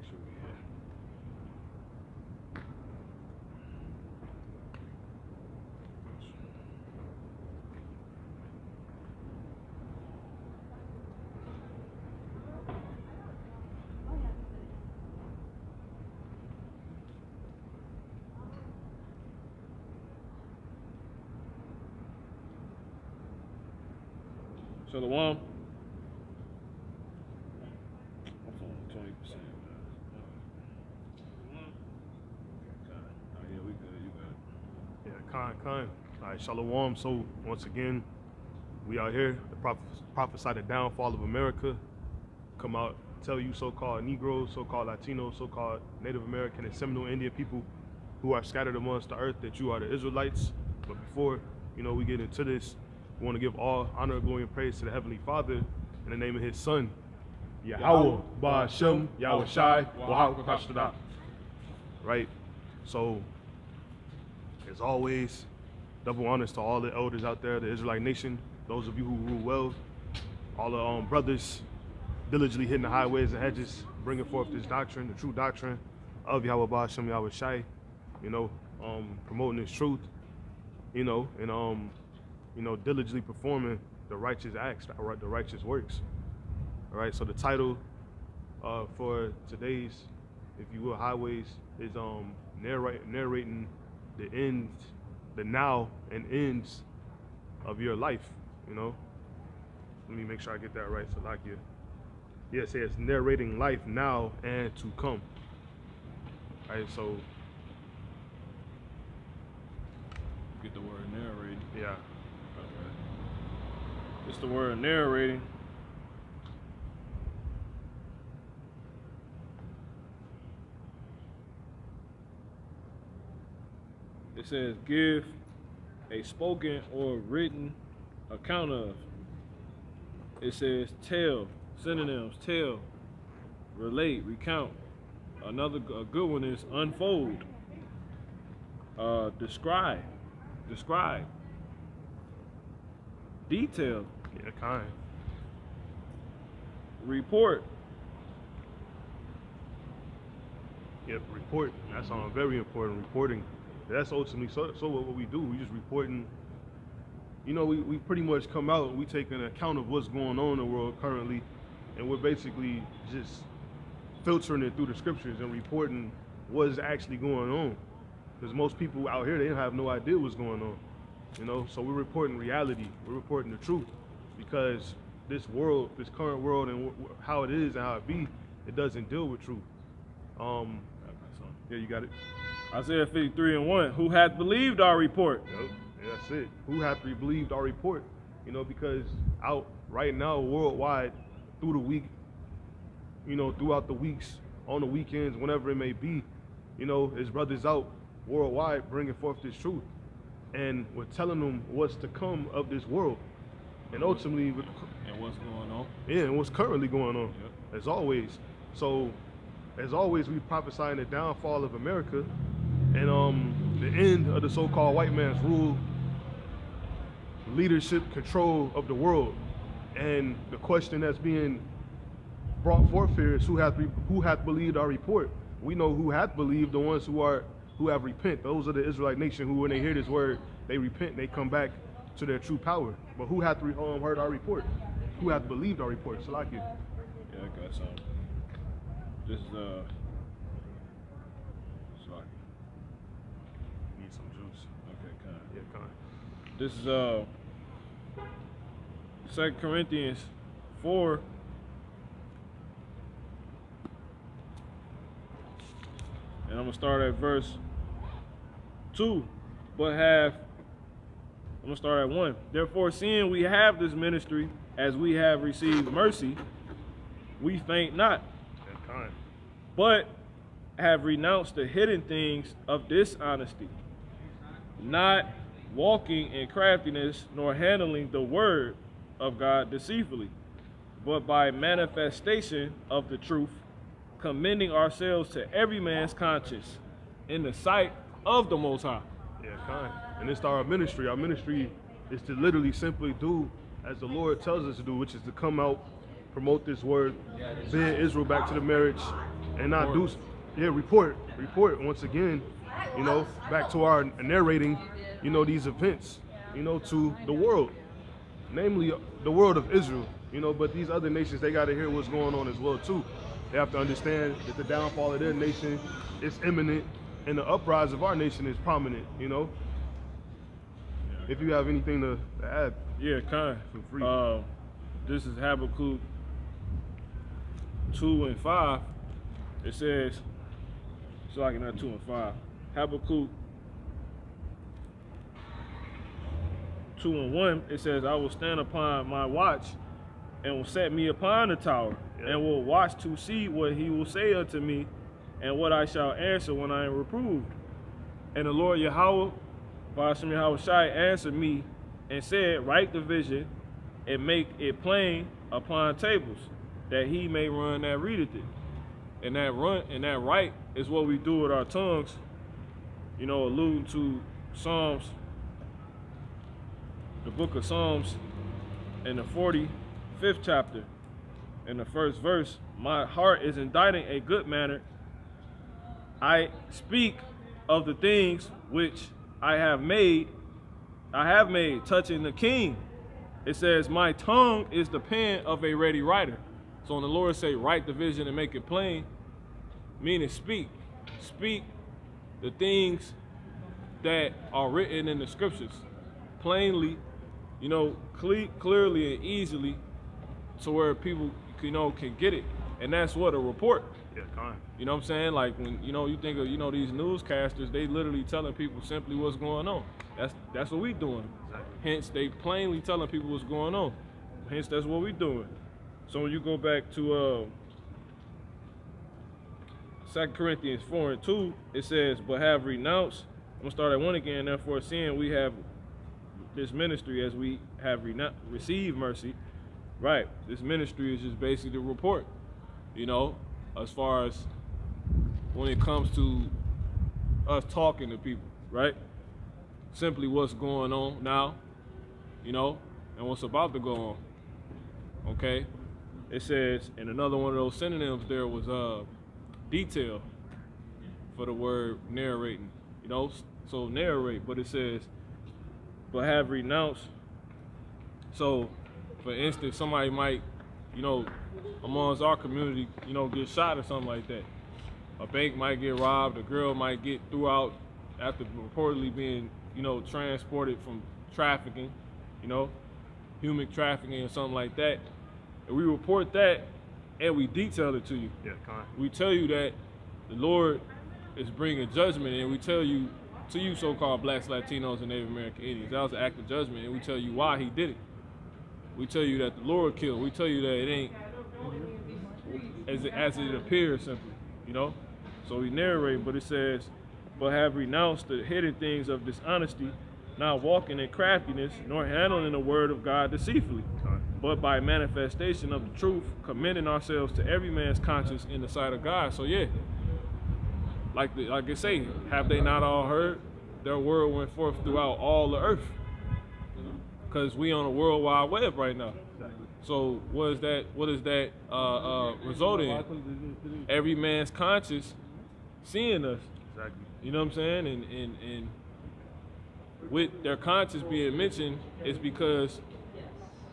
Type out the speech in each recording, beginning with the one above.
sure we have. Shalom. I'm on 20%. Oh, yeah, we good. You good. Yeah, Khan. All right, Shalom. So, once again, we out here. The prophesy the downfall of America. Come out, tell you so-called Negroes, so-called Latinos, so-called Native American and Seminole Indian people who are scattered amongst the earth that you are the Israelites. But before, we get into this, we want to give all honor, glory, and praise to the Heavenly Father in the name of His Son, Yahweh, Ba'ashem, Yahweh Shai, Wahakashtada. Right? So, as always, double honors to all the elders out there, the Israelite nation, those of you who rule well, all the brothers diligently hitting the highways and hedges, bringing forth this doctrine, the true doctrine of Yahweh Ba'ashem, Yahweh Shai, promoting this truth, and diligently performing the righteous acts, the righteous works. All right, so the title for today's, if you will, highways is narrating the ends, the now and ends of your life. Let me make sure I get that right. So like you, yeah, it says narrating life now and to come. All right, so Get the word narrating. yeah. Okay. It's the word narrating. It says give a spoken or written account of. It says tell, synonyms, tell, relate, recount. A good one is unfold, describe, detail, Yeah, kind. report. Yep, report. That's very important. Reporting. That's ultimately so what we do. We just reporting. We pretty much come out and we take an account of what's going on in the world currently, and we're basically just filtering it through the scriptures and reporting what's actually going on. Because most people out here, they have no idea what's going on. So we're reporting reality. We're reporting the truth, because this world, this current world, and how it is and how it be, it doesn't deal with truth. Yeah, you got it. Isaiah 53:1. Who hath believed our report? Yep. Yeah, that's it. Who hath believed our report? Because out right now, worldwide, through the week, throughout the weeks, on the weekends, whenever it may be, his brothers out worldwide bringing forth this truth. And we're telling them what's to come of this world. And ultimately, And what's going on? yeah, and what's currently going on, Yep. as always. So, as always, we prophesying the downfall of America and the end of the so-called white man's rule, leadership, control of the world. And the question that's being brought forth here is who hath believed our report? We know who hath believed, the ones who have repent. Those are the Israelite nation who, when they hear this word, they repent, they come back to their true power. But who hath heard our report? Who hath believed our report? Salaki. Yeah, I got some. This is sorry. Need some juice. Okay, kind. Yeah, kind. This is 2 Corinthians 4. And I'm gonna start at verse 2. I'm gonna start at 1. Therefore, seeing we have this ministry, as we have received mercy, we faint not, Yeah, kind. but have renounced the hidden things of dishonesty, not walking in craftiness, nor handling the word of God deceitfully, but by manifestation of the truth, commending ourselves to every man's conscience in the sight of the Most High. Yeah, kind. And it's our ministry. Our ministry is to literally simply do as the Lord tells us to do, which is to come out, promote this word, bid Israel back to the marriage, and not do. Yeah, report once again. You know, back to our narrating. You know, these events. You know, to the world, namely the world of Israel. You know, but these other nations, they got to hear what's going on as well too. They have to understand that the downfall of their nation is imminent, and the uprise of our nation is prominent. You know. If you have anything to add, yeah, kind. Feel free. This is Habakkuk 2 and 5. It says, so I can have 2 and 5. Habakkuk 2 and 1. It says, I will stand upon my watch, and will set me upon the tower, and will watch to see what he will say unto me, and what I shall answer when I am reproved. And the Lord Yahweh, Ba'ashem Yahweh Shai, answered me and said, write the vision and make it plain upon tables, that he may run that readeth it. And that write is what we do with our tongues, you know, alluding to Psalms, the book of Psalms, in the 45th chapter, in the first verse. My heart is inditing a good manner. I speak of the things which I have made touching the king. It says, my tongue is the pen of a ready writer. So when the Lord say, write the vision and make it plain, meaning speak the things that are written in the scriptures plainly, you know, clearly and easily, to where people, you know, can get it. And that's what a report. Yeah, kind. You know what I'm saying? Like when, you know, you think of, you know, these newscasters, they literally telling people simply what's going on. That's what we doing. Exactly. Hence, they plainly telling people what's going on. Hence, that's what we doing. So when you go back to 2 Corinthians 4 and 2, it says, but have renounced. I'm gonna start at 1 again. Therefore, seeing we have this ministry as we have received mercy, right? This ministry is just basically the report, you know, as far as when it comes to us talking to people, right? Simply what's going on now, you know, and what's about to go on, okay? It says, and another one of those synonyms there was detail for the word narrating, you know, so narrate, but it says, but have renounced. So, for instance, somebody might, you know, amongst our community, you know, get shot or something like that. A bank might get robbed, a girl might get threw out after reportedly being, you know, transported from trafficking, you know, human trafficking or something like that. And we report that and we detail it to you. Yeah, kind. We tell you that the Lord is bringing judgment, and we tell you, to you so-called blacks, Latinos, and Native American Indians, that was an act of judgment, and we tell you why he did it. We tell you that the Lord killed. We tell you that it ain't as it appears simply, you know? So we narrate, but it says, but have renounced the hidden things of dishonesty, not walking in craftiness, nor handling the word of God deceitfully, but by manifestation of the truth, commending ourselves to every man's conscience in the sight of God. So yeah, like I say, have they not all heard? Their word went forth throughout all the earth. Because we on a world wide web right now. Exactly. So what is that result in? Every man's conscience seeing us. Exactly. You know what I'm saying? And with their conscience being mentioned, it's because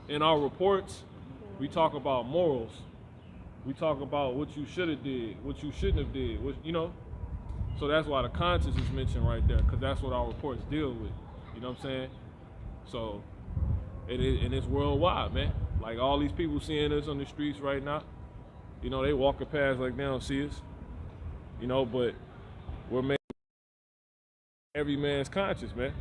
in our reports, we talk about morals. We talk about what you should have did, what you shouldn't have did, what, you know? So that's why the conscience is mentioned right there, because that's what our reports deal with. You know what I'm saying? So, and it's worldwide, man. Like all these people seeing us on the streets right now, you know, they walking past like they don't see us. You know, but we're making every man's conscience, man.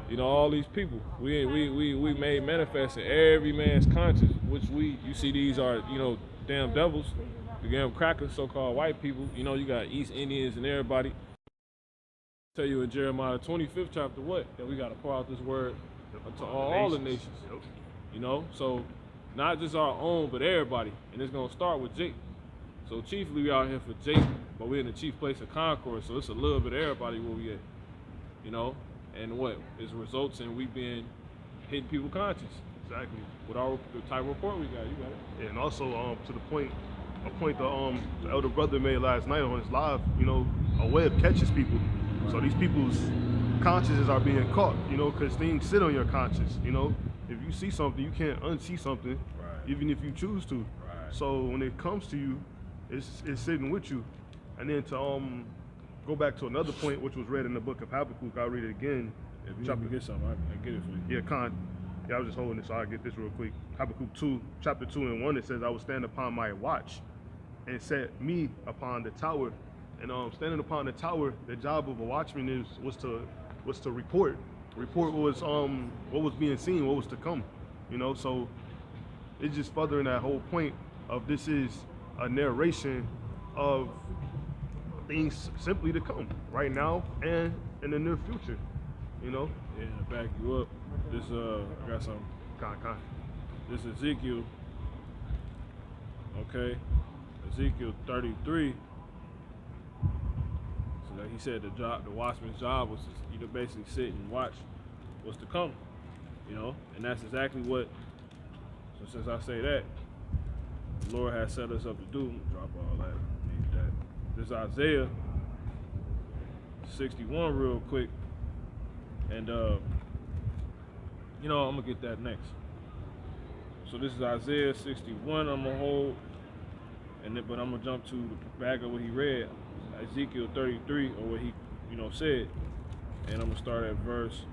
You know, all these people, we made manifest in every man's conscience, which you see these are, you know, damn devils, the damn crackers, so-called white people. You know, you got East Indians and everybody. I tell you in Jeremiah 25th chapter what? That we got to pour out this word to all the nations. You know, so not just our own, but everybody. And it's going to start with Jake. So chiefly we out here for Jake, but we're in the chief place of Concord, so it's a little bit of everybody where we at. You know? And what? It results in we being hitting people's conscience. Exactly. With the type of report we got. You got it. And also, to the point, a point the elder brother made last night on his live. You know, a web catches people, so these people's consciences are being caught. You know, because things sit on your conscience. You know, if you see something, you can't unsee something, even if you choose to. So when it comes to you, it's sitting with you. And then to go back to another point which was read in the book of Habakkuk, I'll read it again. If you get something, I get it for you. Yeah, I was just holding it so I get this real quick. Habakkuk 2, chapter 2 and 1, it says, I will stand upon my watch and set me upon the tower. And standing upon the tower, the job of a watchman was to report. Report was what was being seen, what was to come. You know, so it's just furthering that whole point of this is a narration of things simply to come right now and in the near future, you know. Yeah, to back you up, this I got some. This is Ezekiel. Okay, Ezekiel 33. So that he said the watchman's job was to basically sit and watch what's to come, you know, and that's exactly what. So since I say that, the Lord has set us up to do. Drop all that. Need that. This is Isaiah 61 real quick, and you know, I'm gonna get that next. So this is Isaiah 61. I'm gonna hold, but I'm gonna jump to the back of what he read, Ezekiel 33, or what he, you know, said, and I'm gonna start at verse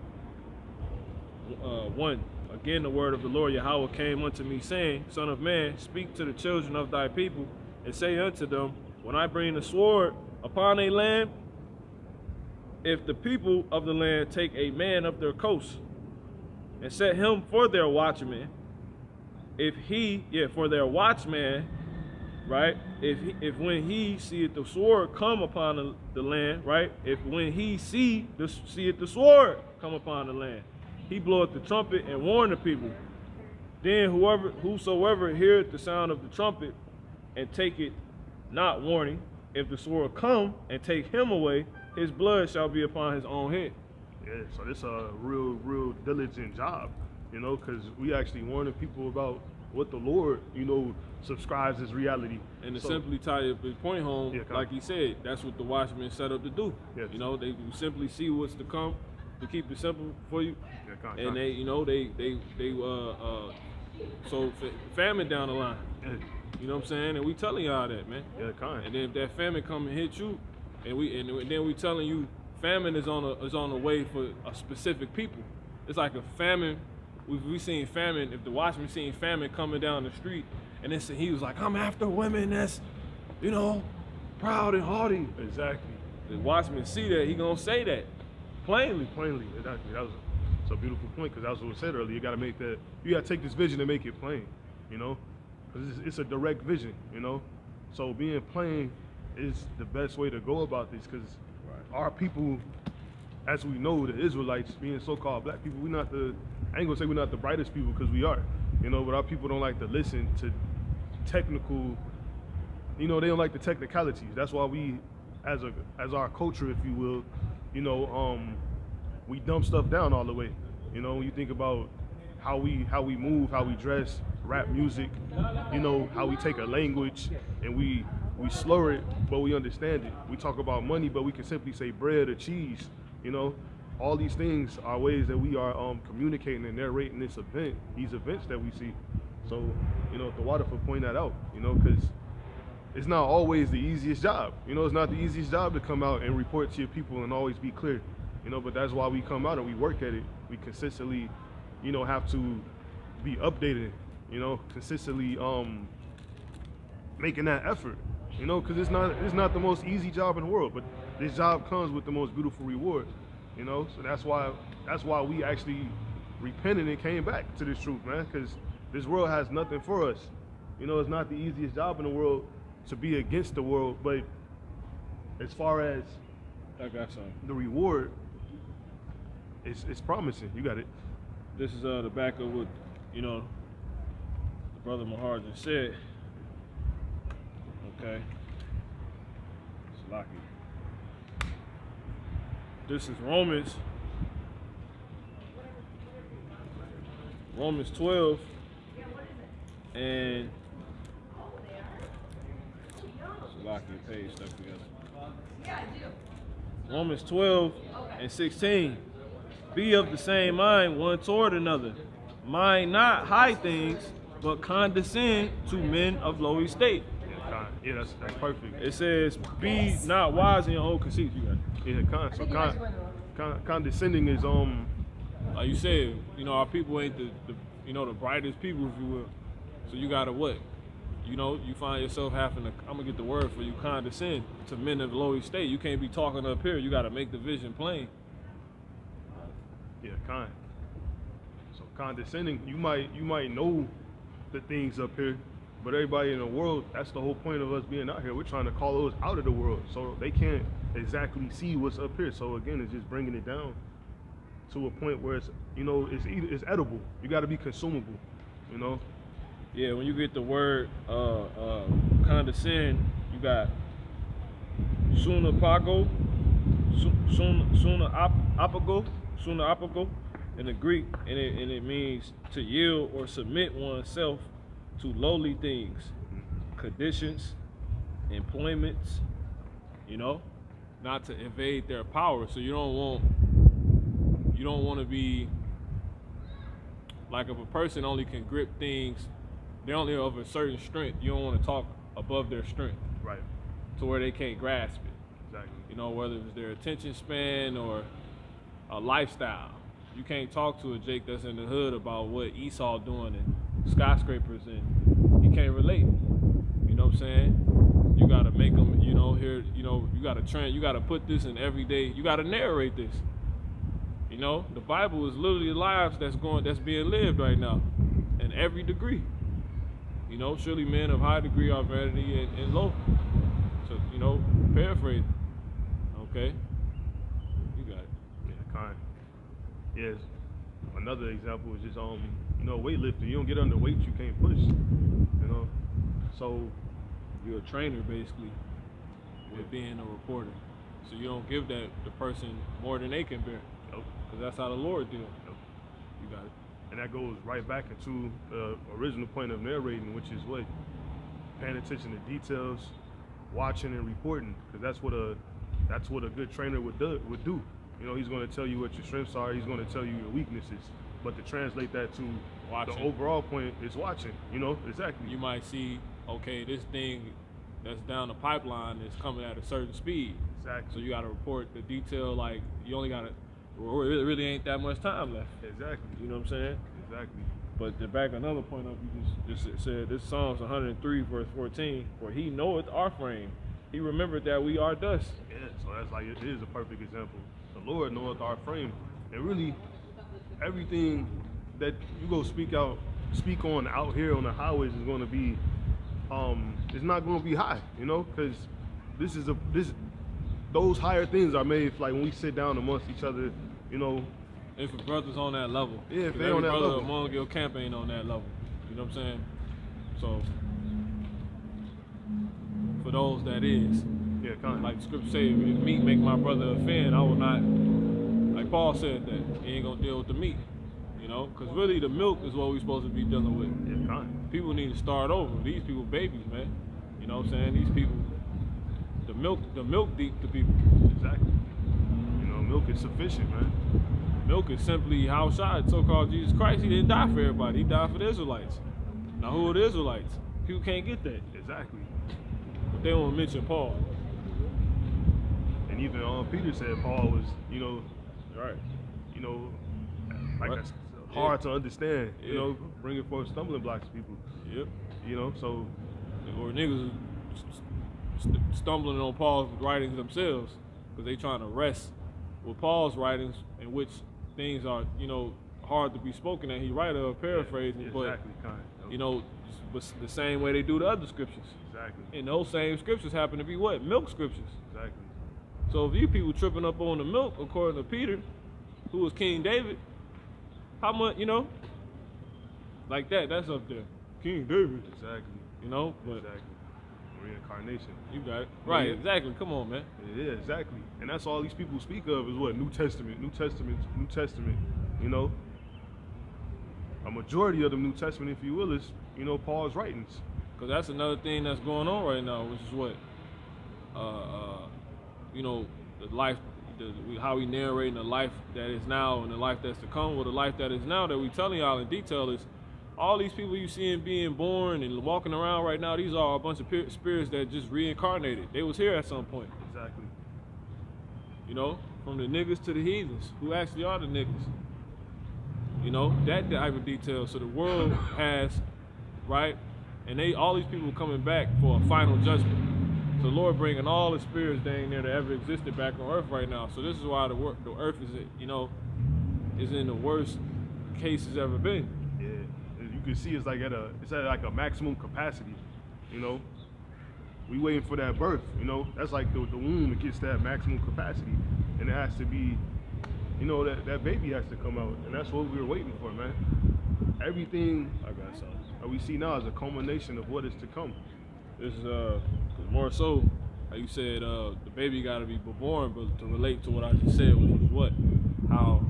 1. Again, the word of the Lord Yahweh came unto me, saying, Son of man, speak to the children of thy people, and say unto them, when I bring the sword upon a land, if the people of the land take a man of their coast, and set him for their watchman, for their watchman, right? If when he seeth the sword come upon the land, right? If when he seeth the sword come upon the land, he bloweth the trumpet and warn the people. Then whosoever heareth the sound of the trumpet and take it not warning, if the sword come and take him away, his blood shall be upon his own head. Yeah, so this a real diligent job, you know, because we actually warning people about what the Lord, you know, subscribes as reality. And to simply tie his point home, like he said, that's what the watchmen set up to do. Yes. You know, they simply see what's to come, to keep it simple for you. And they, you know, they so famine down the line. Yeah. You know what I'm saying? And we telling y'all that, man. Yeah, And then if that famine come and hit you, and then we telling you famine is on the way for a specific people. It's like a famine. We seen famine. If the watchman seen famine coming down the street, and then he was like, I'm after women that's, you know, proud and haughty. Exactly. The watchman see that, he gonna say that plainly. Exactly. It's a beautiful point, because that's what was said earlier. You gotta take this vision and make it plain, you know, because it's a direct vision, you know. So being plain is the best way to go about this, because our people, as we know, the Israelites, being so-called black people, I ain't gonna say we're not the brightest people, because we are, you know, but our people don't like to listen to technical, you know, they don't like the technicalities. That's why we, as our culture, if you will, you know, we dumb stuff down all the way. You know, when you think about how we move, how we dress, rap music, you know, how we take a language and we slur it, but we understand it. We talk about money, but we can simply say bread or cheese, you know. All these things are ways that we are communicating and narrating these events that we see. So, you know, the Waterford point that out, you know, because it's not always the easiest job. You know, it's not the easiest job to come out and report to your people and always be clear, you know, but that's why we come out and we work at it. We consistently, you know, have to be updated, you know, consistently making that effort, you know, because it's not the most easy job in the world, but this job comes with the most beautiful reward, you know. So that's why we actually repented and came back to this truth, man, because this world has nothing for us. You know, it's not the easiest job in the world to be against the world, but as far as the reward, it's promising. You got it. This is the back of what, you know, the brother Mahar just said. Okay. It's lucky. This is Romans 12 and Lock your page stuck together. Romans 12 and 16. Be of the same mind one toward another. Mind not high things, but condescend to men of low estate. Yeah, that's perfect. It says, be not wise in your own conceit. You got it. Yeah, condescending is Like you said, our people ain't the the brightest people, if you will. So you gotta what? You find yourself having to, I'm gonna get the word for you, condescend to men of low estate. You can't be talking up here. You gotta make the vision plain. Yeah, So condescending, you might know the things up here, but everybody in the world, that's the whole point of us being out here. We're trying to call those out of the world, so they can't exactly see what's up here. So again, it's just bringing it down to a point where it's edible. You got to be consumable. Yeah, when you get the word condescend, you got suna apago in the Greek, and it means to yield or submit oneself to lowly things, conditions, employments, not to evade their power. So you don't want to be like, if a person only can grip things, they're only of a certain strength, you don't want to talk above their strength. Right. To where they can't grasp it. Exactly. Whether it's their attention span or a lifestyle. You can't talk to a Jake that's in the hood about what Esau doing and skyscrapers, and he can't relate. You know what I'm saying? You gotta make them, you gotta put this in every day. You gotta narrate this. The Bible is literally lives that's being lived right now, in every degree. Surely men of high degree are vanity and low. So, paraphrase. Okay. You got it. Yeah, kind. Yes. Another example is just weightlifting. You don't get underweight, you can't push. So you're a trainer basically with being a reporter. So you don't give the person more than they can bear. Nope. Because that's how the Lord deals. Nope. You got it. And that goes right back into the original point of narrating, which is what? Paying attention to details, watching and reporting, because that's what a good trainer would do. He's going to tell you what your strengths are. He's going to tell you your weaknesses. But to translate that to watching, the overall point is watching. Exactly. You might see, okay, this thing that's down the pipeline is coming at a certain speed. Exactly. So you got to report the detail. Like, you only got to. It really ain't that much time left. Exactly. You know what I'm saying? Exactly. But to back another point up, you just said, this Psalms 103 verse 14, for he knoweth our frame. He remembered that we are dust. Yeah, so that's like, it is a perfect example. The Lord knoweth our frame. And really, everything that you go speak on out here on the highways is going to be, it's not going to be high, because those higher things are made like when we sit down amongst each other, If a brother's on that level. Yeah, if they on that level. Among your camp ain't on that level. You know what I'm saying? So, for those that is. Yeah, kind of. Like the scripture say, if meat make my brother offend, I will not, like Paul said that, he ain't gonna deal with the meat. Because really the milk is what we're supposed to be dealing with. Yeah, kind of. People need to start over. These people babies, man. You know what I'm saying? These people, the milk deep to people. Exactly. Milk is sufficient, man. Milk is simply how shot so-called Jesus Christ. He didn't die for everybody. He died for the Israelites. Now, who are the Israelites? People can't get that. Exactly. But they won't mention Paul. And even Peter said Paul was, right. Like that's hard to understand. Yeah. Bringing forth stumbling blocks to people. Yep. So. Or niggas stumbling on Paul's writings themselves because they trying to rest with Paul's writings, in which things are, hard to be spoken, and he write a paraphrasing, exactly, but the same way they do the other scriptures. Exactly. And those same scriptures happen to be what? Milk scriptures. Exactly. So if you people tripping up on the milk, according to Peter, who was King David, how much, like that's up there. King David. Exactly. But exactly. Reincarnation. You got it. Right, yeah. Exactly. Come on, man. Yeah, exactly. And that's all these people speak of is what? New Testament. A majority of the New Testament, if you will, is, Paul's writings. Because that's another thing that's going on right now, which is what? you know, the life, how we narrating the life that is now and the life that's to come. Well, the life that is now that we telling y'all in detail is all these people you seeing being born and walking around right now. These are a bunch of spirits that just reincarnated. They was here at some point. Exactly. You know, from the niggas to the heathens, who actually are the niggas. You know, that type of detail. So the world has, right, and all these people coming back for a final judgment. So the Lord bringing all the spirits dang near that ever existed back on earth right now. So this is why the earth is, you know, is in the worst case it's ever been. Yeah, you can see it's at like a maximum capacity. You know, we waiting for that birth. You know, that's like the womb. It gets that maximum capacity, and it has to be, you know, that baby has to come out, and that's what we were waiting for, man. Everything that we see now is a culmination of what is to come. This is more so, like you said, the baby got to be born, but to relate to what I just said, which was what, how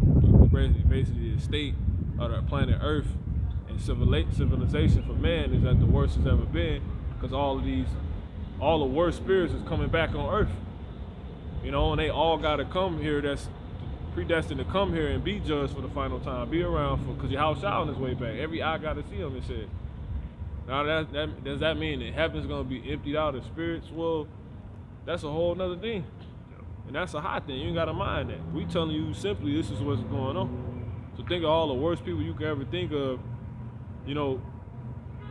basically the state of the planet Earth and civilization for man is at the worst it's ever been, because all the worst spirits is coming back on Earth, you know, and they all got to come here. That's predestined to come here and be judged for the final time, be around for, because your house shall on his way back. Every eye got to see him, it said. Now does that mean that heaven's gonna be emptied out of spirits? Well, that's a whole nother thing, and that's a hot thing. You ain't gotta mind that. We telling you simply this is what's going on. So think of all the worst people you can ever think of. You know,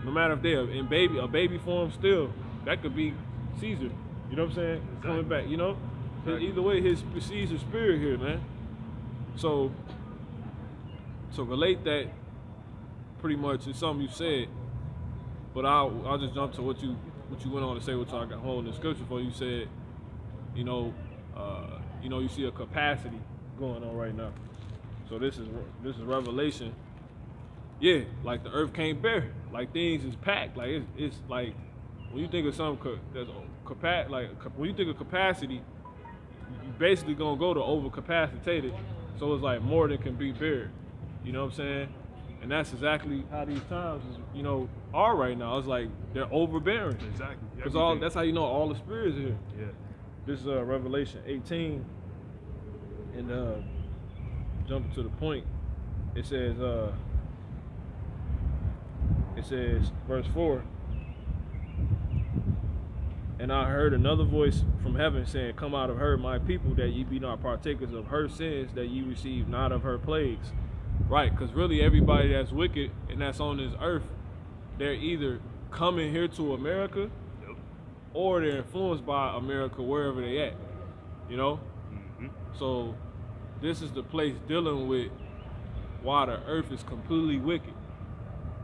no matter if they're in a baby form, still that could be Caesar. You know what I'm saying? Exactly. Coming back. You know, exactly. Either way, his Caesar spirit here, man. So relate that pretty much is something you said. But I'll just jump to what you went on to say, which I got holding the scripture for. You said, you know, you see a capacity going on right now. So this is Revelation. Yeah, like the earth can't bear it. Like things is packed. Like it's like when you think of something that's when you think of capacity, you basically gonna go to overcapacitated. So it's like more than can be bared. You know what I'm saying? And that's exactly how these times, you know, are right now. It's like they're overbearing. Exactly. Because that's how you know all the spirits are here. Yeah. This is Revelation 18, and jumping to the point, it says verse 4. And I heard another voice from heaven saying, "Come out of her, my people, that ye be not partakers of her sins, that ye receive not of her plagues." Right, because really everybody that's wicked and that's on this earth, they're either coming here to America, yep, or they're influenced by America wherever they at, you know? Mm-hmm. So this is the place dealing with why the earth is completely wicked,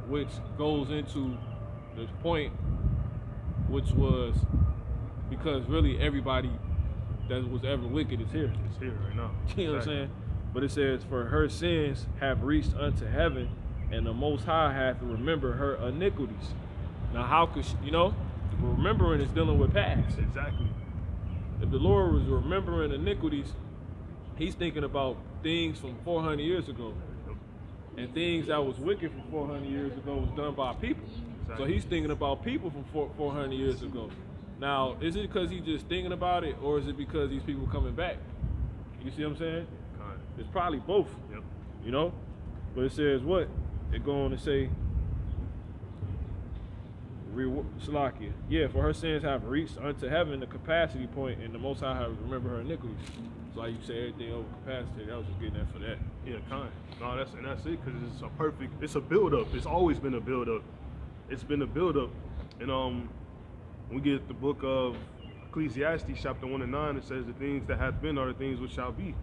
which goes into the point, which was because really everybody that was ever wicked is here. It's here right now. You know what I'm saying? But it says, "For her sins have reached unto heaven, and the Most High hath remembered her iniquities." Now, how could she, you know? Remembering is dealing with past. Exactly. If the Lord was remembering iniquities, He's thinking about things from 400 years ago, and things that was wicked from 400 years ago was done by people. Exactly. So He's thinking about people from 400 years ago. Now, is it because He's just thinking about it, or is it because these people coming back? You see what I'm saying? It's probably both, yep, you know? But it says what? They go on to say, Salakia. Yeah, for her sins have reached unto heaven the capacity point, and the Most High have remembered her iniquities. So like you say, everything over capacity. I was just getting that for that. Yeah, No, that's it, because it's a build-up. It's always been a build-up. It's been a build-up. And we get the book of Ecclesiastes, chapter 1 and 9, it says the things that have been are the things which shall be.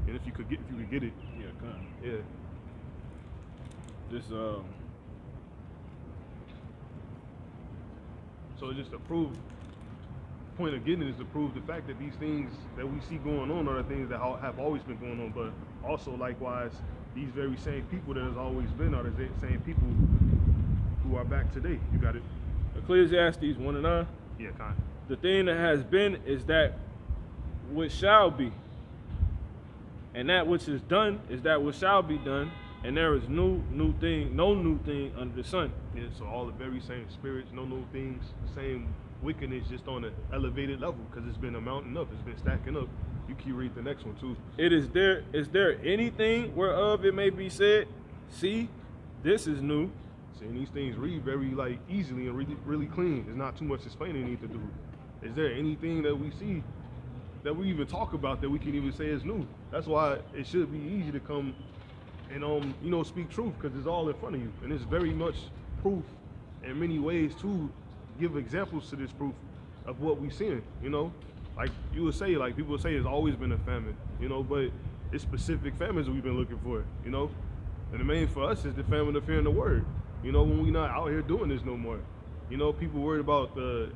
And if you could get it, yeah, kind of. Yeah. This So just to prove, point of getting it is to prove the fact that these things that we see going on are the things that have always been going on, but also likewise, these very same people that has always been are the same people who are back today. You got it? Ecclesiastes 1 and 9. Yeah, kind of. The thing that has been is that which shall be. And that which is done is that which shall be done, and there is no new thing under the sun. Yeah, so all the very same spirits, no new things, the same wickedness just on an elevated level because it's been mounting up, it's been stacking up. You can read the next one too. Is there anything whereof it may be said, see, this is new? Seeing these things read very like easily and really clean. There's not too much explaining need to do. Is there anything that we see that we even talk about that we can even say is new? That's why it should be easy to come and you know, speak truth, because it's all in front of you, and it's very much proof in many ways to give examples to this proof of what we're seeing. You know, like you would say, like people would say, it's always been a famine. You know, but it's specific famines we've been looking for. You know, and the main for us is the famine of fearing the word. You know, when we're not out here doing this no more. You know, people worried about the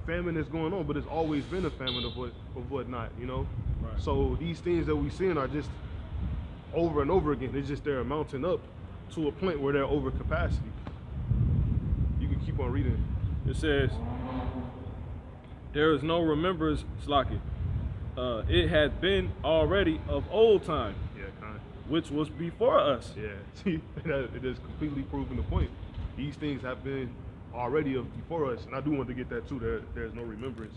famine that's going on, but it's always been a famine of whatnot. You know, Right. So these things that we're seeing are just over and over again. It's just they're mounting up to a point where they're over capacity. You can keep on reading. It says, there is no remembrance, Slaki. It had been already of old time, Yeah, kind of. which was before us. Yeah, see, it is completely proving the point. These things have been already before us, and I do want to get that too. There's no remembrance.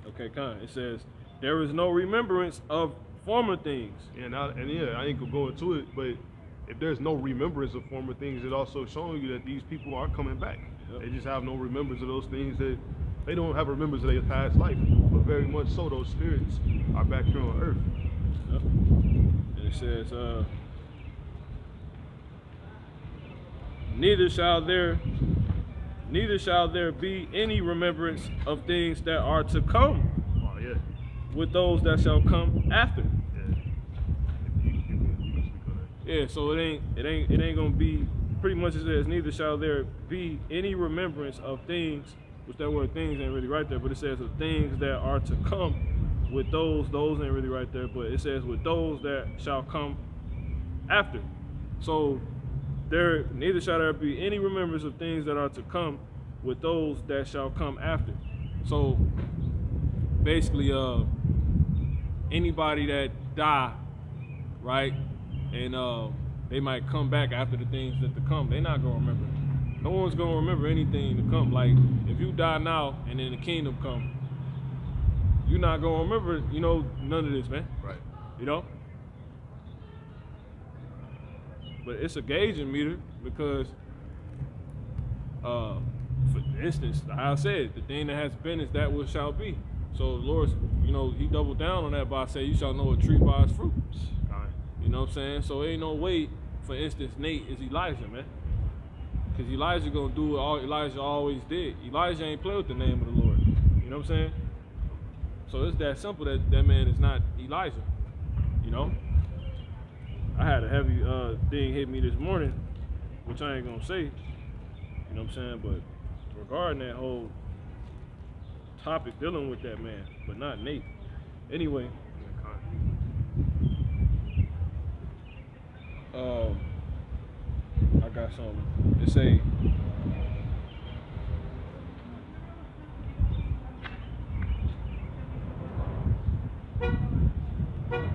Okay, kind. It says, there is no remembrance of former things. And yeah, I ain't gonna go into it, but if there's no remembrance of former things, it also showing you that these people are coming back. Yep. They just have no remembrance of those things. That they don't have remembrance of their past life, but very much so those spirits are back here on earth. Yep. And it says, neither shall there be any remembrance of things that are to come Oh yeah. with those that shall come after. Yeah. You can speak on that. Yeah, so it ain't gonna be, pretty much it says, neither shall there be any remembrance of things, which that word things ain't really right there, but it says of things that are to come with those ain't really right there, but it says with those that shall come after. So there neither shall there be any remembrance of things that are to come with those that shall come after. So basically anybody that die, right, and they might come back after the things that to come, they're not gonna remember. No one's gonna remember anything to come. Like if you die now and then the kingdom come, you're not gonna remember, you know, none of this, man. Right. You know? But it's a gauging meter because for instance, like I said, the thing that has been is that which shall be. So the Lord, you know, he doubled down on that by saying, you shall know a tree by its fruit. You know what I'm saying? So ain't no way, for instance, Nate is Elijah, man. Because Elijah gonna do what all Elijah always did. Elijah ain't play with the name of the Lord. You know what I'm saying? So it's that simple that that man is not Elijah. You know? I had a heavy thing hit me this morning, which I ain't gonna say. You know what I'm saying? But regarding that whole topic dealing with that man, but not Nate. Anyway, I got something to say.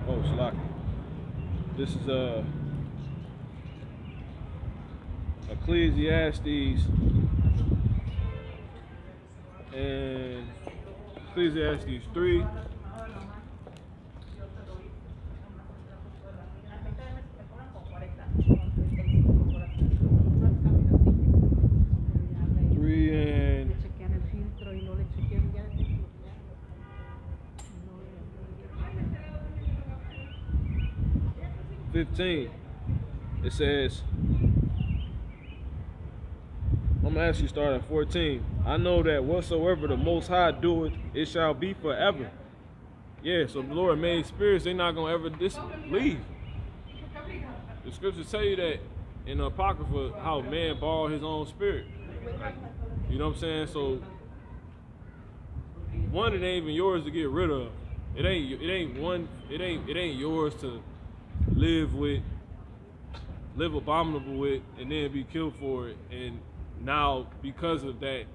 Oh, Slocky. This is Ecclesiastes and Ecclesiastes 3. And 15. It says, I'm gonna actually start at 14. I know that whatsoever the Most High doeth, it shall be forever. Yeah, so the Lord made spirits, they're not gonna ever leave. The scriptures tell you that in the Apocrypha, how man borrowed his own spirit. You know what I'm saying? So one, it ain't even yours to get rid of. It ain't yours to live abominable with, and then be killed for it. And now, because of that,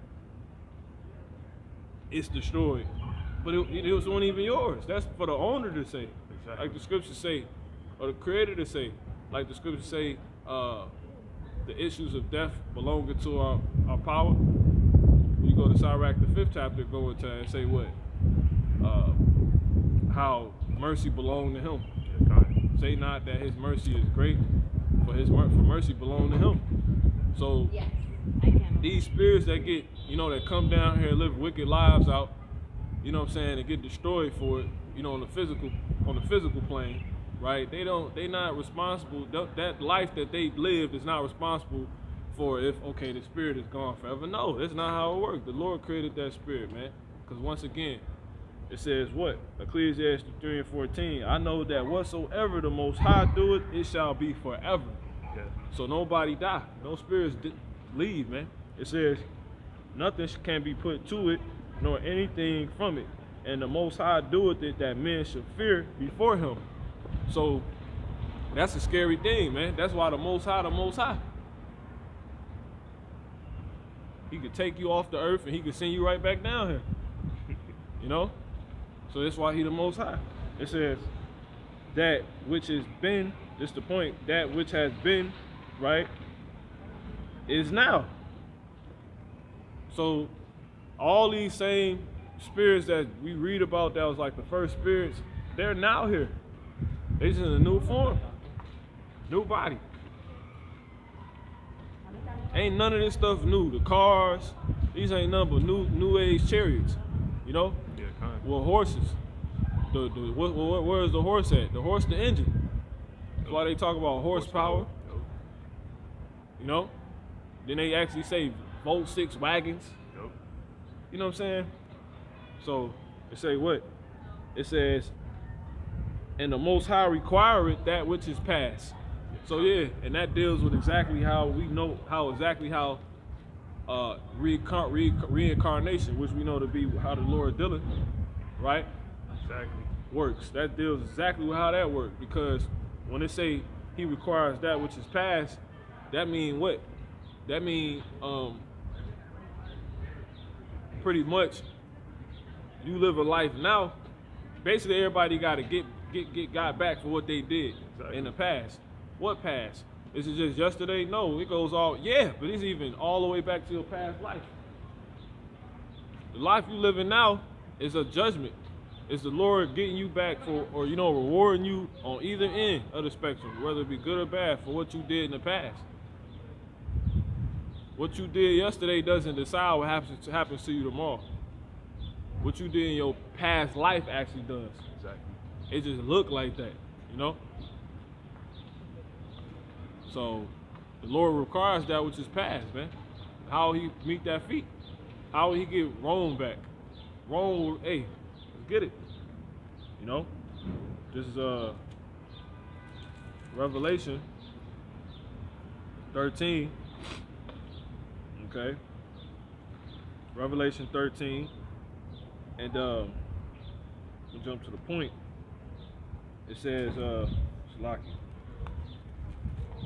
it's destroyed. But it wasn't even yours. That's for the owner to say. Exactly. Like the scriptures say, or the creator to say. Like the scriptures say, the issues of death belonging to our power. You go to Sirach, the 5th chapter, go into and say what? How mercy belonged to him. Say not that his mercy is great, for for mercy belonged to him. So Yes, I can. these spirits that get, that come down here and live wicked lives out, you know what I'm saying, and get destroyed for it, on the physical plane, right? They not responsible. That life that they lived is not responsible for if, okay, the spirit is gone forever. No, that's not how it works. The Lord created that spirit, man. Because once again, it says what? Ecclesiastes 3:14. I know that whatsoever the Most High doeth, it shall be forever. Yeah. So nobody die. No spirits leave, man. It says nothing can be put to it, nor anything from it. And the Most High doeth it, that men should fear before him. So that's a scary thing, man. That's why the Most High. He could take you off the earth and he could send you right back down here. So that's why he the Most High. It says that which has been, this the point, that which has been, right, is now. So all these same spirits that we read about that was like the first spirits, they're now here. They just in a new form, new body. Ain't none of this stuff new. The cars, these ain't none but new age chariots, Yeah, kind of. Well, horses. Where's the horse at? The horse, the engine. That's why they talk about horsepower. Then they actually say Volt 6 wagons. Yep. You know what I'm saying? So it say what? It says, and the Most High requireth that which is past. So yeah, and that deals with exactly how we know how reincarnation, which we know to be how the Lord dealing, right? Exactly. Works. That deals exactly with how that works, because when they say he requires that which is past, that mean what? That mean pretty much you live a life now. Basically, everybody got to get got back for what they did in the past. What past? Is it just yesterday? No, it goes all, but it's even all the way back to your past life. The life you living now is a judgment. It's the Lord getting you back for, or rewarding you on either end of the spectrum, whether it be good or bad, for what you did in the past. What you did yesterday doesn't decide what happens to you tomorrow. What you did in your past life actually does. Exactly. It just look like that, So the Lord requires that which is past, man. How he meet that feat? How will he get Rome back? Rome, hey, let's get it. This is Revelation 13. Okay. Revelation 13. And we'll jump to the point. It says, Slaki.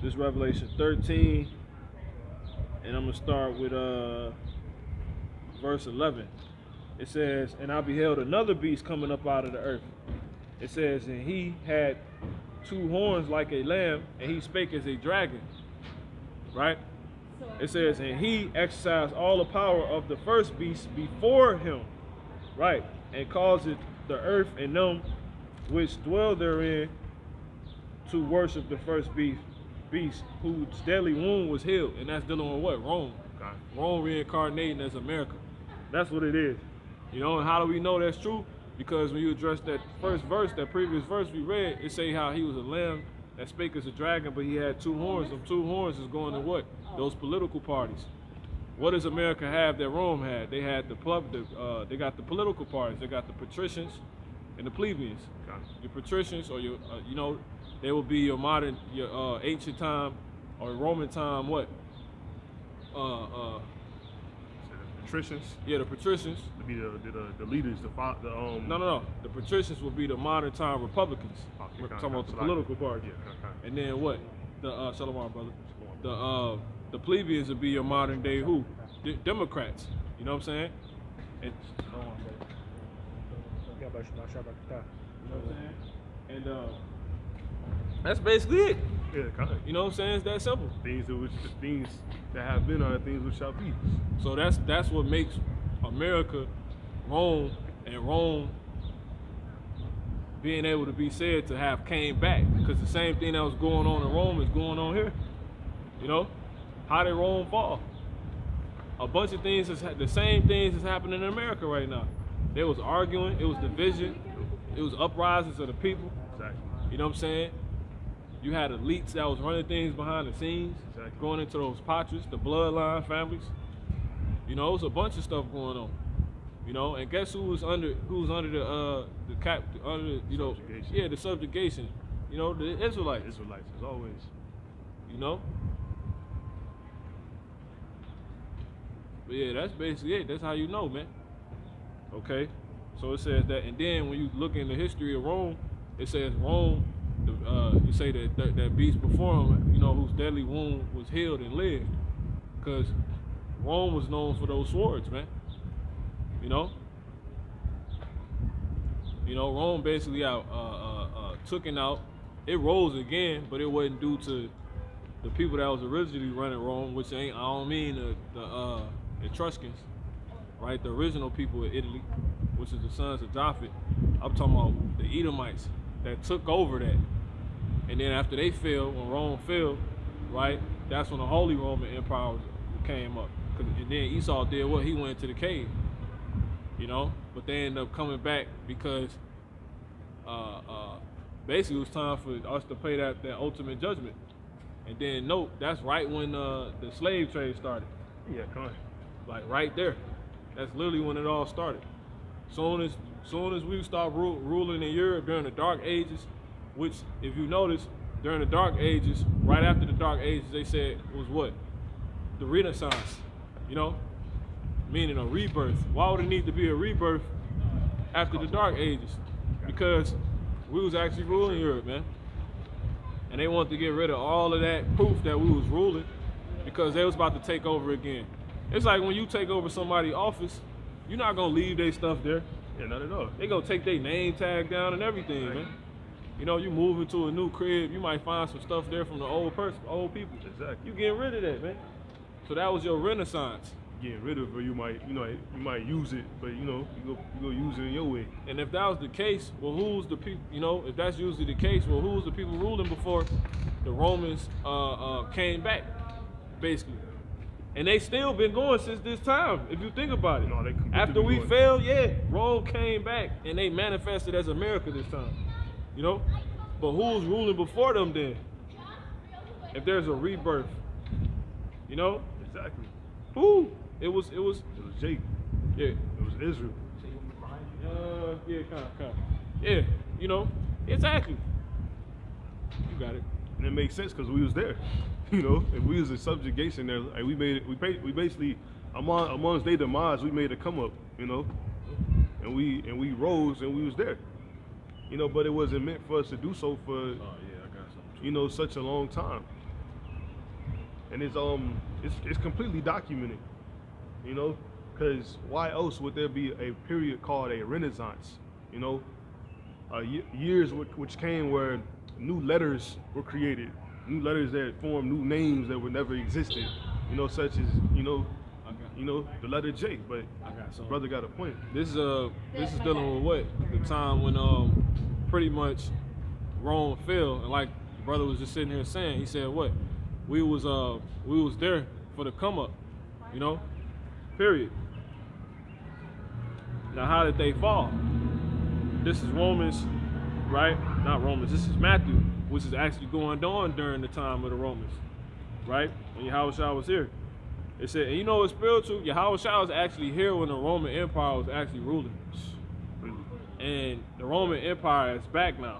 This Revelation 13, and I'm gonna start with verse 11. It says, and I beheld another beast coming up out of the earth. It says, and he had 2 horns like a lamb, and he spake as a dragon. Right? It says, and he exercised all the power of the first beast before him. Right? And caused the earth and them which dwell therein to worship the first beast, whose deadly wound was healed. And that's dealing with what? Rome. Okay. Rome reincarnating as America. That's what it is. And how do we know that's true? Because when you address that first verse, that previous verse we read, it say how he was a lamb that spake as a dragon, but he had 2 horns. Them 2 horns is going to what? Those political parties. What does America have that Rome had? They had they got the political parties. They got the patricians and the plebeians. Okay. Your patricians, or your, they will be your modern, your ancient time or Roman time. What? Patricians. Yeah, the patricians. To be the leaders, No. The patricians will be the modern time Republicans. We're talking about the political party. Yeah, okay. And then what? The Shalom, brother. The plebeians will be your modern day who? Democrats. You know what I'm saying? And you know what I'm saying? And that's basically it. Yeah, kind of. You know what I'm saying? It's that simple. Things that have been are the things which shall be. So that's what makes America Rome, and Rome being able to be said to have came back, because the same thing that was going on in Rome is going on here. You know, how did Rome fall? A bunch of things, the same things is happening in America right now. They was arguing, it was division, it was uprisings of the people. Exactly. You know what I'm saying? You had elites that was running things behind the scenes, Exactly. going into those patras, the bloodline families. You know, it was a bunch of stuff going on. You know, and guess who was under the Subjugation. yeah, the subjugation. You know, the Israelites. Israelites, as always. You know? But yeah, that's basically it. That's how you know, man. Okay? So it says that, and then when you look in the history of Rome, it says Rome, you say that beast before him, you know, whose deadly wound was healed and lived. Because Rome was known for those swords, man. You know? You know, Rome basically took it out. It rose again, but it wasn't due to the people that was originally running Rome, which I don't mean the Etruscans, right? The original people of Italy, which is the sons of Japhet. I'm talking about the Edomites that took over that. And then after they fell, when Rome fell, right, that's when the Holy Roman Empire came up. And then Esau did what? He went into the cave, you know? But they ended up coming back because basically it was time for us to pay that ultimate judgment. And then note, that's right when the slave trade started. Yeah, come on. Like right there. That's literally when it all started. Soon as we start ruling in Europe during the Dark Ages, which if you notice, during the Dark Ages, right after the Dark Ages, they said was what? The Renaissance, you know? Meaning a rebirth. Why would it need to be a rebirth after the Dark Ages? Because we was actually ruling Europe, man. And they wanted to get rid of all of that proof that we was ruling because they was about to take over again. It's like when you take over somebody's office, you're not gonna leave their stuff there. Yeah, not at all. They gonna take their name tag down and everything, Exactly. man. You know, you move into a new crib, you might find some stuff there from the old people. Exactly. You getting rid of that, man. So that was your Renaissance. Getting rid of it, you might use it, but you go use it in your way. And if that was the case, well, who's the people? You know, if that's usually the case, well, who's the people ruling before the Romans came back, basically? And they still been going since this time, if you think about it. No, they After we going. failed, yeah, Rome came back and they manifested as America this time. You know, but who's ruling before them then? If there's a rebirth, you know, Exactly. who? It was It was Jacob. yeah. It was Israel. Yeah, kind of. Yeah, you know, exactly. You got it. And it makes sense because we was there. You know, if we was in subjugation there, like we basically amongst their demise, we made a come up. You know, and we rose and we was there. You know, but it wasn't meant for us to do so for Oh yeah, I got something. you know such a long time. And it's completely documented. You know, because why else would there be a period called a Renaissance? You know, years which came where new letters were created, new letters that formed new names that were never existed. You know, such as the letter J. But I got something. brother got a point. This is dealing with what? The time when pretty much Rome fell, and like the brother was just sitting here saying, he said what? We was there for the come up, you know? Period. Now how did they fall? This is Romans, right? Not Romans, this is Matthew, which is actually going on during the time of the Romans, right? When Yahushua was here. It said, and you know what's spiritual? Yahushua was actually here when the Roman Empire was actually ruling. And the Roman Empire is back now.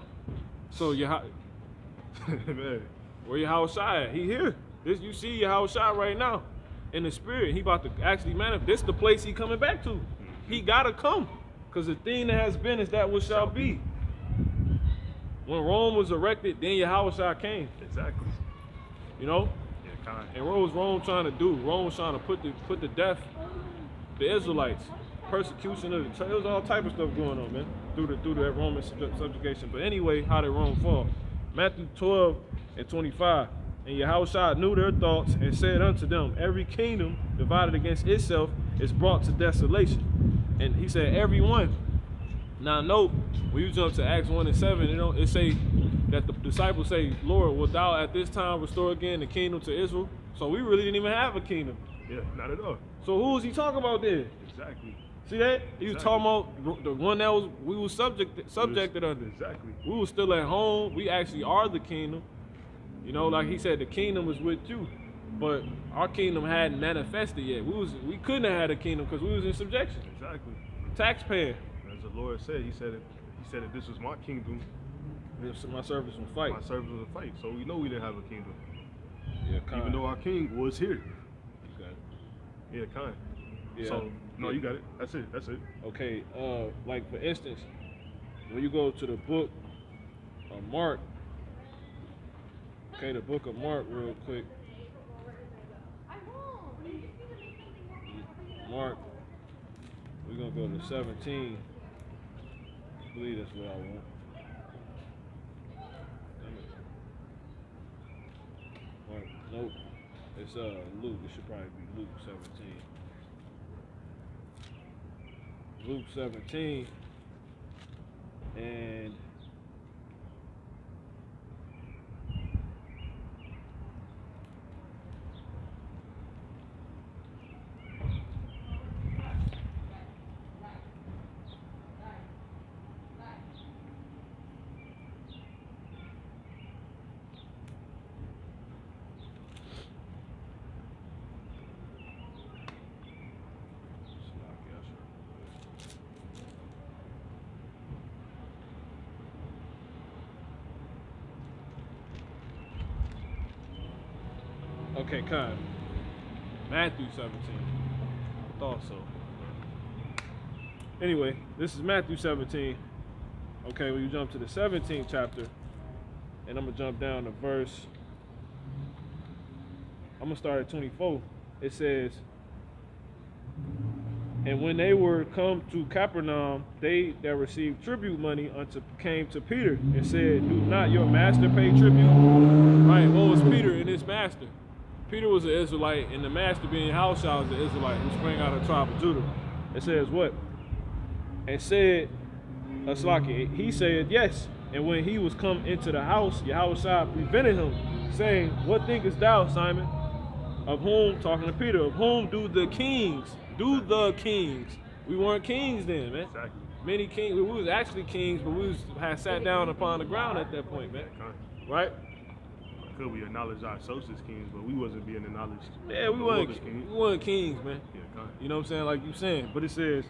So Man, where Yahushua at? He here. You see Yahushua right now in the spirit. He about to actually manifest. This is the place he coming back to. He gotta come. Because the thing that has been is that what shall be. When Rome was erected, then Yahushua came. exactly. You know? Yeah, kind. And what was Rome trying to do? Rome was trying to put to death the Israelites. Persecution of the church. There was all type of stuff going on, man, through that Roman subjugation. But anyway, how did Rome fall? Matthew 12, and 25. And Yahushua knew their thoughts and said unto them, every kingdom divided against itself is brought to desolation. And he said, every one. Now note, when you jump to Acts 1 and 7, it say that the disciples say, Lord, wilt thou at this time restore again the kingdom to Israel? So we really didn't even have a kingdom. Yeah, not at all. So who was he talking about then? Exactly. See that? He was talking about the one that we was subjected under. Exactly. We was still at home. We actually are the kingdom. You know, like he said, the kingdom was with you, but our kingdom hadn't manifested yet. We couldn't have had a kingdom because we was in subjection. Exactly. Taxpaying. As the Lord said, He said that this was my kingdom. My servants will fight. My servants will fight. So we know we didn't have a kingdom. Yeah, even though our king was here. Okay. Yeah, kind. Yeah. So no, you got it. That's it. That's it. Okay. Like for instance, when you go to the book of Mark. Okay, the book of Mark real quick. Mark, we're gonna go to 17. I believe that's what I want. Mark, nope. It's Luke. It should probably be Luke 17. Luke 17 and okay, kind. Matthew 17. I thought so. Anyway, this is Matthew 17. Okay, when you jump to the 17th chapter, and I'm gonna jump down to verse. I'm gonna start at 24. It says, and when they were come to Capernaum, they that received tribute money came to Peter and said, do not your master pay tribute? Right, what was Peter and his master? Peter was an Israelite, and the master being Yahushua was an Israelite who sprang out of the tribe of Judah. It says what? And said, he said, yes. And when he was come into the house, Yahushua prevented him, saying, what thinkest thou, Simon? Of whom, talking to Peter, of whom do the kings, we weren't kings then, man. Exactly. Many kings, we was actually kings, but we had sat down upon the ground at that point, man. Right? Could we acknowledge ourselves as kings, but we wasn't being acknowledged. Yeah, we weren't kings, man. Yeah, kind. You know what I'm saying? Like you saying. But it says,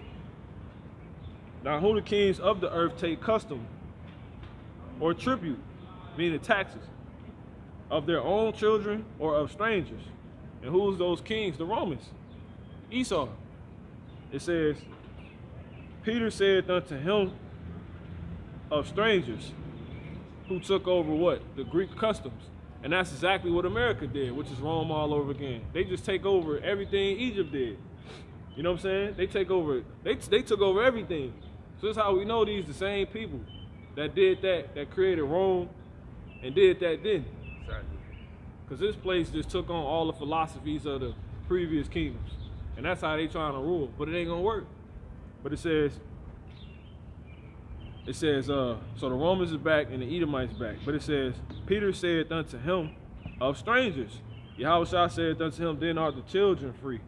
now who the kings of the earth take custom or tribute, meaning taxes, of their own children or of strangers. And who's those kings? The Romans. Esau. It says, Peter said unto him, of strangers, who took over what? The Greek customs. And that's exactly what America did, which is Rome all over again. They just take over everything Egypt did. You know what I'm saying? They take over, they took over everything. So that's how we know these the same people that did that created Rome and did that then. Exactly. Because this place just took on all the philosophies of the previous kingdoms. And that's how they trying to rule, but it ain't gonna work. But it says, so the Romans is back and the Edomites back. But it says, Peter said unto him, of strangers. Yahushua said unto him, then are the children free.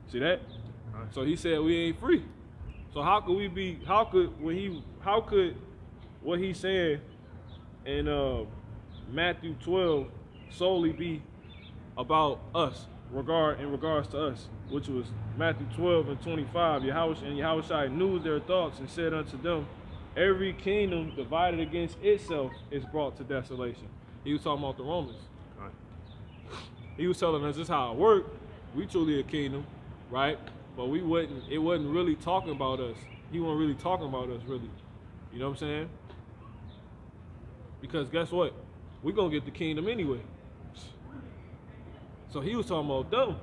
See that? Right. So he said we ain't free. So how could what he said in Matthew 12 solely be about us, in regards to us, which was Matthew 12 and 25. Yahushua knew their thoughts and said unto them, every kingdom divided against itself is brought to desolation. He was talking about the Romans. Right. He was telling us this is how it worked. We truly a kingdom, right? But it wasn't really talking about us. He wasn't really talking about us, really. You know what I'm saying? Because guess what? We're going to get the kingdom anyway. So he was talking about them.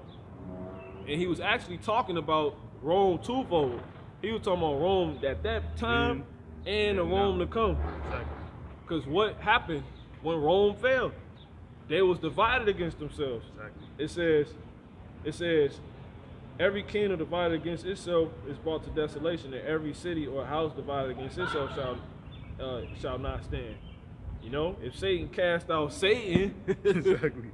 And he was actually talking about Rome twofold. He was talking about Rome at that time and the Rome to come. Exactly. Because what happened when Rome fell? they was divided against themselves. Exactly. It says, every kingdom divided against itself is brought to desolation, and every city or house divided against itself shall not stand. You know, if Satan cast out Satan, Exactly.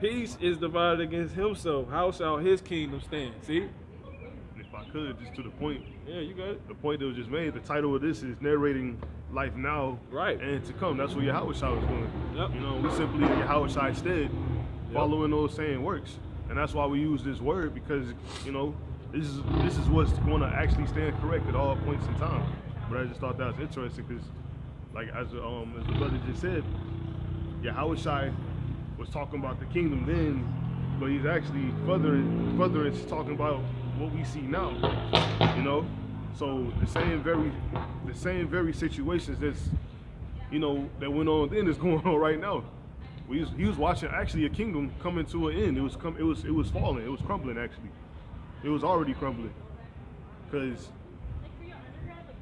he is divided against himself. How shall his kingdom stand? See? If I could, just to the point. Yeah, you got it. The point that was just made, the title of this is Narrating Life Now Right. and to Come. That's what Yahweh Shai was doing. Yep. You know, we simply, Yahweh Shai stead, following those same works. And that's why we use this word, because, you know, this is what's going to actually stand correct at all points in time. But I just thought that was interesting because, like, as the brother just said, Yahweh Shai was talking about the kingdom then, but he's actually further talking about what we see now. You know, so the same very situations that's, you know, that went on then is going on right now. He was watching actually a kingdom coming to an end. It was falling. It was crumbling actually. It was already crumbling. Because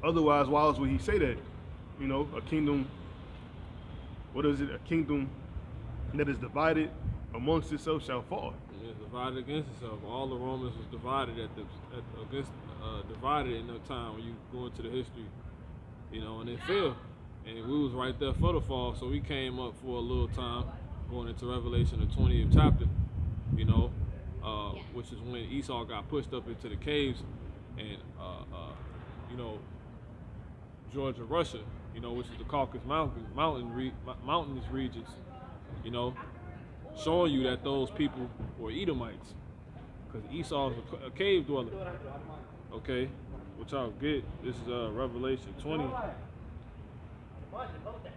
otherwise, why else would he say that? You know, a kingdom. What is it? A kingdom that is divided amongst itself shall fall. It's divided against itself. All the Romans was divided divided in that time when you go into the history, you know, and it fell. And we was right there for the fall, so we came up for a little time, going into Revelation, the 20th chapter, you know, which is when Esau got pushed up into the caves, and you know, Georgia, Russia, you know, which is the Caucasus mountainous regions, you know, showing you that those people were Edomites, because Esau was a cave dweller. Okay, which I'll get. This is Revelation 20.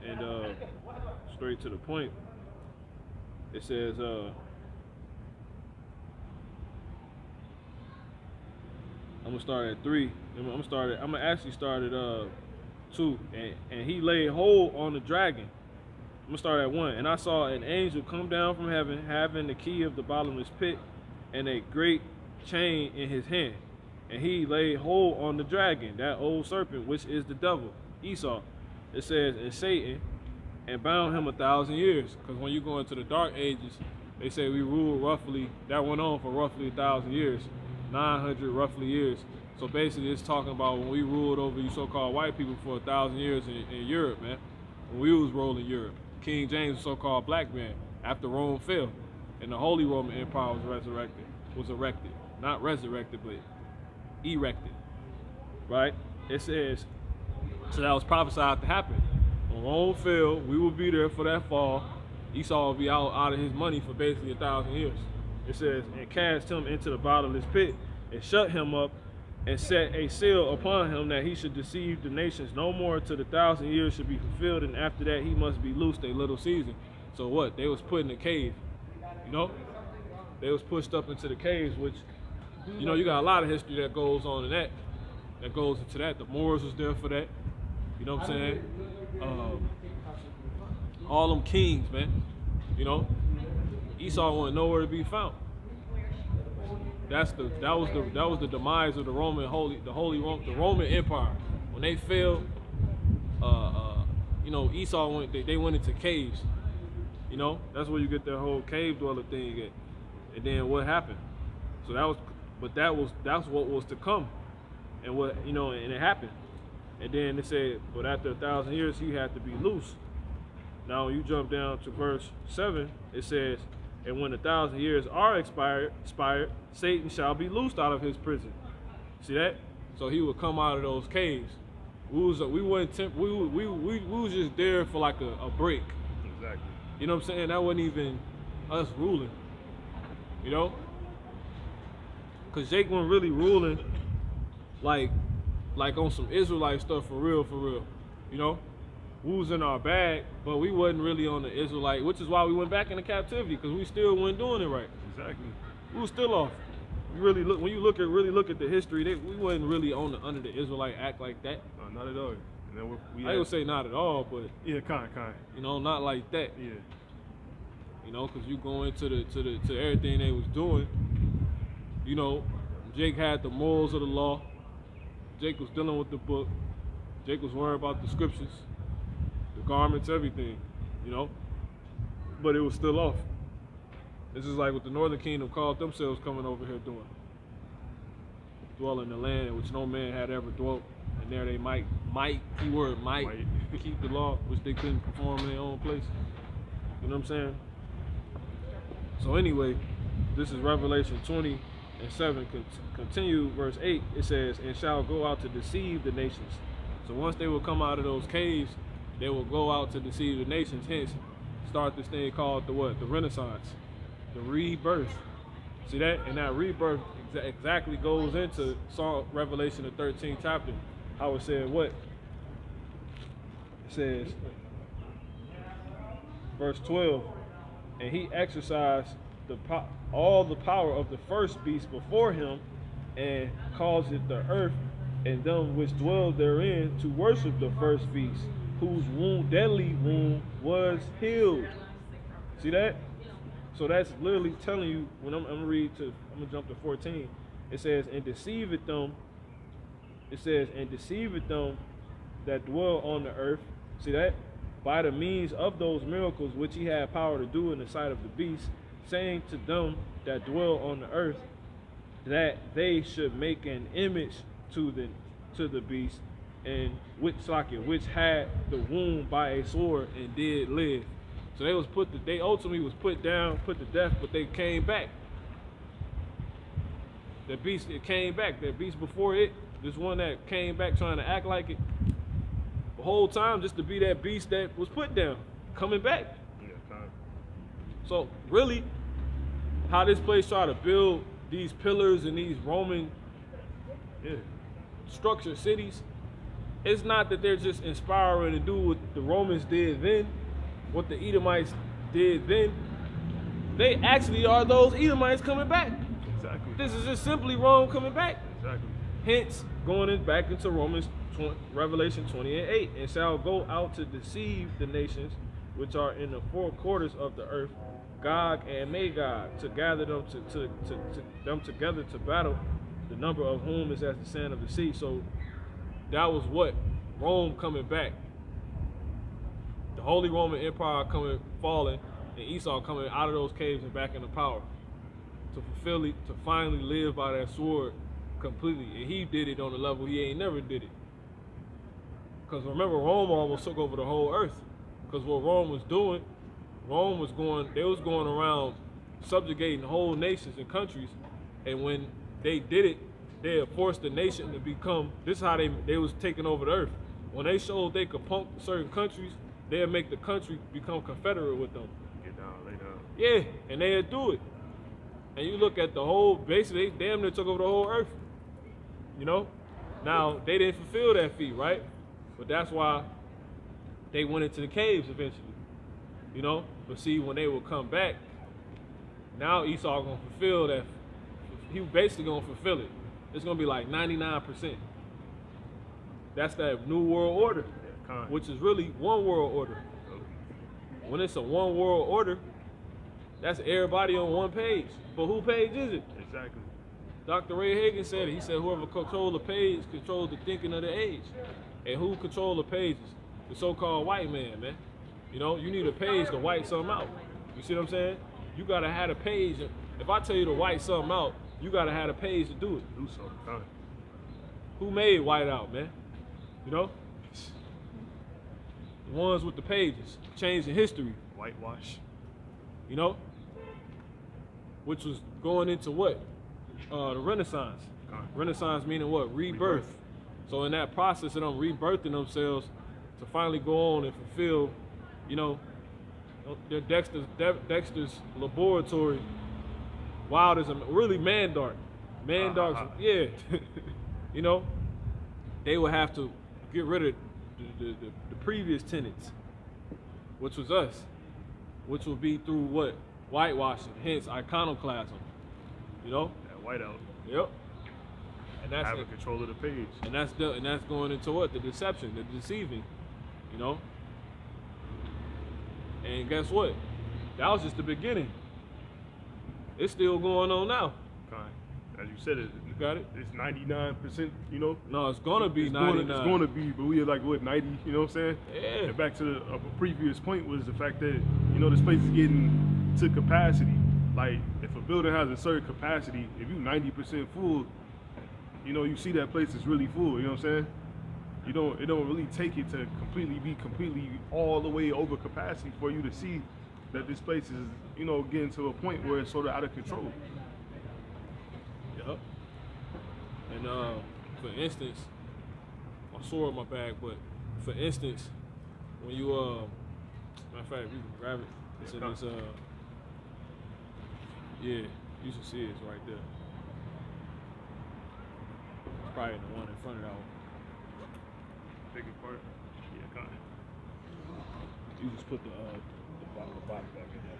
And straight to the point, it says, I'm gonna start at 3. I'm gonna actually start at 2. And he laid hold on the dragon. I'm gonna start at 1. And I saw an angel come down from heaven, having the key of the bottomless pit and a great chain in his hand. And he laid hold on the dragon, that old serpent, which is the devil, Esau. It says, and Satan, and bound him 1,000 years. Because when you go into the dark ages, they say we ruled roughly, that went on for roughly 1,000 years, 900 roughly years. So basically it's talking about when we ruled over you so-called white people for 1,000 years in Europe, man. When we was ruling Europe. King James was so-called black man after Rome fell. And the Holy Roman Empire was erected. Not resurrected, but erected, right? It says, so that was prophesied to happen. When Rome fell, we will be there for that fall. Esau will be out of his money for basically 1,000 years. It says, and cast him into the bottomless pit, and shut him up, and set a seal upon him that he should deceive the nations no more till the 1,000 years should be fulfilled, and after that he must be loosed a little season. So what? They was put in a cave, you know? They was pushed up into the caves, which, you know, you got a lot of history that goes on in that goes into that. The Moors was there for that. You know what I'm saying? All them kings, man. You know, Esau wasn't nowhere to be found. That was the demise of the Roman Empire. When they fell, you know, Esau they went into caves. You know, that's where you get that whole cave dweller thing at. And then what happened? So that's what was to come, and what, you know, and it happened. And then it said, but after 1,000 years, he had to be loose. Now, when you jump down to verse 7, it says, and when 1,000 years are expired, Satan shall be loosed out of his prison. See that? So he would come out of those caves. We was just there for like a break. Exactly. You know what I'm saying? That wasn't even us ruling. You know? Because Jake wasn't really ruling like on some Israelite stuff for real, you know? We was in our bag, but we wasn't really on the Israelite, which is why we went back into captivity, because we still weren't doing it right. Exactly. We was still off. You really look, when you really look at the history, we wasn't really under the Israelite act like that. No, not at all. And then I would say not at all, but yeah, kind. You know, not like that. Yeah. You know, because you go into to everything they was doing. You know, Jake had the morals of the law. Jake was dealing with the book. Jake was worried about the scriptures, the garments, everything, you know. but it was still off. This is like what the Northern Kingdom called themselves coming over here doing. Dwell in the land in which no man had ever dwelt, and there they might, keyword might, keep the law, which they couldn't perform in their own place. You know what I'm saying? So anyway, this is Revelation 20:7. Continue verse 8. It says, and shall go out to deceive the nations. So once they will come out of those caves, they will go out to deceive the nations. Hence, start this thing called the what? The Renaissance, the rebirth. See that? And that rebirth exactly goes into Revelation the 13th chapter. How it said what? It says, verse 12, and he exercised all the power of the first beast before him, and caused it the earth and them which dwell therein to worship the first beast, whose deadly wound was healed. See that? So that's literally telling you, when I'm gonna jump to 14. It says, and deceiveth them. It says, and deceiveth them that dwell on the earth. See that? By the means of those miracles which he had power to do in the sight of the beast, saying to them that dwell on the earth, that they should make an image to the beast, and which had the wound by a sword and did live. So they ultimately was put to death, but they came back. That beast, it came back. That beast before it, this one that came back trying to act like it, the whole time just to be that beast that was put down, coming back. Yeah, time. So really, how this place try to build these pillars and these Roman structured cities, it's not that they're just inspiring to do what the Romans did then, what the Edomites did then. They actually are those Edomites coming back. Exactly. This is just simply Rome coming back. Exactly. Hence, going back into Revelation 20:8, and shall go out to deceive the nations which are in the four quarters of the earth, Gog and Magog, to gather them them together to battle, the number of whom is as the sand of the sea. So that was what? Rome coming back. The Holy Roman Empire falling, and Esau coming out of those caves and back into power to finally live by that sword completely. And he did it on a level he ain't never did it. Because remember, Rome almost took over the whole earth. Because what Rome was doing, they was going around subjugating whole nations and countries. And when they did it, they had forced the nation to become, this is how they was taking over the earth. When they showed they could punk certain countries, they'd make the country become confederate with them. Get down, lay down. Yeah, and they'd do it. And you look at the whole, basically, they damn near took over the whole earth. You know? Now, they didn't fulfill that feat, right? But that's why they went into the caves eventually. You know? But see, when they will come back, now Esau gonna fulfill that. He basically gonna fulfill it. It's gonna be like 99%. That's that new world order, which is really one world order. When it's a one world order, that's everybody on one page. But who page is it? Exactly. Dr. Ray Hagan said it. He said whoever controls the page controls the thinking of the age. And who controls the pages? The so-called white man, man. You know, you need a page to white something out. You see what I'm saying? You gotta have a page. If I tell you to white something out, you gotta have a page to do it. Do something. Who made white out, man? You know? The ones with the pages, changing history. Whitewash. You know? Which was going into what? The Renaissance. Renaissance meaning what? Rebirth. So in that process of them rebirthing themselves to finally go on and fulfill, you know, their Dexter's laboratory, wild as a, really Mandark. Mandark's, yeah. You know, they would have to get rid of the previous tenants, which was us, which would be through what? Whitewashing, hence iconoclasm. You know? That whiteout. Yep. And that's having control of the page. And that's going into what? The deception, the deceiving. You know? And guess what? That was just the beginning. It's still going on now. As you said it. You got it? It's 99%, you know? No, it's gonna be 99. It's gonna be, but we are like, what, 90, you know what I'm saying? Yeah. And back to the previous point was the fact that, you know, this place is getting to capacity. Like, if a building has a certain capacity, if you 90% full, you know, you see that place is really full, you know what I'm saying? It don't really take it to be completely all the way over capacity for you to see that this place is, you know, getting to a point where it's sort of out of control. Yep. And for instance, I saw in my bag, but for instance, when you matter of fact, you can grab it. It's in this yeah, you should see it, it's right there. It's probably the one in front of that one. Bigger part. Yeah, kind of. You just put the bottom back in there.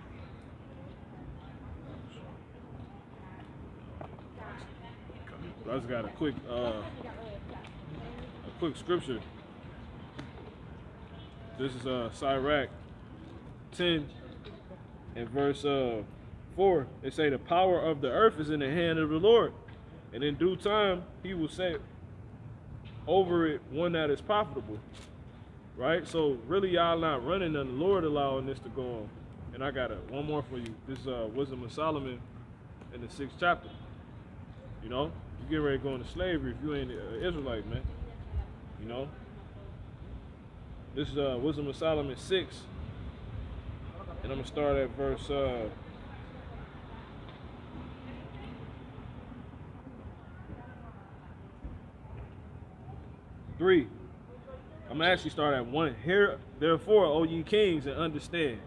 I just got a quick scripture. This is Sirach 10 and verse 4. It say the power of the earth is in the hand of the Lord, and in due time he will set over it one that is profitable. Right? So really y'all not running, and the Lord allowing this to go on. And I got one more for you. This is Wisdom of Solomon in the 6th chapter. You know, you get ready to go into slavery if you ain't an Israelite, man. You know? This is Wisdom of Solomon 6. And I'm going to start at verse 3. I'm going to actually start at 1. Hear therefore, O ye kings, and understand.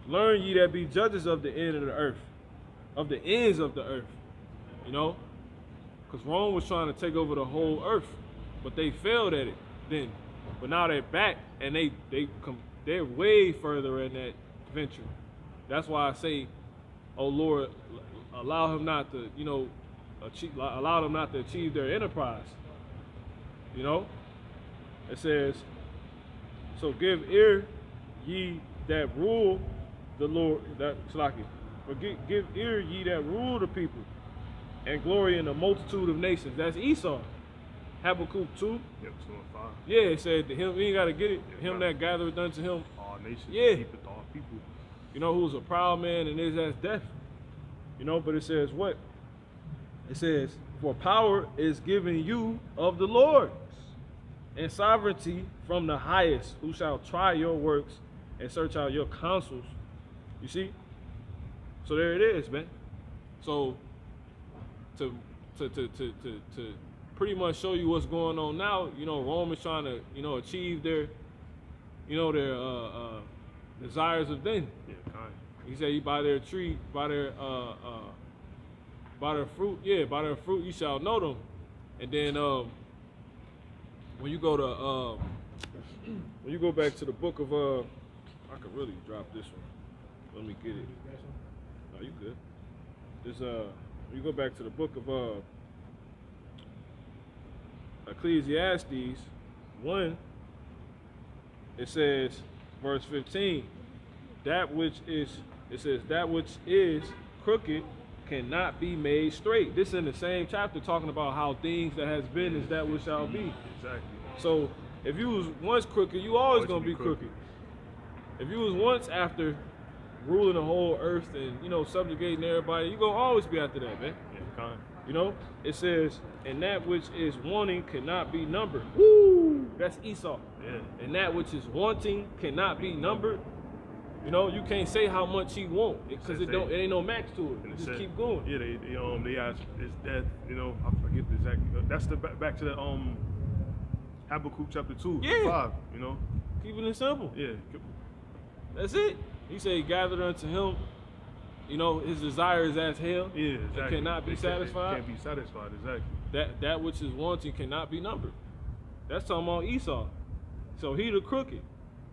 Learn ye that be judges of the end of the earth, of the ends of the earth. You know? Because Rome was trying to take over the whole earth, but they failed at it then. But now they're back, and they're way further in that venture. That's why I say, oh Lord, allow him not to, you know, allow them not to achieve their enterprise. You know? It says, so give ear ye that rule the Lord, give ear ye that rule the people, and glory in the multitude of nations. That's Esau. Habakkuk 2. Yep, 2 and 5. Yeah, it said to him, we ain't got to get it. Yeah, him that gathereth unto him. All nations, yeah. keepeth all people. You know, who's a proud man and is as death. You know, but it says what? It says, for power is given you of the Lord, and sovereignty from the highest, who shall try your works and search out your counsels. You see? So there it is, man. So to pretty much show you what's going on now, you know, Rome is trying to, you know, achieve their, you know, their desires of then. Yeah, kind of. He said, "You by their tree, by their fruit, yeah, by their fruit you shall know them." And then when you go to when you go back to the book of I could really drop this one. Let me get it. No, you good. This when you go back to the book of Ecclesiastes 1, it says, verse 15, that which is crooked cannot be made straight. This in the same chapter talking about how things that has been is that which shall be. Exactly. So if you was once crooked, you always gonna be crooked. If you was once after ruling the whole earth and, you know, subjugating everybody, you gonna always be after that, man. Yeah, kind of. You know, it says, and that which is wanting cannot be numbered. Woo! That's Esau. Yeah. And that which is wanting cannot be numbered. You know, you can't say how much he want because it ain't no max to it. You just keep going. Yeah, they ask it's death. You know, I forget the exact. That's the back to the Habakkuk chapter 2, yeah. 5. You know, keeping it simple. Yeah, that's it. He said, he gathered unto him. You know, his desire is as hell. Yeah, exactly. It cannot be satisfied. Can't be satisfied, exactly. That which is wanting cannot be numbered. That's talking about Esau. So he the crooked.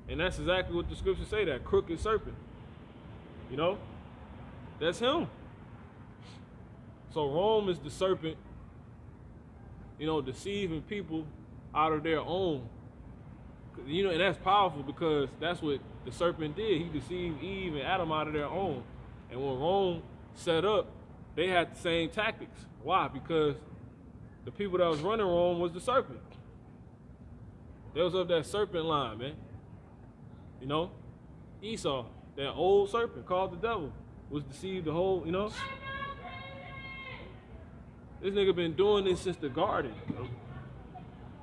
And that's exactly what the scriptures say, that crooked serpent. You know? That's him. So Rome is the serpent, you know, deceiving people out of their own. You know, and that's powerful because that's what the serpent did. He deceived Eve and Adam out of their own. And when Rome set up, they had the same tactics. Why? Because the people that was running Rome was the serpent. They was of that serpent line, man. You know? Esau, that old serpent called the devil, was deceived the whole, you know? This nigga been doing this since the garden.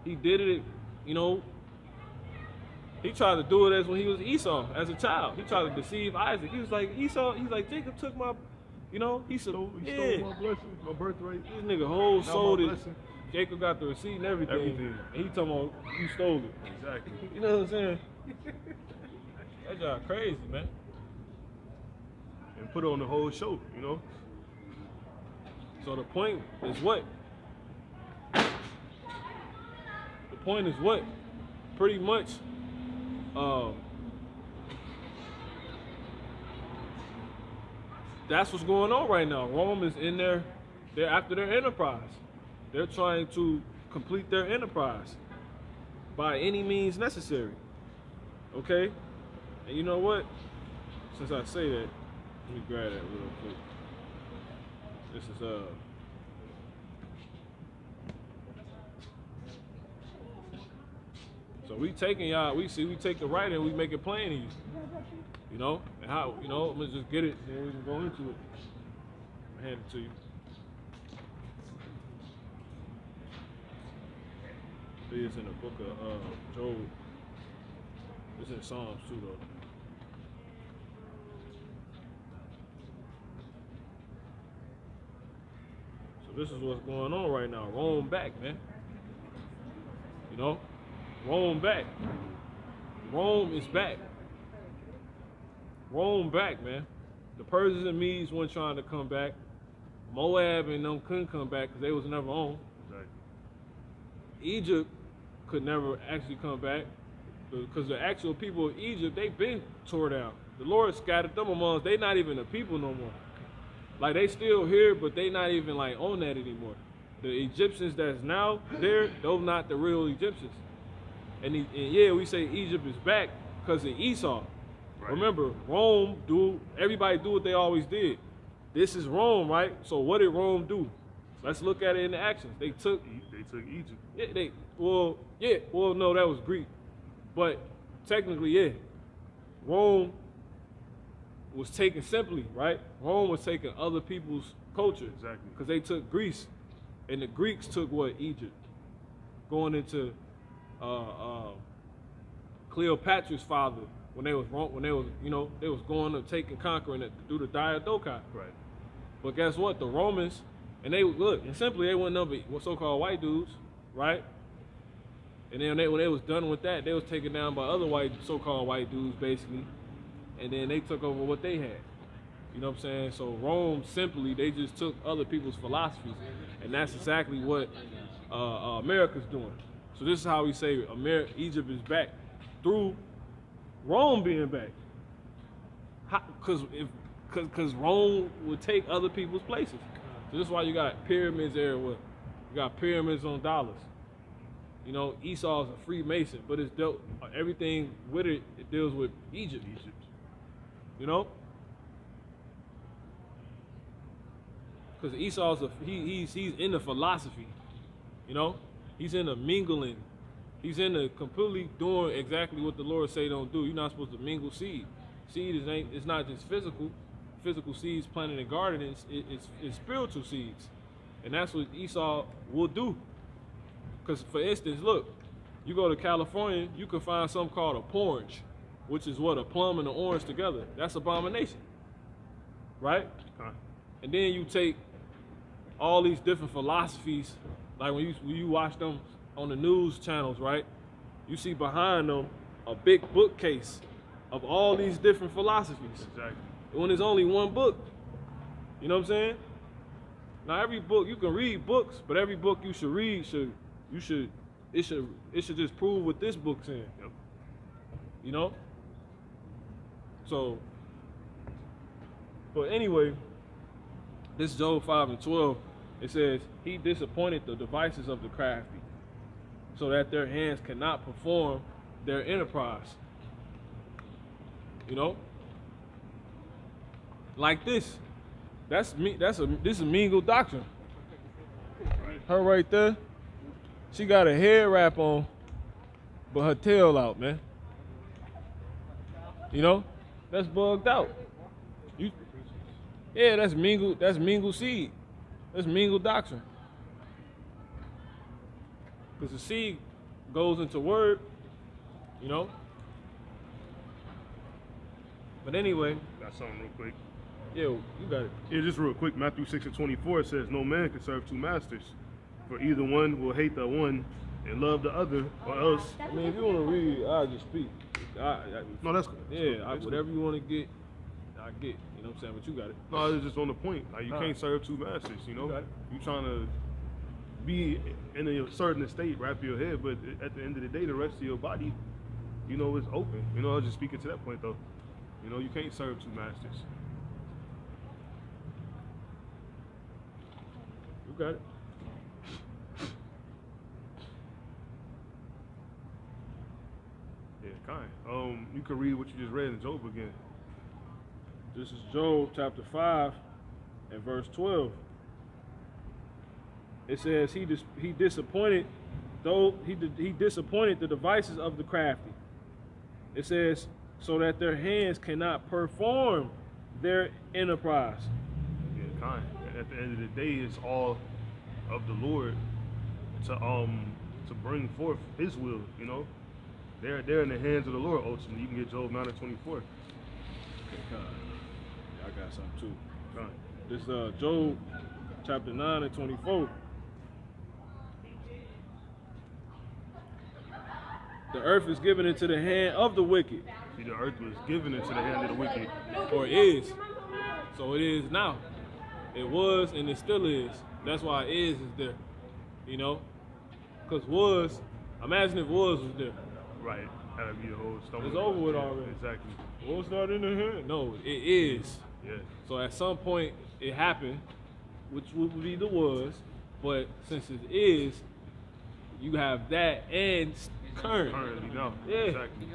He did it, you know. He tried to do it as when he was Esau, as a child. He tried to deceive Isaac. He was like, Esau, he's like, Jacob took my, you know, he said, Stole my blessing, my birthright. This nigga whole sold it. Blessing. Jacob got the receipt and everything. And he talking about, you stole it. Exactly. You know what I'm saying? That job crazy, man. And put on the whole show, you know? So the point is what? The point is what? Pretty much, that's what's going on right now. Rome is in they're after their enterprise. They're trying to complete their enterprise by any means necessary. Okay? And you know what? Since I say that, let me grab that real quick. This is so we taking y'all, we take the right and we make it plain to you. You know? And how, you know, I'm gonna just get it and then we can go into it. I'll hand it to you. It's in the book of Job. It's in Psalms too, though. So this is what's going on right now. Rome back, man. You know? Rome back. Rome is back. Rome back, man. The Persians and Medes weren't trying to come back. Moab and them couldn't come back because they was never on. Exactly. Egypt could never actually come back because the actual people of Egypt, they been tore down. The Lord scattered them amongst, they not even the people no more. Like they still here, but they not even like on that anymore. The Egyptians that's now there, those not the real Egyptians. And yeah, we say Egypt is back because of Esau. Right. Remember, Rome everybody do what they always did. This is Rome, right? So what did Rome do? Let's look at it in the actions. They took Egypt. Yeah, well, no, that was Greek. But technically, yeah. Rome was taking simply, right? Rome was taking other people's culture. Exactly. Because they took Greece. And the Greeks took what? Egypt. Going into Cleopatra's father when they was you know, they was going to take and conquering it to do the Diadochi. Right. But guess what? The Romans, and they look, and simply they went number so-called white dudes, right? And then when they was done with that, they was taken down by other so-called white dudes, basically. And then they took over what they had. You know what I'm saying? So Rome simply, they just took other people's philosophies, and that's exactly what America's doing. So this is how we say Egypt is back through Rome being back. Because Rome would take other people's places. So this is why you got pyramids everywhere. You got pyramids on dollars. You know, Esau's a Freemason, but it's dealt everything with it. It deals with Egypt. You know, because Esau's he's in the philosophy. You know, he's in the mingling. He's in the completely doing exactly what the Lord say don't do. You're not supposed to mingle seed. Seed it's not just physical seeds planted in gardens. It's spiritual seeds, and that's what Esau will do. Because, for instance, look, you go to California, you can find something called a porridge, which is what, a plum and an orange together. That's abomination, right? Okay. And then you take all these different philosophies, like when you watch them on the news channels, right? You see behind them a big bookcase of all these different philosophies. Exactly. When there's only one book. You know what I'm saying? Now every book, you can read books, but every book you should read it should just prove what this book's in. Yep. You know? So, but anyway, this is Job 5:12. It says, he disappointed the devices of the crafty, so that their hands cannot perform their enterprise. You know? Like this. This is mingle doctrine. Her right there, she got a head wrap on, but her tail out, man. You know, that's bugged out. Yeah, that's mingle seed. That's mingle doctrine. Because the seed goes into word, you know. But anyway. Got something real quick. Yeah, you got it. Yeah, just real quick. Matthew 6:24 says, "No man can serve two masters, for either one will hate the one and love the other, or else." I mean, if you want to read, I'll just speak. No, that's cool. Yeah, whatever you want to get, I get. You know what I'm saying? But you got it. No, it's just on the point. Like, you can't serve two masters, you know? You trying to be in a certain state, wrap your head, but at the end of the day, the rest of your body, you know, is open. You know, I was just speaking to that point, though. You know, you can't serve two masters. You got it. Yeah, kind. You can read what you just read in Job again. This is Job chapter 5 and verse 12. It says he disappointed the devices of the crafty. It says so that their hands cannot perform their enterprise. Yeah, kind. At the end of the day, it's all of the Lord to bring forth His will. You know, they're in the hands of the Lord. Ultimately, you can get Job 9:24. Okay, I got something too. This Job chapter 9 and 24. The earth is given into the hand of the wicked. See, the earth was given into the hand of the wicked. Or is. So it is now. It was and it still is. That's why is there. You know? Because imagine if was there. Right. That'd be the whole stomach. It's over with already. Exactly. Was not in the hand. No, it is. Yeah. So at some point it happened, which would be the was, but since it is, you have that and currently, no. Yeah. Exactly.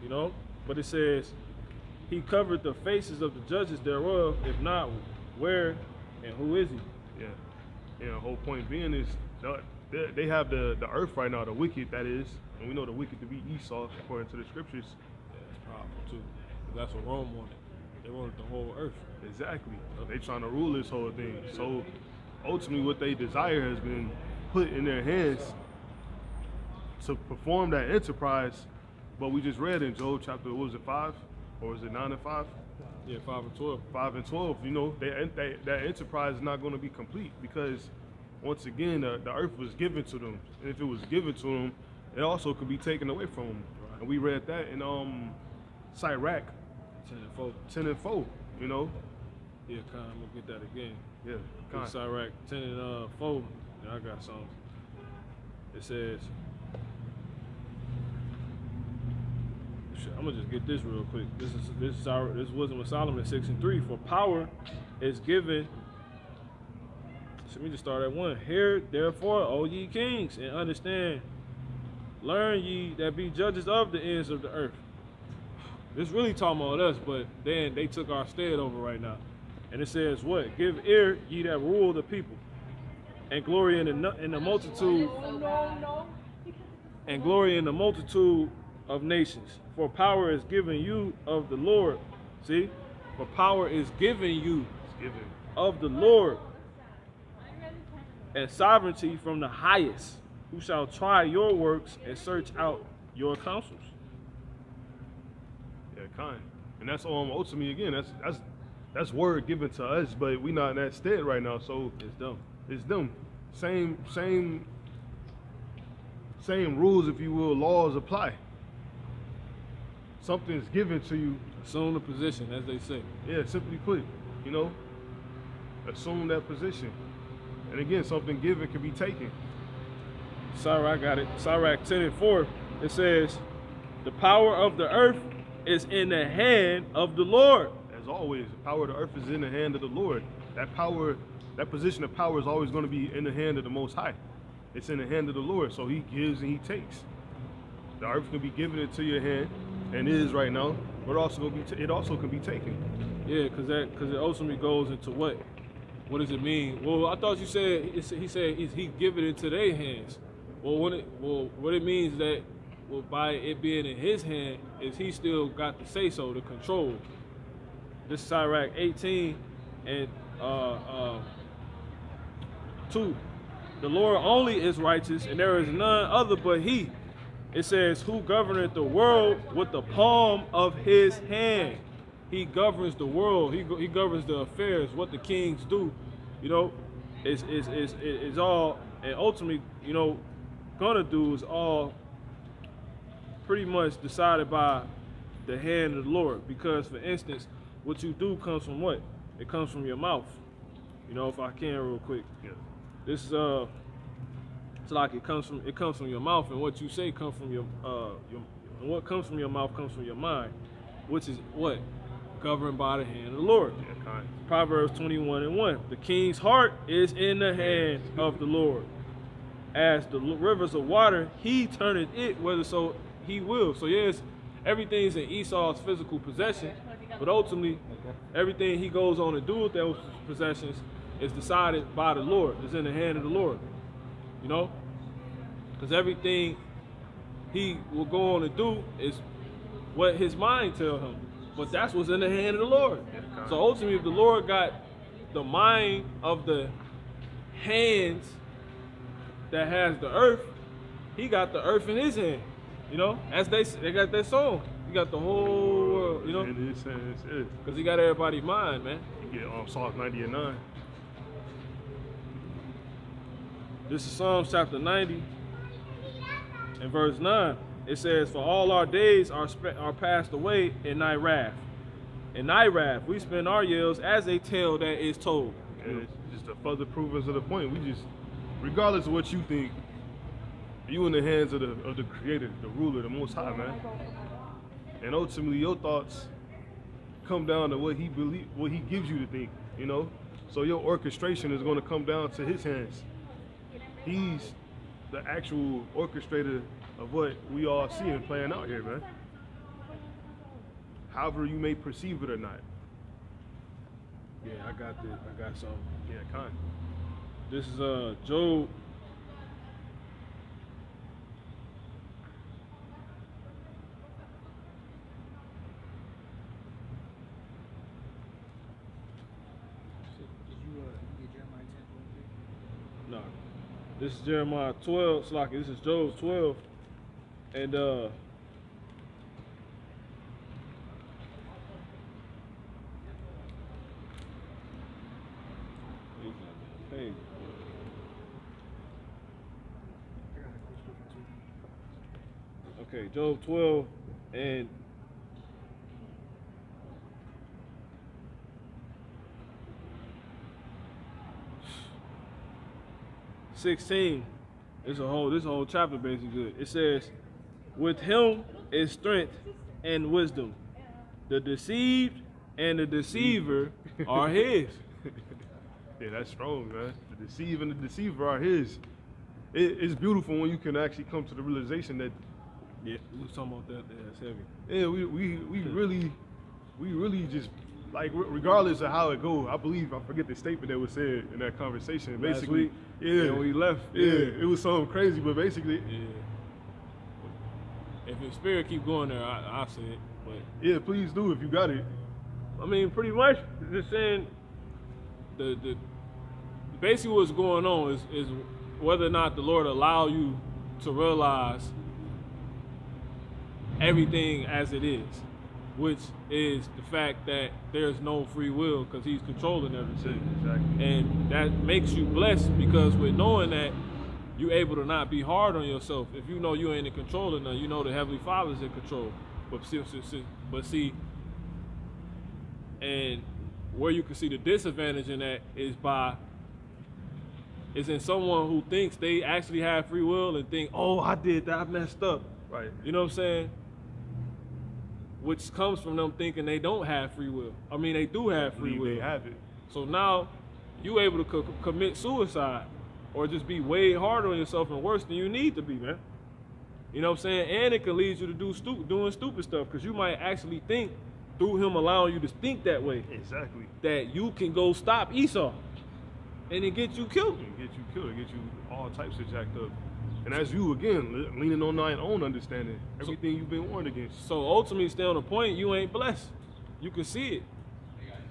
You know? But it says, he covered the faces of the judges thereof, if not, where and who is he? Yeah. Yeah, the whole point being is they have the earth right now, the wicked, that is, and we know the wicked to be Esau, according to the scriptures. Yeah, that's powerful too. That's what Rome wanted. They wanted the whole earth. Exactly. They trying to rule this whole thing. So ultimately what they desire has been put in their hands to perform that enterprise. But we just read in Job chapter, what was it, 5? Or was it 9 and 5? Yeah, 5 and 12. 5 and 12, you know, that enterprise is not going to be complete because, once again, the earth was given to them. And if it was given to them, it also could be taken away from them. Right. And we read that in Sirach 10 and 4. 10 and 4, you know. Yeah, I'm going to get that again. Yeah, Sirach 10 and 4, and I got some. It says, I'm gonna just get this real quick. This Wisdom of Solomon 6 and 3. For power is given. So let me just start at 1. Hear therefore, O ye kings, and understand. Learn ye that be judges of the ends of the earth. This really talking about us, but then they took our stead over right now. And it says what? Give ear ye that rule the people, and glory in the multitude, and glory in the multitude of nations. For power is given you of the Lord. See? For power is given you of the Lord, and sovereignty from the highest, who shall try your works and search out your counsels. Yeah, kind. And that's ultimately, again, that's word given to us, but we not in that stead right now, so it's them. It's them. Same rules, if you will, laws apply. Something's given to you. Assume the position, as they say. Yeah, simply put, you know, assume that position. And again, something given can be taken. Sirach got it. Sirach 10 and 4. It says, the power of the earth is in the hand of the Lord. As always, the power of the earth is in the hand of the Lord. That power, that position of power is always going to be in the hand of the Most High. It's in the hand of the Lord, so He gives and He takes. The earth can be given into your hand, and is right now, but also it also can be taken. Yeah, because it ultimately goes into what? What does it mean? Well, I thought you said he said he give it into their hands. Well, what it means that by it being in his hand is he still got the say so, the control. This is Sirach 18 and 2. The Lord only is righteous, and there is none other but He. It says, who governeth the world with the palm of His hand. He governs the world. He governs the affairs. What the kings do, you know, is all, and ultimately, you know, gonna do is all pretty much decided by the hand of the Lord. Because, for instance, what you do comes from what? It comes from your mouth. You know, if I can, real quick. Yeah. This is it's like it comes from your mouth, and what you say comes from your and what comes from your mouth comes from your mind, which is what? Governed by the hand of the Lord. Yeah, kind. Proverbs 21:1. The king's heart is in the hand of the Lord. As the rivers of water, He turneth it whither so He will. So yes, everything's in Esau's physical possession, but ultimately, everything he goes on to do with those possessions is decided by the Lord. It's in the hand of the Lord. You know? Because everything he will go on to do is what his mind tells him. But that's what's in the hand of the Lord. So ultimately, if the Lord got the mind of the hands that has the earth, He got the earth in His hand. You know? As they got that song. He got the whole world, you know? In His hands, yeah. Because He got everybody's mind, man. You get Psalms 90 and 9. This is Psalms chapter 90 and verse 9. It says, for all our days are passed away in Thy wrath. In Thy wrath we spend our years as a tale that is told. And it's just a further proof of the point. We just, regardless of what you think, you in the hands of the Creator, the ruler, the Most High, man. And ultimately, your thoughts come down to what He gives you to think, you know. So your orchestration is going to come down to His hands. He's the actual orchestrator of what we all see and playing out here, man. However you may perceive it or not. Yeah, I got this. I got something. Yeah, kind. This is Job. No. This is Jeremiah 12. This is Job 12. And okay, Job 12 and 16. This whole chapter basically good. It says, with Him is strength and wisdom. The deceived and the deceiver are His. Yeah, that's strong, man. The deceive and the deceiver are His. It's beautiful when you can actually come to the realization that. Yeah, we was talking about that. That's heavy. Yeah, we really just, like, regardless of how it goes, I forget the statement that was said in that conversation. Basically, yeah, when we left, yeah, it was something crazy, but basically, yeah. If your spirit keep going there, I say it. But yeah, please do if you got it. I mean, pretty much just saying the basically what's going on is whether or not the Lord allow you to realize everything as it is, which is the fact that there's no free will because He's controlling everything. Exactly. And that makes you blessed because with knowing that, you're able to not be hard on yourself. If you know you ain't in control of nothing, you know the Heavenly Father's in control. But see, and where you can see the disadvantage in that is in someone who thinks they actually have free will and think, oh, I did that, I messed up. Right. You know what I'm saying? Which comes from them thinking they don't have free will. I mean, they do have free will. They have it. So now you able to commit suicide or just be way harder on yourself and worse than you need to be, man. You know what I'm saying? And it can lead you to doing stupid stuff, because you might actually think, through him allowing you to think that way, Exactly. that you can go stop Esau, and it get you killed. It get you killed. It get you all types of jacked up. And that's you again leaning on thine own understanding, everything you've been warned against. So ultimately, stay on the point. You ain't blessed. You can see it.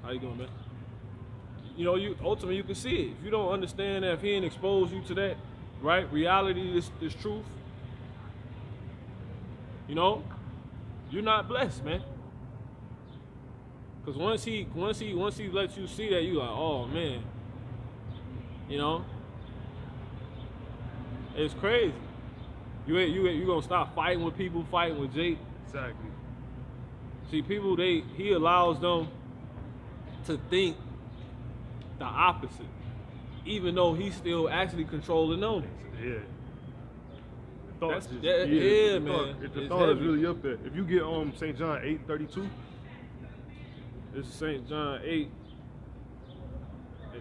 How you doing, man? You know, ultimately you can see it. If you don't understand that, if he ain't exposed you to that, right? Reality, this truth. You know, you're not blessed, man. Because once he lets you see that, you like, oh man. You know, it's crazy. You gonna stop fighting with people, fighting with Jake. Exactly. See, people, he allows them to think the opposite, even though he's still actually controlling them. Yeah. That's, man. The thought is really up there. If you get St. John 8:32, this is St. John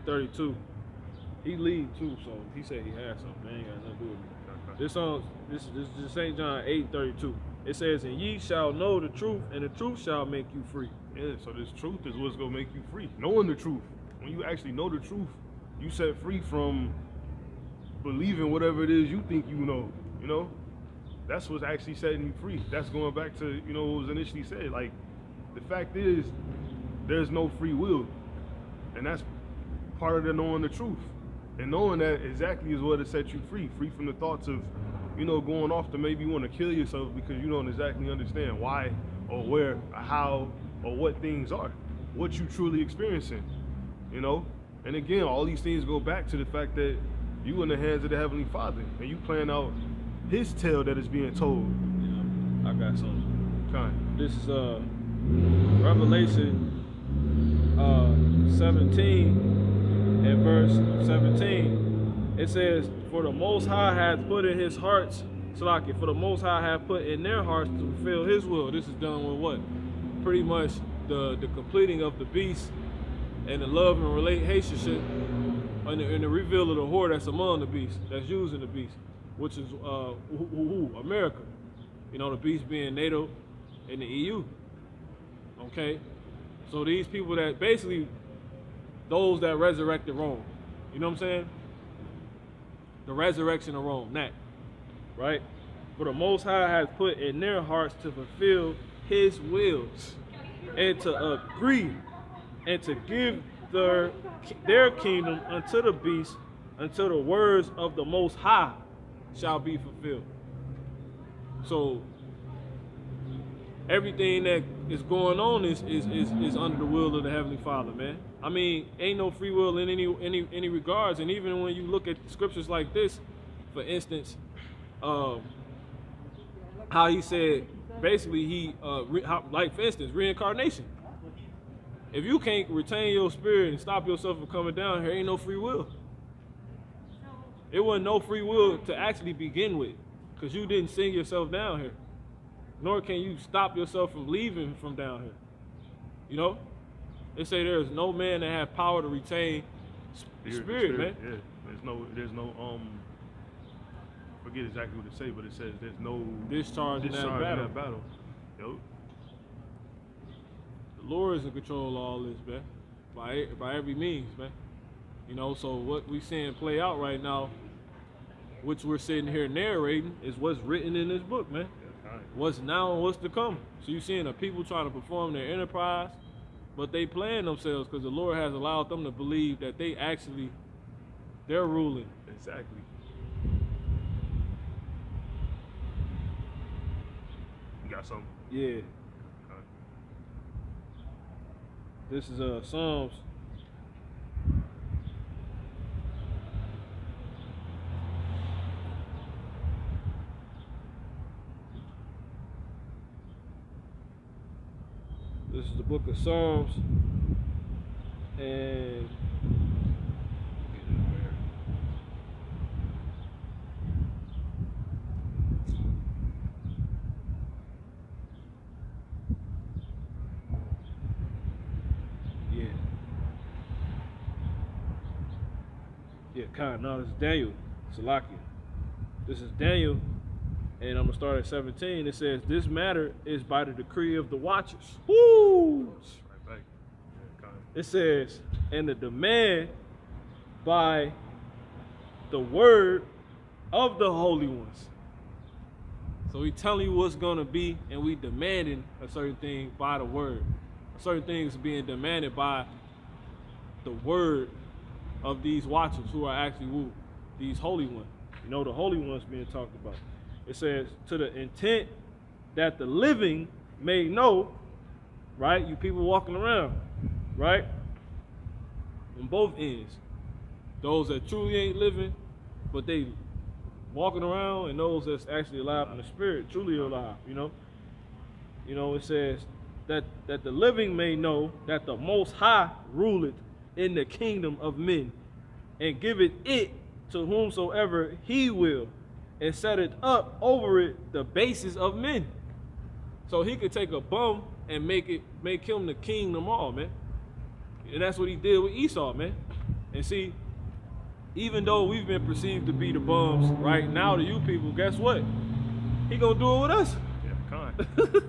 8:32. He lead too, so he said he had something. That ain't got nothing to do with me. This is St. John 8:32. It says, "And ye shall know the truth, and the truth shall make you free." Yeah, so this truth is what's gonna make you free. Knowing the truth. When you actually know the truth, you set free from believing whatever it is you think you know. You know, that's what's actually setting you free. That's going back to, you know, what was initially said. Like, the fact is, there's no free will, and that's part of the knowing the truth. And knowing that exactly is what it sets you free from the thoughts of, you know, going off to maybe want to kill yourself because you don't exactly understand why or where or how or what things are, what you truly experiencing, you know. And again, all these things go back to the fact that you in the hands of the Heavenly Father, and you plan out His tale that is being told. Yeah, I got something. Kind. This is Revelation 17 and verse 17. It says, "For the Most High hath put in his hearts, Salaki, for the Most High hath put in their hearts to fulfill his will." This is done with what? Pretty much the completing of the beast and the love and relationship and the reveal of the whore that's among the beast, that's using the beast, which is America. You know, the beast being NATO and the EU. Okay? So these people that basically, those that resurrected Rome. You know what I'm saying? The resurrection of Rome, that. Right? For the Most High has put in their hearts to fulfill his will, and to agree, and to give their kingdom unto the beast, until the words of the Most High shall be fulfilled. So everything that is going on is under the will of the Heavenly Father, man. I mean, ain't no free will in any regards. And even when you look at scriptures like this, for instance, how he said, basically like for instance, reincarnation. If you can't retain your spirit and stop yourself from coming down here, ain't no free will. It wasn't no free will to actually begin with, because you didn't send yourself down here. Nor can you stop yourself from leaving from down here. You know? They say there is no man that has power to retain spirit, man. Yeah. There's no forget exactly what it say, but it says there's no discharge in that battle. Yep. The Lord is in control of all this, man. By every means, man. You know, so what we seeing play out right now, which we're sitting here narrating, is what's written in this book, man. What's now and what's to come. So you're seeing the people trying to perform their enterprise, but they playing themselves because the Lord has allowed them to believe that they're ruling. Exactly. You got something? Yeah. Okay. This is Psalms. This is the book of Psalms, and no, this is Daniel, Salakia. This is Daniel And I'm going to start at 17. It says, this matter is by the decree of the watchers. Woo! Right back. Yeah, It says, and the demand by the word of the holy ones. So we telling you what's going to be, and we demanding a certain thing by the word. A certain thing is being demanded by the word of these watchers, who are actually who? These holy ones. You know, the holy ones being talked about. It says, to the intent that the living may know, right? You people walking around, right? On both ends. Those that truly ain't living, but they walking around, and those that's actually alive in the spirit, truly alive, you know? You know, it says that the living may know that the Most High ruleth in the kingdom of men, and giveth it to whomsoever he will, and set it up over it the basis of men. So he could take a bum and make him the king of them all, man. And that's what he did with Esau, man. And see, even though we've been perceived to be the bums right now to you people, guess what? He gonna do it with us. Yeah, kind.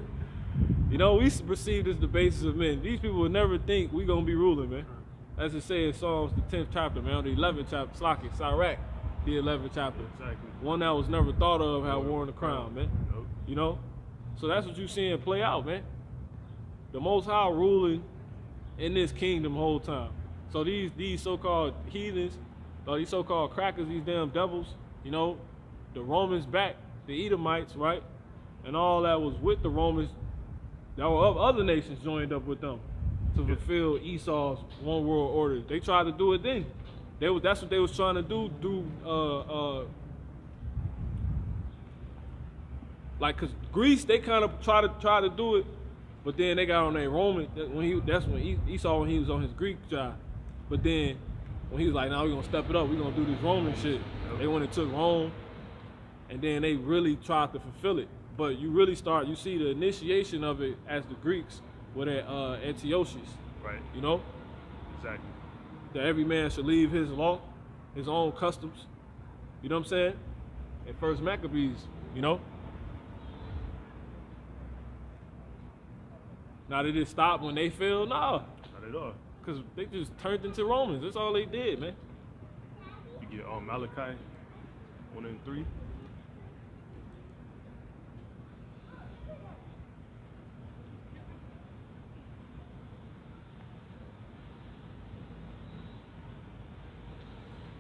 You know, we perceived as the basis of men. These people would never think we gonna be ruling, man. As it says in Psalms, the 10th chapter, man, the 11th chapter, Sirach, the 11th chapter. Exactly. One that was never thought of had worn the crown, man. Nope. You know? So that's what you're seeing play out, man. The Most High ruling in this kingdom the whole time. So these so-called heathens, or these so-called crackers, these damn devils, you know, the Romans back, the Edomites, right? And all that was with the Romans, that were of other nations joined up with them to fulfill Esau's one world order. They tried to do it then. That's what they was trying to do like, cause Greece, they kind of try to do it, but then they got on their Roman. That's when Esau, when he was on his Greek job. But then when he was like, "Now we're gonna step it up. We're gonna do this Roman shit." They went and took Rome, and then they really tried to fulfill it. But you see the initiation of it as the Greeks with Antiochus. Right. You know. Exactly. That every man should leave his law, his own customs. You know what I'm saying? And First Maccabees, you know. Now did it stop when they failed? No. Not at all. Because they just turned into Romans. That's all they did, man. You get Malachi 1 and 3.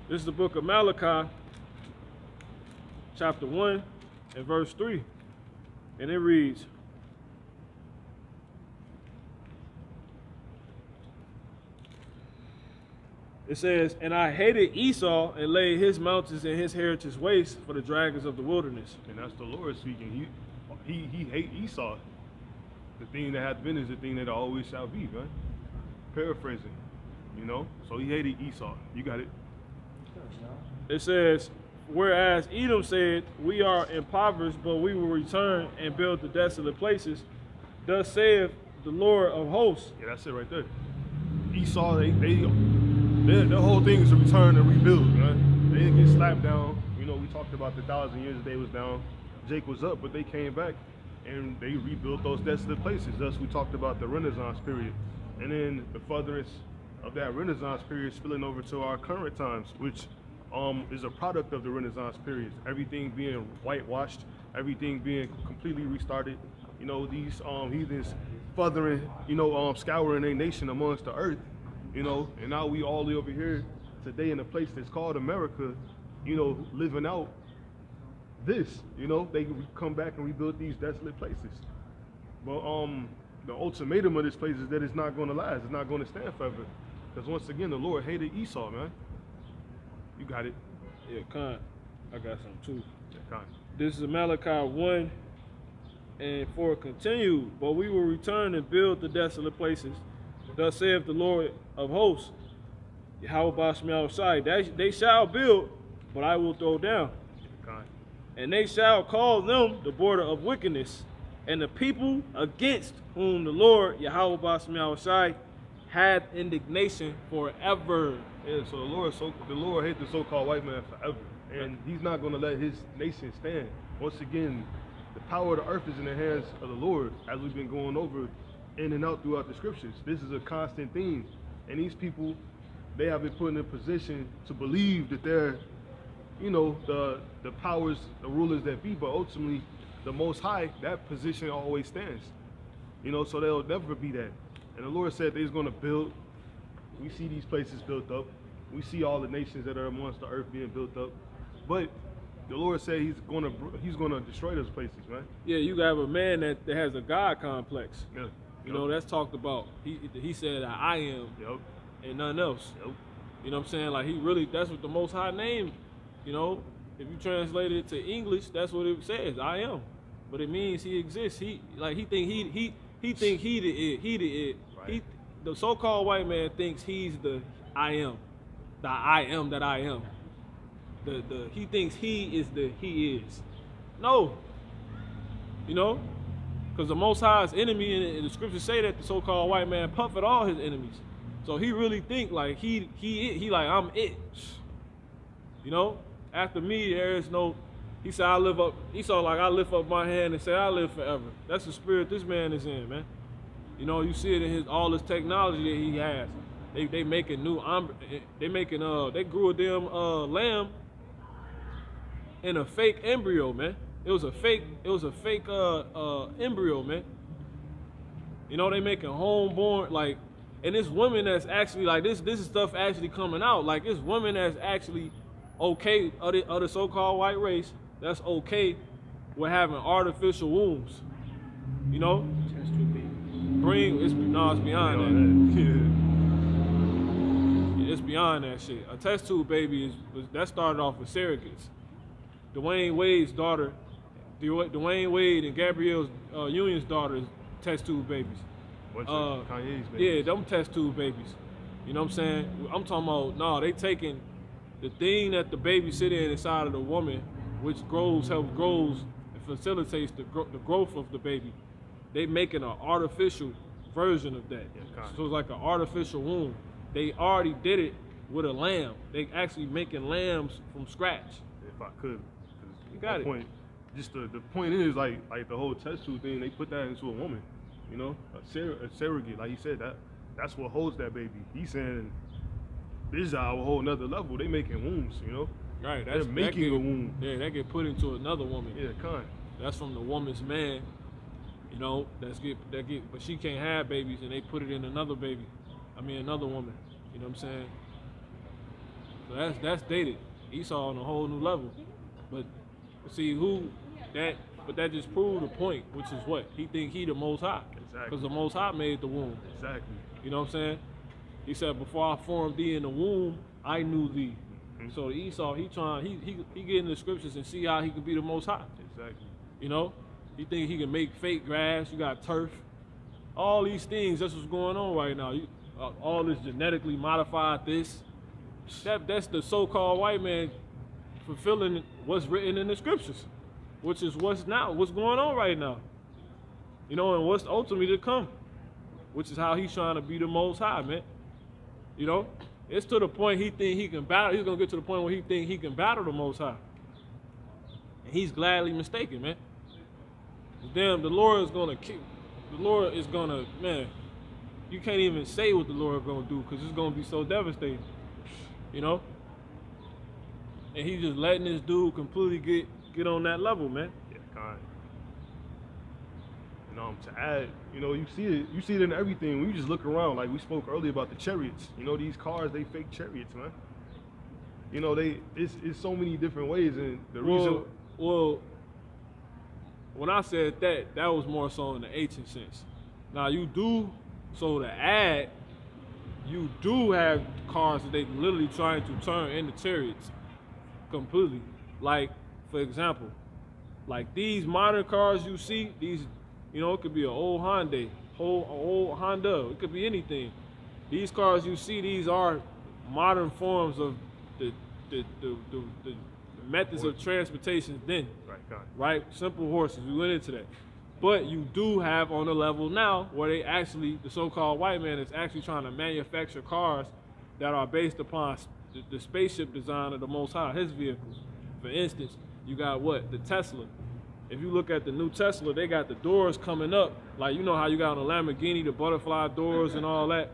This is the book of Malachi, chapter 1 and verse 3. And it reads, it says, and I hated Esau and laid his mountains and his heritage waste for the dragons of the wilderness. And that's the Lord speaking. He hate Esau. The thing that hath been is the thing that always shall be, right? Paraphrasing, you know? So he hated Esau. You got it. It says, whereas Edom said, we are impoverished, but we will return and build the desolate places. Thus saith the Lord of hosts. Yeah, that's it right there. Esau, their whole thing is to return and rebuild, right? They didn't get slapped down. You know, we talked about the 1,000 years that they was down. Jake was up, but they came back and they rebuilt those desolate places. Thus, we talked about the Renaissance period. And then the furtherance of that Renaissance period spilling over to our current times, which is a product of the Renaissance period. Everything being whitewashed, everything being completely restarted. You know, these heathens furthering, you know, scouring a nation amongst the earth, you know, and now we all over here today in a place that's called America, you know, living out this, you know, they come back and rebuild these desolate places. But the ultimatum of this place is that it's not going to last. It's not going to stand forever. Because once again, the Lord hated Esau, man. You got it. Yeah, Khan. I got some too. Yeah, Khan. This is Malachi 1 and 4 continued. But we will return and build the desolate places. Thus saith the Lord of hosts, Yahweh Bashmiel Shai. They shall build, but I will throw down. Khan. And they shall call them the border of wickedness, and the people against whom the Lord Yahweh Bashmiel Shai hath indignation forever. Yeah, so the Lord hates the so-called white man forever, and He's not going to let His nation stand. Once again, the power of the earth is in the hands of the Lord, as we've been going over in and out throughout the scriptures. This is a constant theme, and these people, they have been put in a position to believe that they're, you know, the powers, the rulers that be, but ultimately, the Most High, that position always stands. You know, so they'll never be that. And the Lord said that He's going to build. We see these places built up. We see all the nations that are amongst the earth being built up. But the Lord said He's going to destroy those places, man. Yeah, you have a man that has a God complex. Yeah. You know, that's talked about. He said that I am and nothing else. You know what I'm saying? Like that's what the Most High name, you know, if you translate it to English, that's what it says, I am. But it means He exists. He think he the it. Right. The so-called white man thinks he's the I am. The I am that I am. He thinks he is the he is. No. You know? Because the Most High's enemy, and the scriptures say that the so-called white man puffed all his enemies. So he really think like he like I'm it. You know? After me, there is no. He said I live up. He saw like I lift up my hand and say I live forever. That's the spirit this man is in, man. You know, you see it in all his technology that he has. They making they grew a damn lamb in a fake embryo, man. It was a fake embryo, man. You know, they making homeborn, like, and this woman that's actually like this is stuff actually coming out. Like this woman that's actually okay of the so-called white race that's okay with having artificial wombs. You know? It's beyond that. It's beyond that shit. A test tube baby that started off with surrogates. Dwayne Wade's daughter, Dwayne Wade and Gabrielle Union's daughter is test tube babies. Kanye's babies. Yeah, them test tube babies. You know what I'm saying? I'm talking about, no, they taking the thing that the baby sit inside of the woman, which helps grow and facilitates the growth of the baby. They making an artificial version of that. Yeah, so it's like an artificial womb. They already did it with a lamb. They actually making lambs from scratch. If I could, you got it. Point, just the point is like the whole test tube thing. They put that into a woman, you know, a surrogate. Like he said, that's what holds that baby. He's saying this is our whole nother level. They making wombs, you know. Right. They're making a womb. Yeah, that get put into another woman. Yeah, kind. That's from the woman's man. You know, but she can't have babies, and they put it in another baby. Another woman. You know what I'm saying? So that's dated. Esau on a whole new level. But see but that just proved the point, which is what he think he the Most High. Exactly. Because the Most High made the womb. Exactly. You know what I'm saying? He said, before I formed thee in the womb, I knew thee. Mm-hmm. So Esau, he get in the scriptures and see how he could be the Most High. Exactly. You know? He think he can make fake grass. You got turf. All these things, that's what's going on right now. All this genetically modified this. That's the so-called white man fulfilling what's written in the scriptures, which is what's going on right now. You know, and what's ultimately to come, which is how he's trying to be the Most High, man. You know, it's to the point he think he can battle. He's gonna get to the point where he think he can battle the Most High, and he's gladly mistaken, man. Damn, the Lord is gonna, man, you can't even say what the Lord is gonna do because it's gonna be so devastating, you know? And he's just letting this dude completely get on that level, man. Yeah, kind. You know, to add, you know, you see it in everything. When you just look around, like we spoke earlier about the chariots. You know, these cars, they fake chariots, man. You know, it's so many different ways, and the reason. Well, when I said that was more so in the ancient sense. Now you do, so to add, you do have cars that they literally trying to turn into chariots completely. Like, for example, like these modern cars you see, these, you know, it could be an old Honda, it could be anything. These cars you see, these are modern forms of the methods of transportation then. Right? Simple horses. We went into that. But you do have on the level now where they actually, the so-called white man is actually trying to manufacture cars that are based upon the spaceship design of the Most High, his vehicles. For instance, you got what? The Tesla. If you look at the new Tesla, they got the doors coming up. Like, you know how you got on a Lamborghini, the butterfly doors and all that.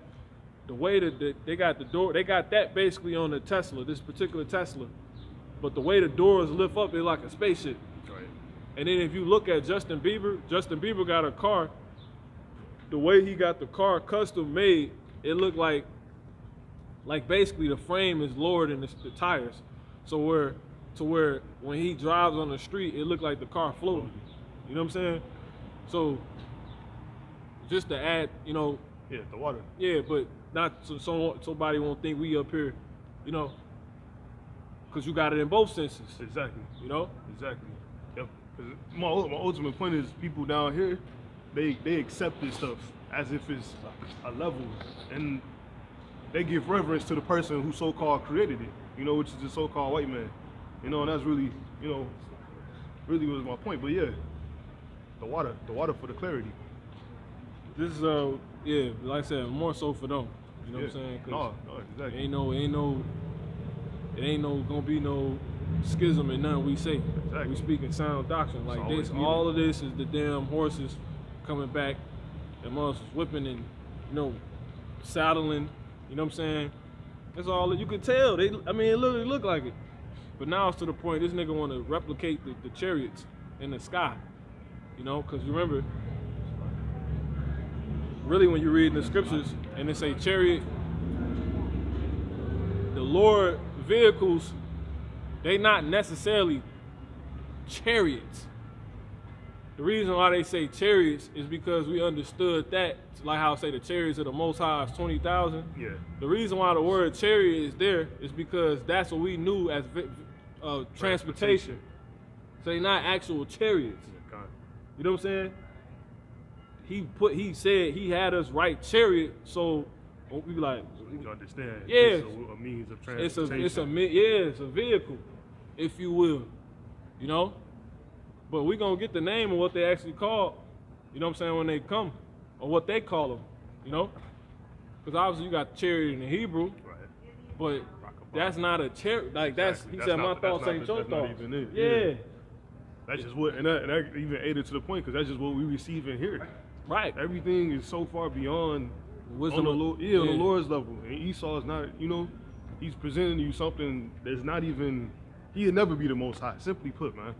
The way that they got the door, they got that basically on the Tesla, this particular Tesla. But the way the doors lift up, it's like a spaceship. Right. And then if you look at Justin Bieber got a car. The way he got the car custom made, it looked like basically the frame is lower than the tires. So where when he drives on the street, it looked like the car floating. You know what I'm saying? So just to add, you know. Yeah, the water. Yeah, but not so somebody won't think we up here, you know, because you got it in both senses. Exactly. You know? Exactly. Yep. 'Cause my ultimate point is people down here, they accept this stuff as if it's a level, and they give reverence to the person who so-called created it, you know, which is the so-called white man. You know, and that's really, you know, really was my point. But yeah, the water for the clarity. This is yeah, like I said, more so for them. You know what I'm saying? No, exactly. It ain't no gonna be no schism in nothing we say. Exactly. We speaking sound doctrine. Like this, all of this is the damn horses coming back, and monsters whipping and, you know, saddling. You know what I'm saying? That's all you could tell. I mean, it literally looked like it. But now it's to the point this nigga want to replicate the chariots in the sky. You know, because remember, really when you read in the scriptures and they say chariot, the Lord vehicles, they not necessarily chariots. The reason why they say chariots is because we understood that, like how I say the chariots of the Most High is 20,000. Yeah. The reason why the word chariot is there is because that's what we knew as transportation. So they're not actual chariots. You know what I'm saying? He said he had us write chariot, so we like, you understand? Yeah, it's a means of transportation. It's a vehicle, if you will. You know, but we gonna get the name of what they actually call. You know what I'm saying, when they come, or what they call them. You know, because obviously you got chariot in the Hebrew, right? But that's not a chariot. Like that's exactly. He said my thoughts ain't your thoughts. Yeah. That's just what, and that even aided to the point, because that's just what we receive in here. Right. Everything is so far beyond wisdom on the Lord, on the Lord's level. And Esau is not, you know, he's presenting you something that's not even, he'll never be the Most High. Simply put, man.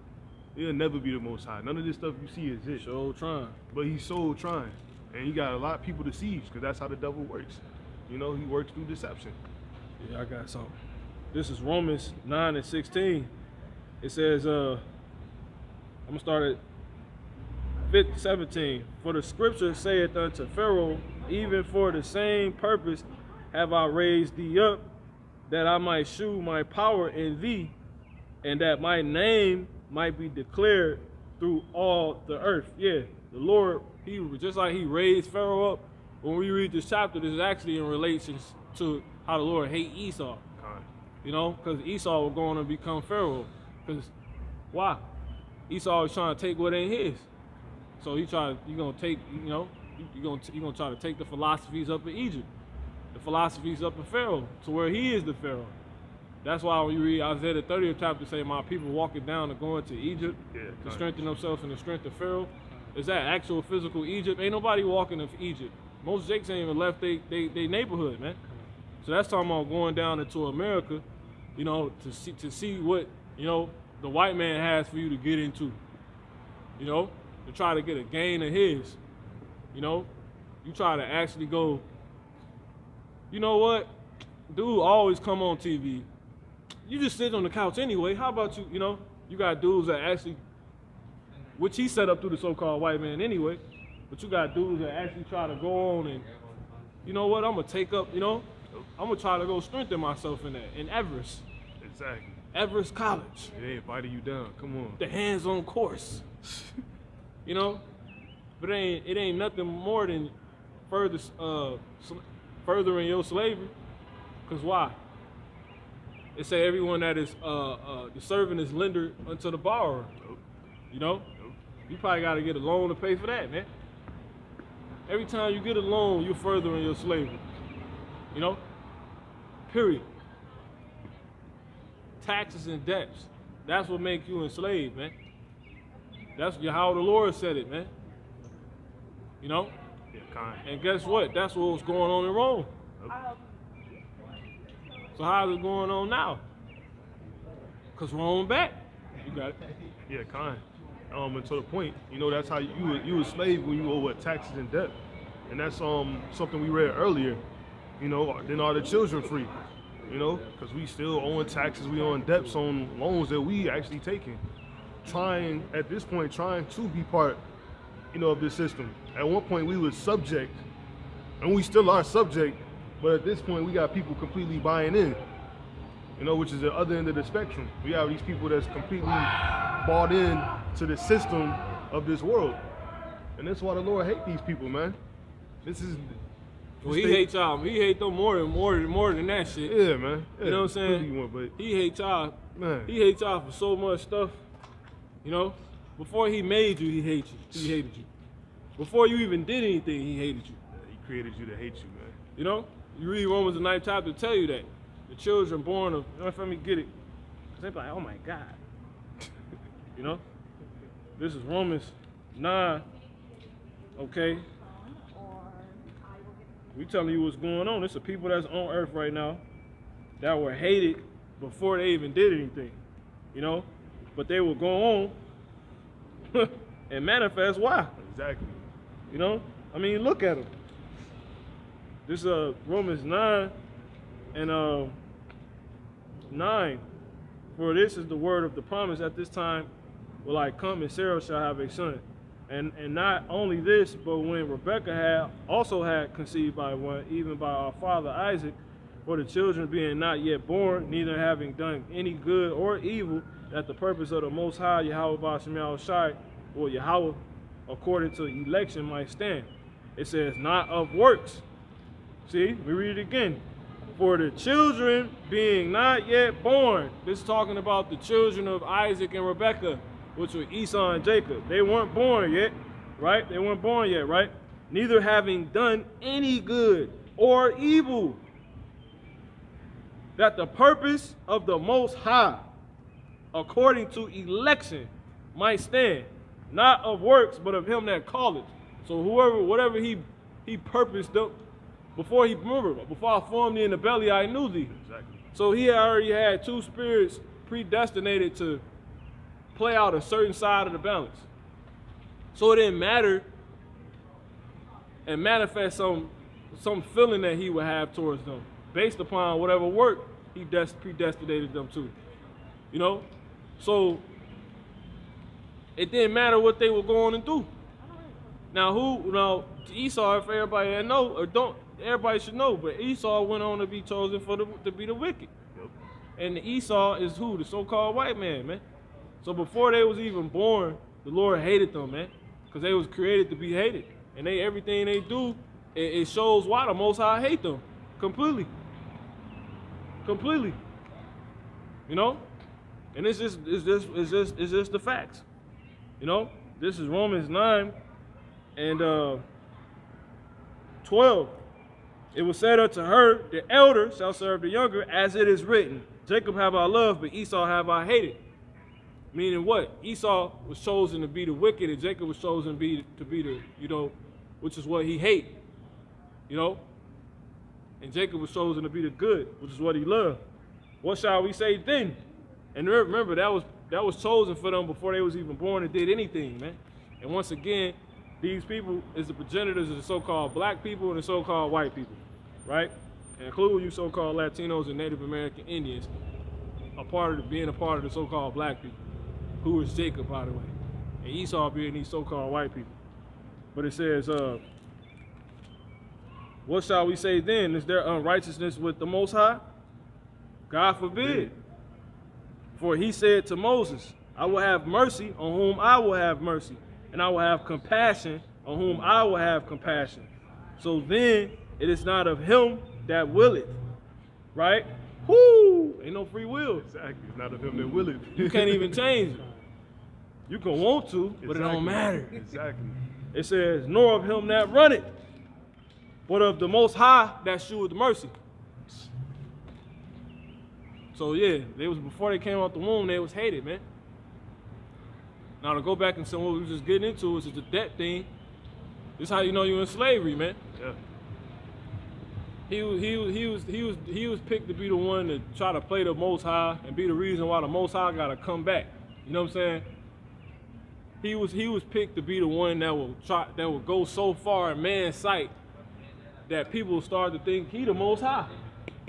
He'll never be the Most High. None of this stuff you see is it. So trying. But he's so trying. And he got a lot of people deceived, because that's how the devil works. You know, he works through deception. Yeah, I got something. This is Romans 9:16. It says, I'm going to start at 17. For the scripture saith unto Pharaoh, even for the same purpose have I raised thee up, that I might shew my power in thee, and that my name might be declared through all the earth. Yeah, the Lord, he just like he raised Pharaoh up. When we read this chapter, this is actually in relation to how the Lord hate Esau. You know, because Esau was going to become Pharaoh. Because why? Esau was trying to take what ain't his. So you're gonna take, you know, you're gonna try to take the philosophies up in Egypt, the philosophies up in Pharaoh, to where he is the Pharaoh. That's why when you read Isaiah the 30th chapter, say, my people walking down and going to Egypt to strengthen themselves in the strength of Pharaoh. Is that actual physical Egypt? Ain't nobody walking in Egypt. Most Jakes ain't even left they neighborhood, man. So that's talking about going down into America, you know, to see what, you know, the white man has for you to get into, you know, to try to get a gain of his. You know, you try to actually go, you know what, dude always come on TV. You just sit on the couch anyway. How about you, you know, you got dudes that actually, which he set up through the so-called white man anyway, but you got dudes that actually try to go on and, you know what, I'm going to take up, you know, I'm going to try to go strengthen myself in that, in Everest. Exactly. Everest College. It ain't fighting you down. Come on. The hands-on course. You know, but it ain't nothing more than furthering your slavery. Cause why? It say everyone that is the servant is lender unto the borrower. Nope. You know, Nope. You probably got to get a loan to pay for that, man. Every time you get a loan, you're furthering your slavery. You know, Period. Taxes and debts. That's what make you enslaved, man. That's how the Lord said it, man. You know? Yeah, kind. And guess what? That's what was going on in Rome. So how's it going on now? Because Rome back. You got it. Yeah, kind. And to the point, you know, that's how you a slave when you owe what, taxes and debt. And that's something we read earlier. You know, then are the children free? You know, because we still owing taxes, we owing debts on loans that we actually taking. At this point, trying to be part, you know, of this system. At one point we were subject, and we still are subject, but at this point we got people completely buying in, you know, which is the other end of the spectrum. We have these people that's completely bought in to the system of this world. And that's why the Lord hate these people, man. This is... Well, he hates y'all. He hate them more than that shit. Yeah, man. Yeah, you know what I'm saying? But he hates y'all. Man. He hates y'all for so much stuff. You know? Before he made you, he hated you. He hated you. Before you even did anything, he hated you. Yeah, he created you to hate you, man. You know? You read Romans the 9th chapter to tell you that. The children born of, you know, let me get it. Because they be like, oh my God. You know? This is Romans 9. Okay? We telling you what's going on. It's the people that's on earth right now that were hated before they even did anything, you know? But they will go on and manifest why. Exactly. You know? I mean, look at them. This Romans 9 and 9. For this is the word of the promise, at this time will I come and Sarah shall have a son. And not only this, but when Rebekah also had conceived by one, even by our father Isaac, for the children being not yet born, neither having done any good or evil, that the purpose of the Most High, Yahweh Ba'ashem Yahushai, or Yahweh, according to election, might stand. It says, not of works. See, we read it again. For the children being not yet born. This is talking about the children of Isaac and Rebekah, which were Esau and Jacob. They weren't born yet, right? They weren't born yet, right? Neither having done any good or evil, that the purpose of the Most High, according to election, might stand, not of works, but of him that calleth. So whatever he purposed up, before I formed thee in the belly, I knew thee. Exactly. So he already had two spirits predestinated to play out a certain side of the balance. So it didn't matter and manifest some feeling that he would have towards them based upon whatever work he predestinated them to. You know? So it didn't matter what they were going to do. Now Esau, if everybody that know or don't, everybody should know, but Esau went on to be chosen to be the wicked. Yep. And Esau is who? The so-called white man. So before they was even born, the Lord hated them, man, because they was created to be hated. And everything they do, it shows why the Most High hate them completely. Completely. You know? And it's just the facts. You know? This is Romans 9 and 12. It was said unto her, the elder shall serve the younger, as it is written, Jacob have I loved, but Esau have I hated. Meaning what? Esau was chosen to be the wicked, and Jacob was chosen to be the, you know, which is what he hate. You know? And Jacob was chosen to be the good, which is what he loved. What shall we say then? And remember, that was chosen for them before they was even born and did anything, man. And once again, these people is the progenitors of the so-called black people and the so-called white people, right? And include you so-called Latinos and Native American Indians, being a part of the so-called black people, who is Jacob, by the way, and Esau being these so-called white people. But it says, what shall we say then? Is there unrighteousness with the Most High? God forbid. For he said to Moses, I will have mercy on whom I will have mercy, and I will have compassion on whom I will have compassion. So then it is not of him that willeth, right? Whoo! Ain't no free will. Exactly. It's not of him that willeth. You can't even change it. You can want to, but Exactly. it don't matter. Exactly. It says, nor of him that runneth, but of the Most High that sheweth mercy. So yeah, they was before they came out the womb, they was hated, man. Now to go back and say what we was just getting into is the debt thing. This is how you know you're in slavery, man. Yeah. He was picked to be the one to try to play the Most High and be the reason why the Most High gotta come back. You know what I'm saying? He was picked to be the one that will go so far in man's sight that people start to think he the Most High.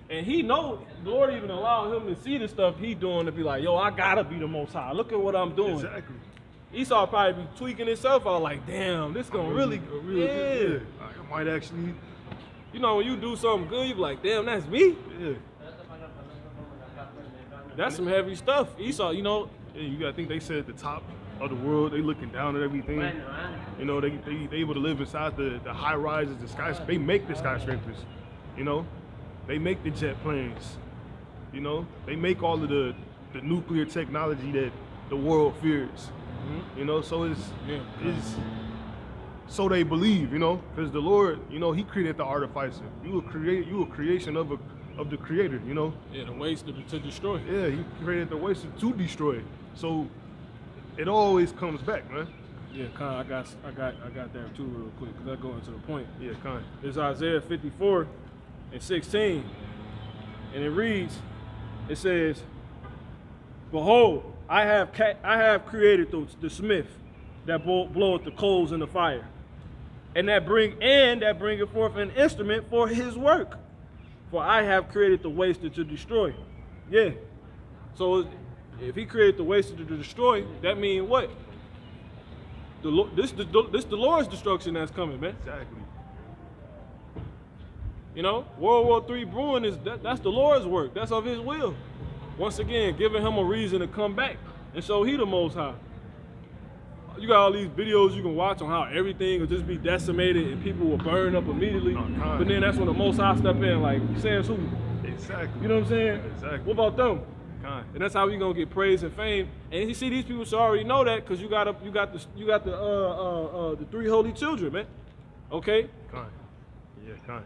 And he know, the Lord even allowed him to see the stuff he doing to be like, yo, I gotta be the Most High. Look at what I'm doing. Exactly. Esau probably be tweaking himself out like, damn, this gonna really good. I might actually, you know, when you do something good, you be like, damn, that's me. Yeah. That's some heavy stuff. Esau, you know. Yeah, you gotta think they sit at the top of the world. They looking down at everything. You know, they able to live inside the high rises, the skyscrapers. They make the skyscrapers. You know, they make the jet planes. You know, they make all of the nuclear technology that the world fears. You know, so it's so they believe, you know, because the Lord, you know, He created the artificer. You a creation of the Creator, you know. Yeah, the waste to destroy. Yeah, He created the waste to destroy. So it always comes back, man. Yeah, I got that too real quick because I go into the point. Yeah, kind. It's Isaiah 54:16, and it reads, it says, "Behold, I have created the smith that bloweth the coals in the fire, and that bringeth forth an instrument for his work. For I have created the waster to destroy." Yeah. So if He created the waster to destroy, that means what? This the Lord's destruction that's coming, man. Exactly. You know, World War III brewing that's the Lord's work. That's of His will. Once again, giving Him a reason to come back. And so He the Most High. You got all these videos you can watch on how everything will just be decimated and people will burn up immediately. But then that's when the Most High step in, like, says who? Exactly. You know what I'm saying? Exactly. What about them? Kind. And that's how we gonna get praise and fame. And you see, these people should already know that because you got the three holy children, man. Okay? Kind. Yeah, kind.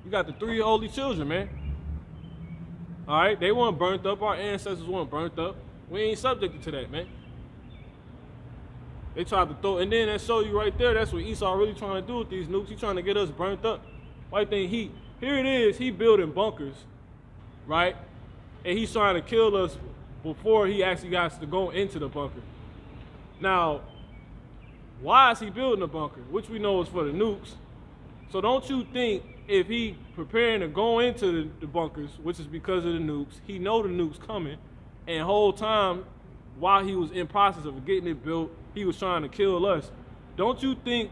You got the three holy children, man. All right, they weren't burnt up. Our ancestors weren't burnt up. We ain't subjected to that, man. They tried to throw, and then that show you right there. That's what Esau really trying to do with these nukes. He trying to get us burnt up. Why you think here it is? He building bunkers, right? And he's trying to kill us before he actually got to go into the bunker. Now, why is he building a bunker? Which we know is for the nukes. So don't you think if he preparing to go into the bunkers, which is because of the nukes, he know the nukes coming, and whole time while he was in process of getting it built, he was trying to kill us. Don't you think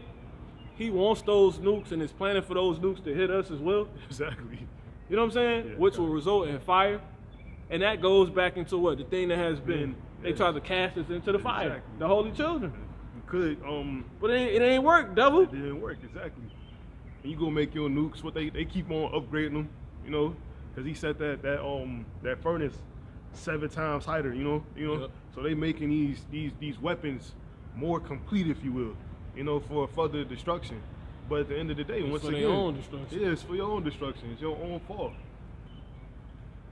he wants those nukes and is planning for those nukes to hit us as well? Exactly. You know what I'm saying? Yeah. Which will result in fire. And that goes back into what? The thing that has been, they tried to cast us into the fire. Exactly. The holy children. You could, but it ain't work, devil. It didn't work, exactly. And you gonna make your nukes, what they keep on upgrading them, you know, because he said that furnace 7 times higher, you know. Yep. So they making these weapons more complete, if you will, you know, for further destruction. But at the end of the day, it's once for again, their own destruction. Yeah, it's for your own destruction. It's your own fault.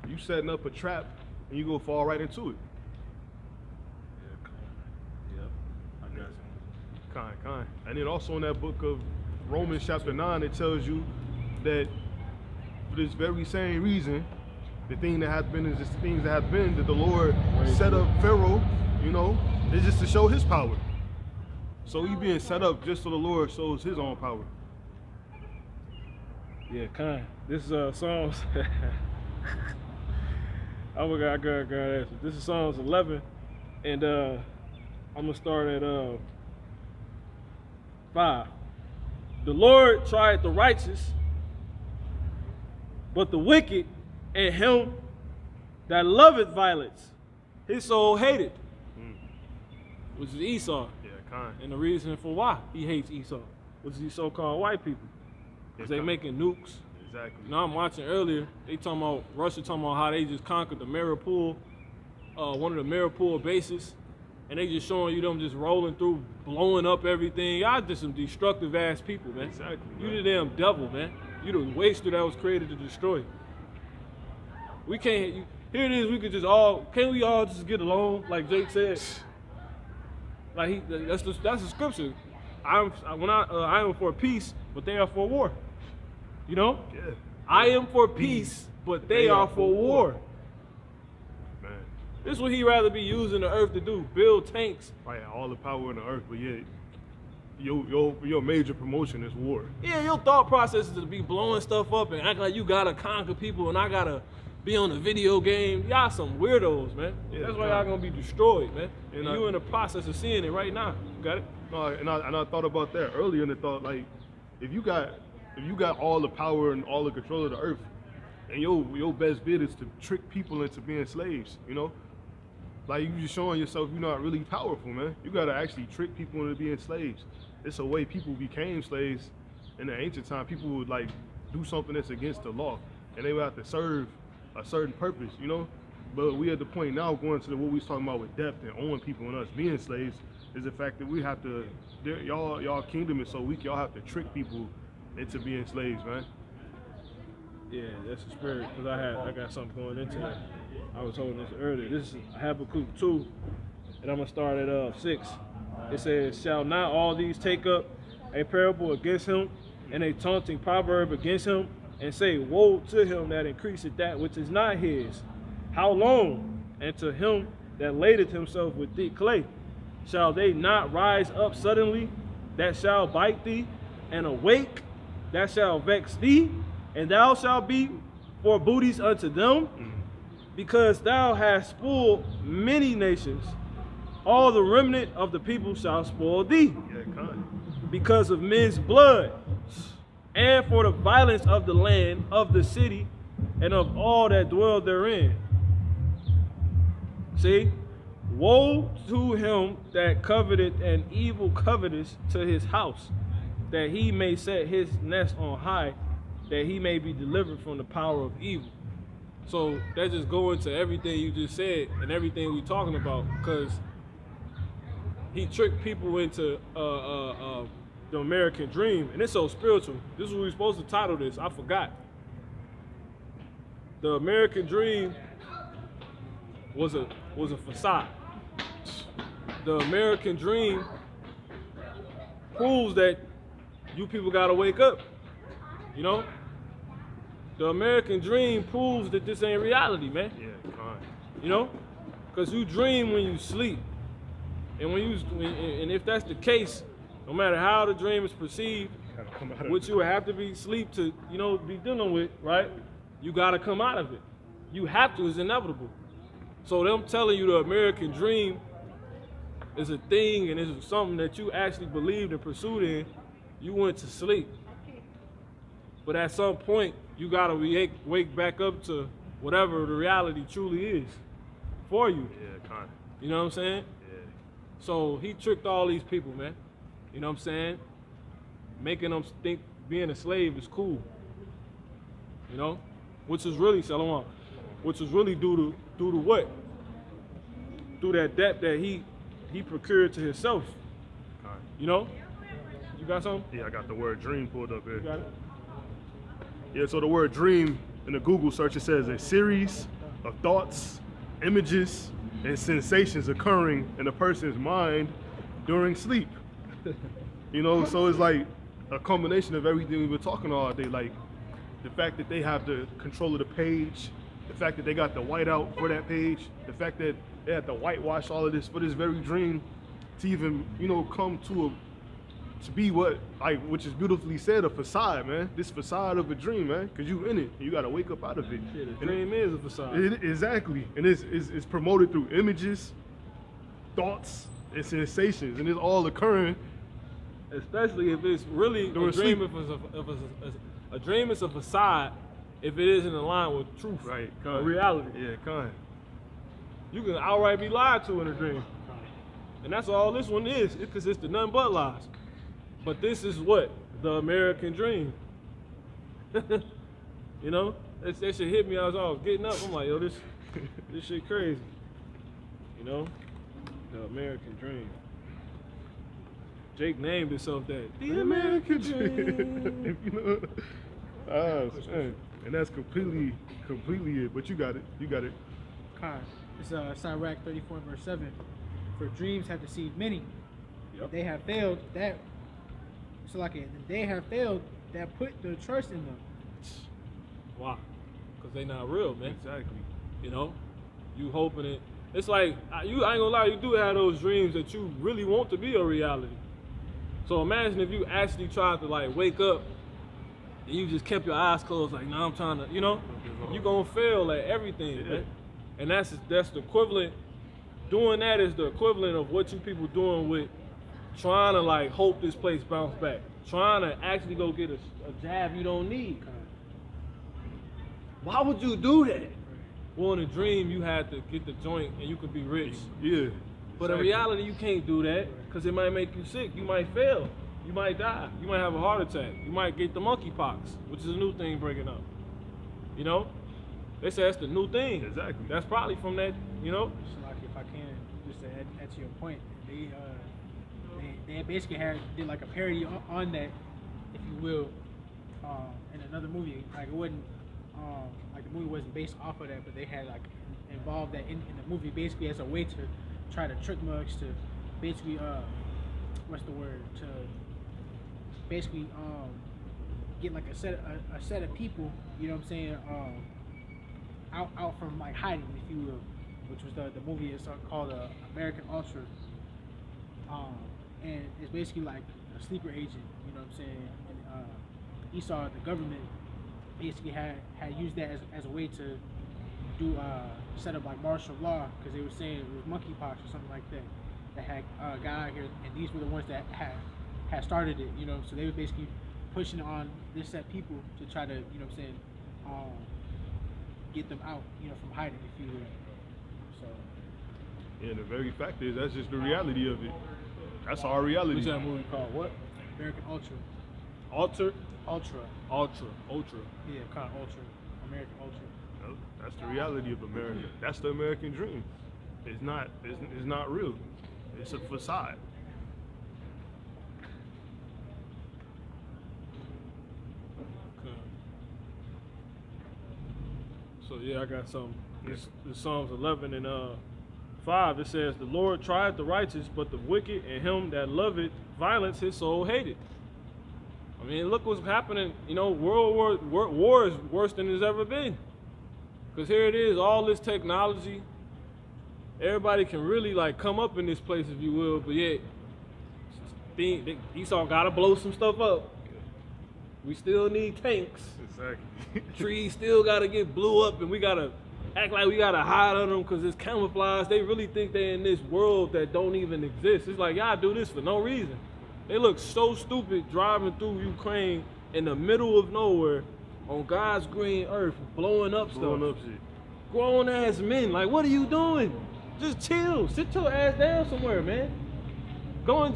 You setting up a trap and you gonna fall right into it. Yeah, yep, I got you. Kind. And then also in that book of Romans chapter 9, it tells you that for this very same reason, the thing that has been is just the things that have been that the Lord set up Pharaoh, you know, is just to show His power. So he being set up just so the Lord shows His own power. Yeah, kind. This is Psalms. Oh my God, I gotta answer. This is Psalms 11, and I'm gonna start at 5. The Lord tried the righteous, but the wicked and him that loveth violence, his soul hated. Which is Esau. Yeah, kind. And the reason for why he hates Esau, which is these so-called white people, because they making nukes. Exactly. You know, I'm watching earlier, they talking about, Russia talking about how they just conquered the Mariupol, one of the Mariupol bases, and they just showing you them just rolling through, blowing up everything. Y'all just some destructive ass people, man. Exactly. You the damn devil, man. You the waster that was created to destroy. We can't, here it is. We could just all, can't we all just get along, like Jake said? Like that's the scripture. I am for peace, but they are for war. You know? Yeah. I am for peace, but they are for war. Man. This is what he'd rather be using the earth to do, build tanks. Right, all the power in the earth, but yet your major promotion is war. Yeah, your thought process is to be blowing stuff up and act like you gotta conquer people and I gotta be on a video game. Y'all some weirdos, man. Yeah, that's why y'all gonna be destroyed, man. And And you in the process of seeing it right now. You got it? No, and I thought about that earlier, and I thought, like, if you got all the power and all the control of the earth, and your best bid is to trick people into being slaves, you know, like you just showing yourself you're not really powerful, man. You gotta actually trick people into being slaves. It's a way people became slaves in the ancient time. People would like do something that's against the law, and they would have to serve a certain purpose, you know. But we at the point now going to what we was talking about with depth and owning people and us being slaves is the fact that we have to, y'all kingdom is so weak, y'all have to trick people into being slaves, man. Yeah, that's the spirit. Cause I got something going into that. I was holding this earlier. This is Habakkuk 2, and I'm gonna start at 6. It says, "Shall not all these take up a parable against him, and a taunting proverb against him, and say, woe to him that increaseth that which is not his? How long? And to him that ladeth himself with thick clay. Shall they not rise up suddenly, that shall bite thee, and awake, that shall vex thee, and thou shalt be for booties unto them? Because thou hast spoiled many nations, all the remnant of the people shall spoil thee, Yeah, kind. because of men's blood, and for the violence of the land, of the city, and of all that dwell therein." See? "Woe to him that coveteth an evil covetous to his house, that he may set his nest on high, that he may be delivered from the power of evil." So that just go into everything you just said and everything we talking about, because he tricked people into the American dream, and it's so spiritual. This is what we're supposed to title this. I forgot. The American dream was a facade. The American dream proves that you people gotta wake up. You know? The American dream proves that this ain't reality, man. Yeah, kind. You know? Because you dream when you sleep. And and if that's the case, no matter how the dream is perceived, Gotta come out of which it. you would have to be sleep to, you know, be dealing with, right? You gotta come out of it. You have to, it's inevitable. So them telling you the American dream is a thing and is something that you actually believed and pursued in, you went to sleep. But at some point, you gotta wake back up to whatever the reality truly is for you. Yeah, kind. You know what I'm saying? Yeah. So he tricked all these people, man. You know what I'm saying? Making them think being a slave is cool. You know? Which is really, Shalom, which is really due to what? Through that debt that he procured to himself. Kind. You know? You got something? Yeah, I got the word dream pulled up here. You got it? Yeah, so the word dream in the Google search, it says a series of thoughts, images, and sensations occurring in a person's mind during sleep. You know, so it's like a combination of everything we've been talking all day, like the fact that they have the control of the page, the fact that they got the whiteout for that page, the fact that they had to whitewash all of this for this very dream to even, you know, come to be what, like, which is beautifully said, a facade, man. This facade of a dream, man, because you in it, and you got to wake up out of it. Yeah, the dream is a facade. Exactly, and it's promoted through images, thoughts, and sensations, and it's all occurring. Especially if it's really During a dream, sleep. if a dream is a facade, if it isn't in line with truth, Right, or reality. Yeah, kind. You can outright be lied to in a dream. And that's all this one is. It consists of nothing but lies. But this is what? The American dream. You know? That shit hit me. I was getting up. I'm like, yo, this shit crazy. You know? The American dream. Jake named himself that. The American dream. You know, man. And that's completely it. But you got it. Khan. It's Sirach 34 and verse 7. For dreams have deceived many. Yep. They have failed that. So like they have failed that put their trust in them. Why? Because they not real, man. Exactly. You know, you hoping it. It's like I ain't gonna lie, you do have those dreams that you really want to be a reality. So imagine if you actually tried to like wake up and you just kept your eyes closed, like, nah, I'm trying to, you know, you gonna fail at everything, man. And that's the equivalent. Doing that is the equivalent of what you people doing with trying to like hope this place bounce back, trying to actually go get a jab you don't need. Why would you do that? Well, in a dream, you had to get the joint and you could be rich. Yeah. But in reality, you can't do that because it might make you sick. You might fail. You might die. You might have a heart attack. You might get the monkeypox, which is a new thing breaking up. You know? They say that's the new thing. Exactly. That's probably from that, you know? So like if I can, just to add to your point, they basically did like a parody on that, if you will, in another movie. Like it wasn't like the movie wasn't based off of that, but they had like involved that in the movie basically as a way to try to trick mugs to basically what's the word, to basically get like a set of people, you know what I'm saying, out from like hiding, if you will, which was the movie is called American Ultra, and it's basically like a sleeper agent, you know what I'm saying, and Esau, the government, basically had used that as a way to do set up like martial law, because they were saying it was monkeypox or something like that had got out here, and these were the ones that had started it, you know. So they were basically pushing on this set of people to try to, you know what I'm saying, get them out, you know, from hiding, if you will. So yeah, the very fact is that's just the reality of it. That's our reality. What's that movie called? What? American Ultra. Ultra? Ultra. Ultra. Yeah, called Ultra. American Ultra. That's the reality of America. That's the American dream. It's not real. It's a facade. Okay. So yeah, I got something. This Psalms 11 and 5. It says, "The Lord tried the righteous, but the wicked and him that loveth violence his soul hated." I mean, look what's happening. You know, war is worse than it's ever been. Because here it is, all this technology. Everybody can really like come up in this place, if you will, but yet Esau gotta blow some stuff up. We still need tanks. Exactly. Trees still gotta get blew up, and we gotta act like we gotta hide under them because it's camouflage. They really think they're in this world that don't even exist. It's like y'all do this for no reason. They look so stupid driving through Ukraine in the middle of nowhere on God's green earth, blowing up stuff. Blowing up shit. Grown ass men, like, what are you doing? Just chill. Sit your ass down somewhere, man. What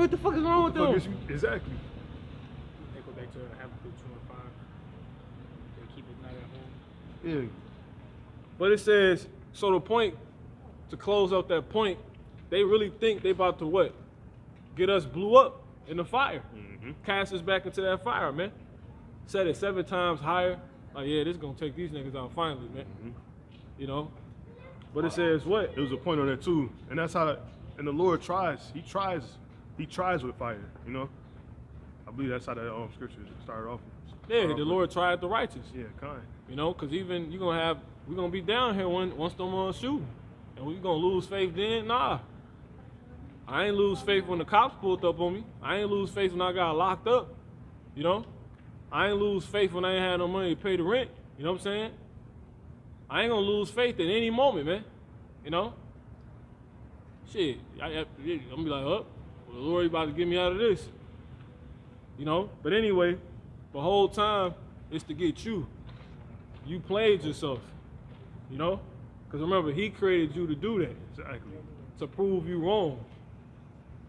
the fuck is wrong with them? Exactly. They go back to Habakkuk 2 and 5. They keep it not at home. Yeah. But it says, so the point, to close out that point, they really think they about to what? Get us blew up in the fire. Mm-hmm. Cast us back into that fire, man. Set it 7 times higher. Like, yeah, this is gonna take these niggas out finally, man. Mm-hmm. You know? But it says what? There was a point on that too, and that's how. And the Lord tries. He tries with fire. You know. I believe that's how that scripture started off. Yeah, the Lord tried the righteous. Yeah, kind. You know, because even we're gonna be down here once them shooting, and we gonna lose faith then. Nah, I ain't lose faith when the cops pulled up on me. I ain't lose faith when I got locked up. You know, I ain't lose faith when I ain't had no money to pay the rent. You know what I'm saying? I ain't gonna lose faith at any moment, man. You know? Shit, I'm gonna be like, well, the Lord about to get me out of this. You know? But anyway, the whole time, it's to get you. You played yourself. You know? Because remember, he created you to do that. Exactly. To prove you wrong.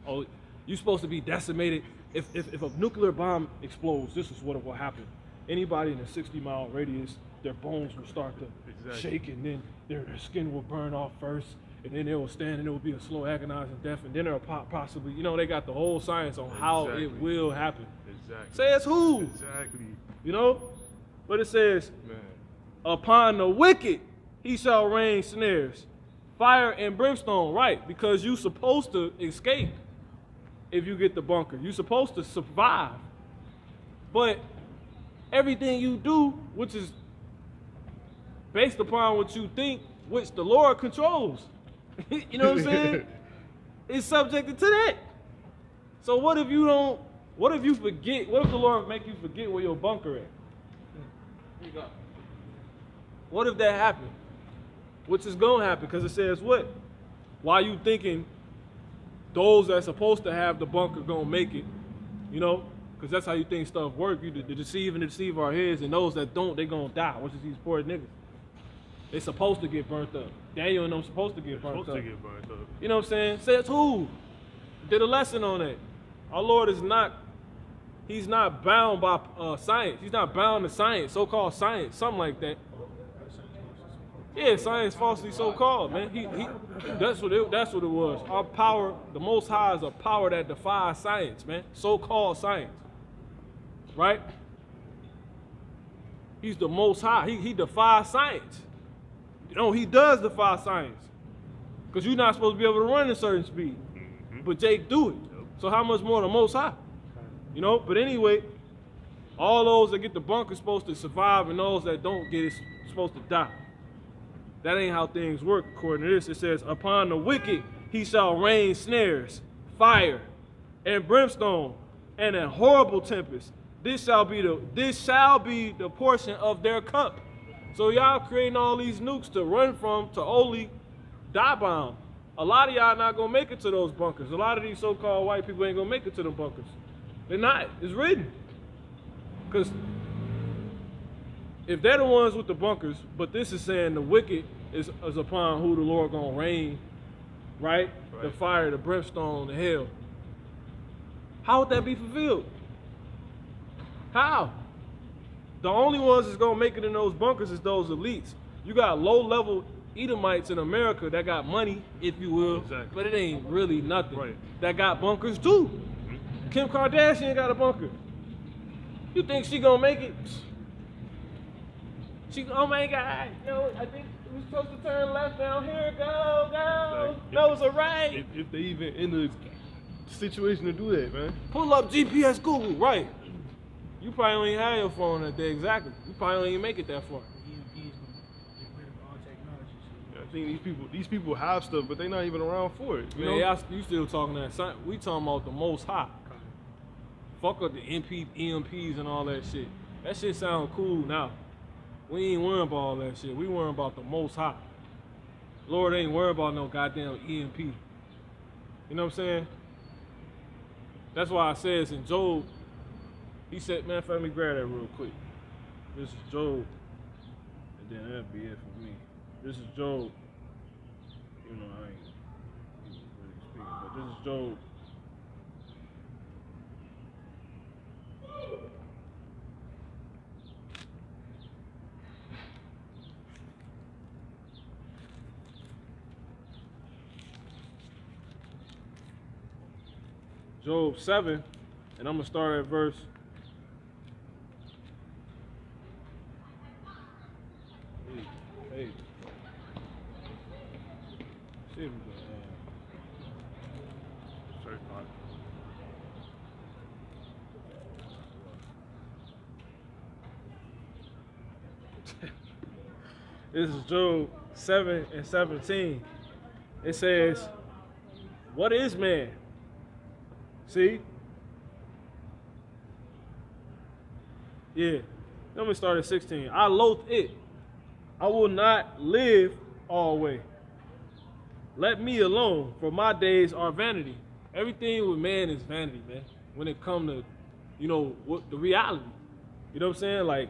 Oh, you're supposed to be decimated. If a nuclear bomb explodes, this is what will happen. Anybody in a 60-mile radius, their bones will start to shake, and then their skin will burn off first, and then they will stand, and it will be a slow agonizing death, and then they'll possibly, you know, they got the whole science on how it will happen. Exactly. Says who? Exactly. You know? But it says, man, upon the wicked he shall rain snares, fire and brimstone, right? Because you're supposed to escape if you get the bunker. You're supposed to survive. But everything you do, which is based upon what you think, which the Lord controls, you know what I'm saying? Is subjected to that. So what if you don't, what if you forget, what if the Lord make you forget where your bunker at? Here you go. What if that happened? Which is gonna happen, because it says what? Why you thinking those that are supposed to have the bunker gonna make it, you know? Because that's how you think stuff work. You deceive our heads, and those that don't, they gonna die, which is these poor niggas. They supposed to get burnt up. Daniel and them supposed to get burnt up. You know what I'm saying? Says who? Did a lesson on that. Our Lord is not, he's not bound by science. He's not bound to science, so-called science, something like that. Yeah, science falsely so-called, man. That's what it was. Our power, the Most High is a power that defies science, man. So-called science, right? He's the Most High. He defies science. You know, he does defy science, because you're not supposed to be able to run at a certain speed, but Jake do it. So how much more the Most High? You know. But anyway, all those that get the bunker supposed to survive, and those that don't get it supposed to die. That ain't how things work according to this. It says, upon the wicked he shall rain snares, fire, and brimstone, and a horrible tempest. This shall be the portion of their cup. So y'all creating all these nukes to run from, to only die bound. A lot of y'all not gonna make it to those bunkers. A lot of these so-called white people ain't gonna make it to the bunkers. They're not. It's written. Because if they're the ones with the bunkers, but this is saying the wicked is upon who the Lord gonna rain, right? The fire, the brimstone, the hell. How would that be fulfilled? How? The only ones that's gonna make it in those bunkers is those elites. You got low-level Edomites in America that got money, if you will, but it ain't really nothing. Right. That got bunkers too. Kim Kardashian got a bunker. You think she gonna make it? She, oh my God, no, I think we're supposed to turn left down here, go. No, it's a right. If they even in the situation to do that, man. Pull up GPS Google, right. You probably don't even have your phone that day, exactly. You probably don't even make it that far. I think these people have stuff, but they're not even around for it. You know? You still talking that? We talking about the Most High. Fuck up the EMPs and all that shit. That shit sound cool now. We ain't worrying about all that shit. We worrying about the Most High. Lord ain't worried about no goddamn EMP. You know what I'm saying? That's why I says in Job, he said, man, let me grab that real quick. This is Job, and then that'll be it for me. This is Job. You know, I ain't really speaking, but this is Job. Job 7, and I'm going to start at verse 8. See if we can, This is Job 7 and 17. It says, what is man? See? Yeah. Let me start at 16. I loathe it. I will not live always. Let me alone, for my days are vanity. Everything with man is vanity, man. When it comes to, you know, what the reality. You know what I'm saying? Like,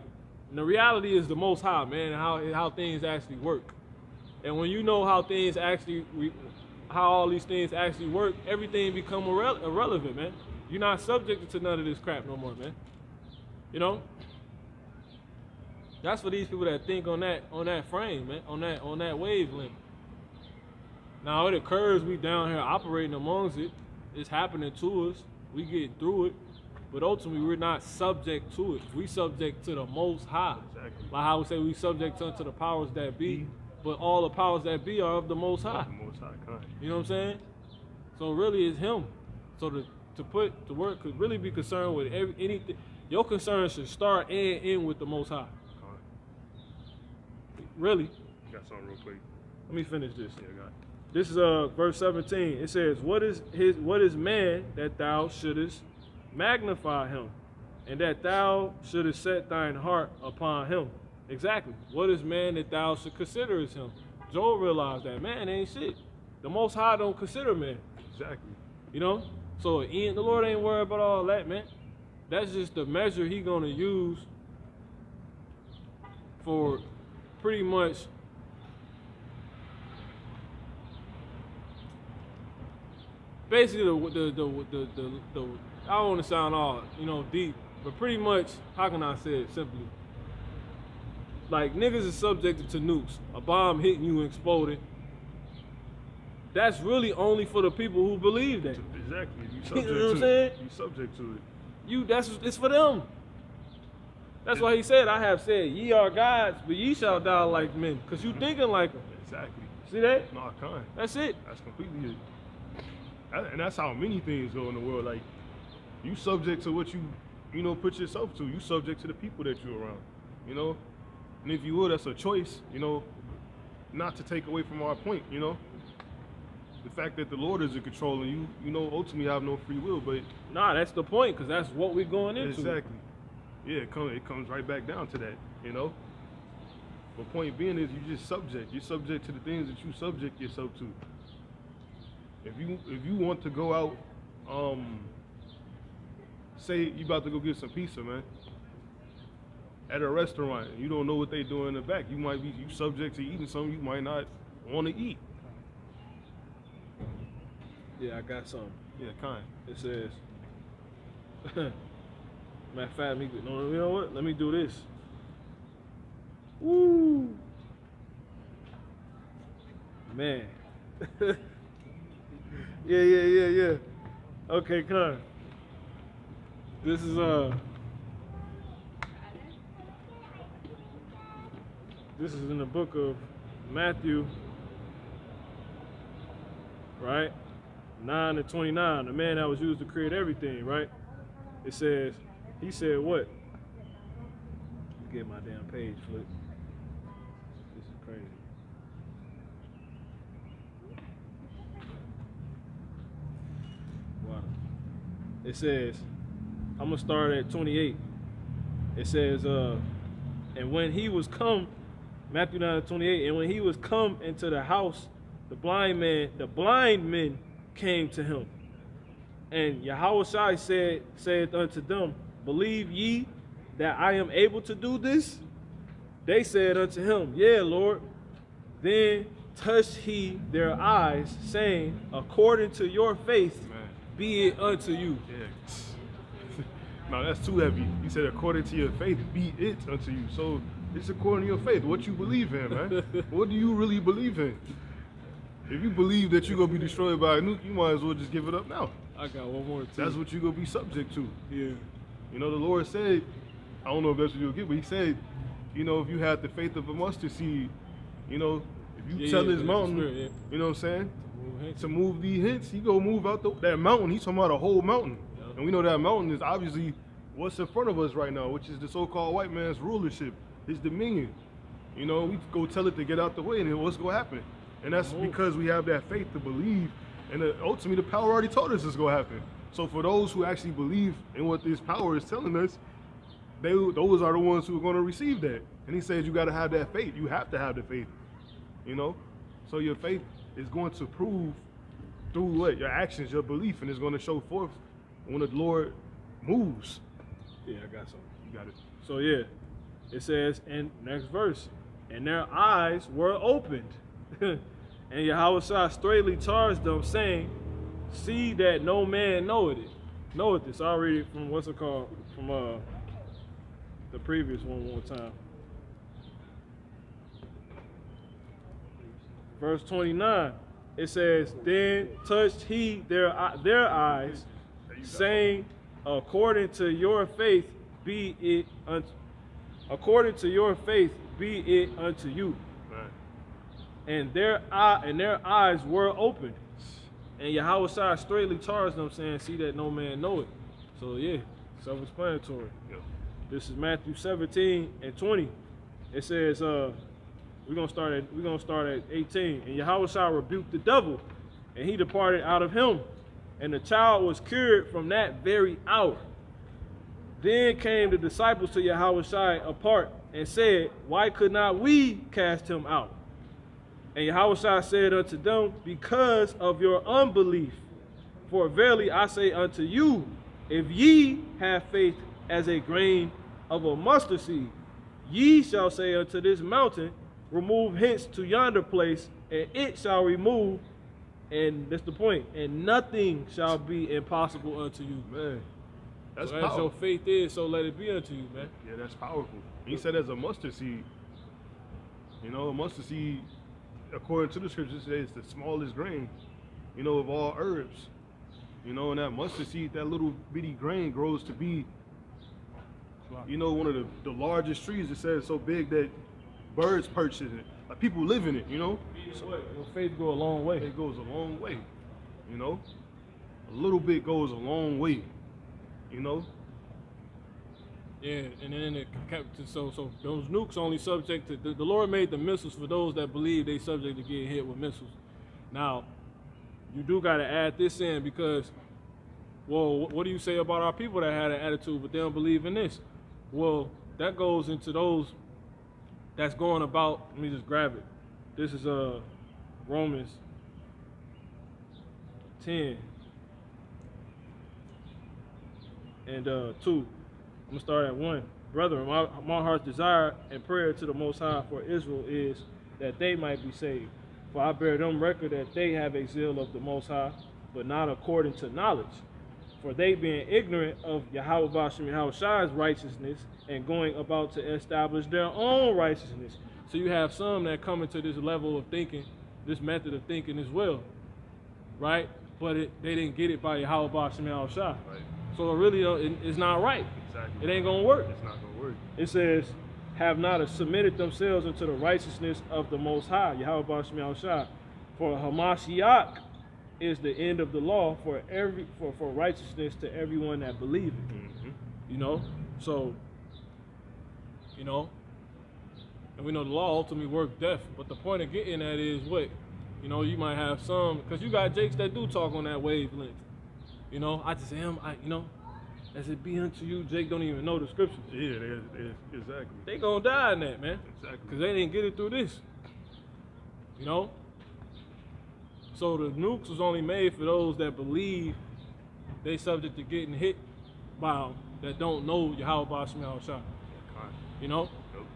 the reality is the Most High, man, and how things actually work. And when you know how things actually, how all these things actually work, everything become irrelevant, man. You're not subjected to none of this crap no more, man. You know? That's for these people that think on that frame, man, on that wavelength. Now it occurs, we down here operating amongst it. It's happening to us. We get through it. But ultimately, we're not subject to it. We subject to the Most High. Exactly. Like how we say we subject unto the powers that be. but all the powers that be are of the Most High. The Most High, kind. You know what I'm saying? So really, it's Him. So to work could really be concerned with anything. Your concern should start and end with the Most High. Really. Got something real quick. Let me finish this. Yeah, got it. This is verse 17. It says, What is man that thou shouldest magnify him, and that thou shouldest set thine heart upon him? Exactly. What is man that thou should consider as him? Job realized that man ain't shit. The Most High don't consider man. Exactly. You know? So the Lord ain't worried about all that, man. That's just the measure He gonna use for pretty much basically the I don't want to sound all, deep, but pretty much, how can I say it simply? Like, niggas is subjected to nukes. A bomb hitting you and exploding. That's really only for the people who believe that. Exactly. You You subject know what I'm to saying? it. You subject to it. It's for them. That's why He said, I have said, ye are gods, but ye shall die like men. Because you thinking like them. Exactly. See that? No, I can't. That's it. That's completely it. And that's how many things go in the world. Like, you subject to what you put yourself to. You subject to the people that you're around, And if you will, that's a choice, not to take away from our point, The fact that the Lord is in control and you ultimately have no free will, but... Nah, that's the point, because that's what we're going into. Exactly. Yeah, it comes right back down to that, But point being is you're just subject. You're subject to the things that you subject yourself to. If you want to go out, say you about to go get some pizza, man, at a restaurant, and you don't know what they do in the back. You subject to eating something you might not want to eat. Yeah, I got something. Yeah, kind. It says, matter of fact, you know what? Let me do this. Woo! Man. Yeah. Okay, come. This is in the book of Matthew, right? 9:29. The man that was used to create everything, right? It says, he said what? Let me get my damn page flipped. This is crazy. Wow. It says, I'm gonna start at 28. It says, and when he was come, Matthew 9:28, and when he was come into the house, the blind men came to him. And Yahushua said unto them, Believe ye that I am able to do this? They said unto him, Yeah, Lord. Then touched he their eyes, saying, According to your faith, be it unto you. Yeah. No, that's too heavy. He said, according to your faith, be it unto you. So it's according to your faith, what you believe in, man. What do you really believe in? If you believe that you're going to be destroyed by a nuke, you might as well just give it up now. I got one more too. That's what you're going to be subject to. Yeah. The Lord said, I don't know if that's what you'll get, but He said, if you had the faith of a mustard seed, if you tell this mountain, spirit, you know what I'm saying, to move these hints, He go move out that mountain. He's talking about a whole mountain. Yeah. And we know that mountain is obviously what's in front of us right now, which is the so-called white man's rulership, his dominion. We go tell it to get out the way, and then what's going to happen? And that's because we have that faith to believe, and ultimately the power already told us it's going to happen. So for those who actually believe in what this power is telling us, those are the ones who are going to receive that. And He says you got to have that faith. You have to have the faith, So your faith is going to prove through what? Your actions, your belief, and it's going to show forth when the Lord moves. Yeah, I got something. You got it. So yeah, it says in next verse, and their eyes were opened. And Yahushua straightly charged them, saying, See that no man knoweth this. I'll read it from from the previous one more time. Verse 29, it says, Then touched he their eyes, saying, According to your faith be it unto you. Right. and their eyes were opened. And Yahweh straightly charged them, saying, "See that no man know it." So yeah, self-explanatory. Yeah. This is Matthew 17 and 20. It says, we're gonna start at 18. And Yahweh rebuked the devil, and he departed out of him, and the child was cured from that very hour. Then came the disciples to Yahweh apart and said, "Why could not we cast him out?" And Yahweh said unto them, "Because of your unbelief. For verily I say unto you, if ye have faith as a grain of a mustard seed, ye shall say unto this mountain, remove hence to yonder place, and it shall remove." And that's the point. "And nothing shall be impossible unto you." Man, that's So as powerful. your faith is, so let it be unto you, man. Yeah, that's powerful. He said as a mustard seed. You know, a mustard seed, according to the scriptures, it says the smallest grain, you know, of all herbs. You know, and that mustard seed, that little bitty grain grows to be, you know, one of the largest trees. It says so big that birds perch in it. Like people live in it, you know. So your faith go a long way. It goes a long way, you know. A little bit goes a long way, you know. Yeah, and then it so those nukes only subject to the Lord made the missiles for those that believe they subject to getting hit with missiles. Now, you do got to add this in because, well, what do you say about our people that had an attitude but they don't believe in this? Well, that goes into those that's going about. Let me just grab it. This is Romans 10 and 2. I'm gonna start at 1. Brethren, my heart's desire and prayer to the Most High for Israel is that they might be saved. For I bear them record that they have a zeal of the Most High, but not according to knowledge. For they being ignorant of Yahweh Bashem Yahweh's righteousness and going about to establish their own righteousness. So you have some that come into this level of thinking, this method of thinking as well, right? But they didn't get it by Yahweh Bashem Yahweh. Right. So it really it's not right. Exactly. It ain't gonna work. It's not gonna work. It says, have not submitted themselves unto the righteousness of the Most High, Yahweh Bashem Yahweh. For Hamashiach is the end of the law for righteousness to everyone that believeth. Mm-hmm. You know, so you know, and we know the law ultimately works death. But the point of getting at is what, you know, you might have some because you got jakes that do talk on that wavelength. You know, I just am, you know, as it be unto you. Jake don't even know the scriptures. Yeah, exactly. They gonna die in that, man. Exactly. Because they didn't get it through this. You know? So the nukes was only made for those that believe they subject to getting hit by them that don't know Yahweh Bashem Yahweh. You know? Nope.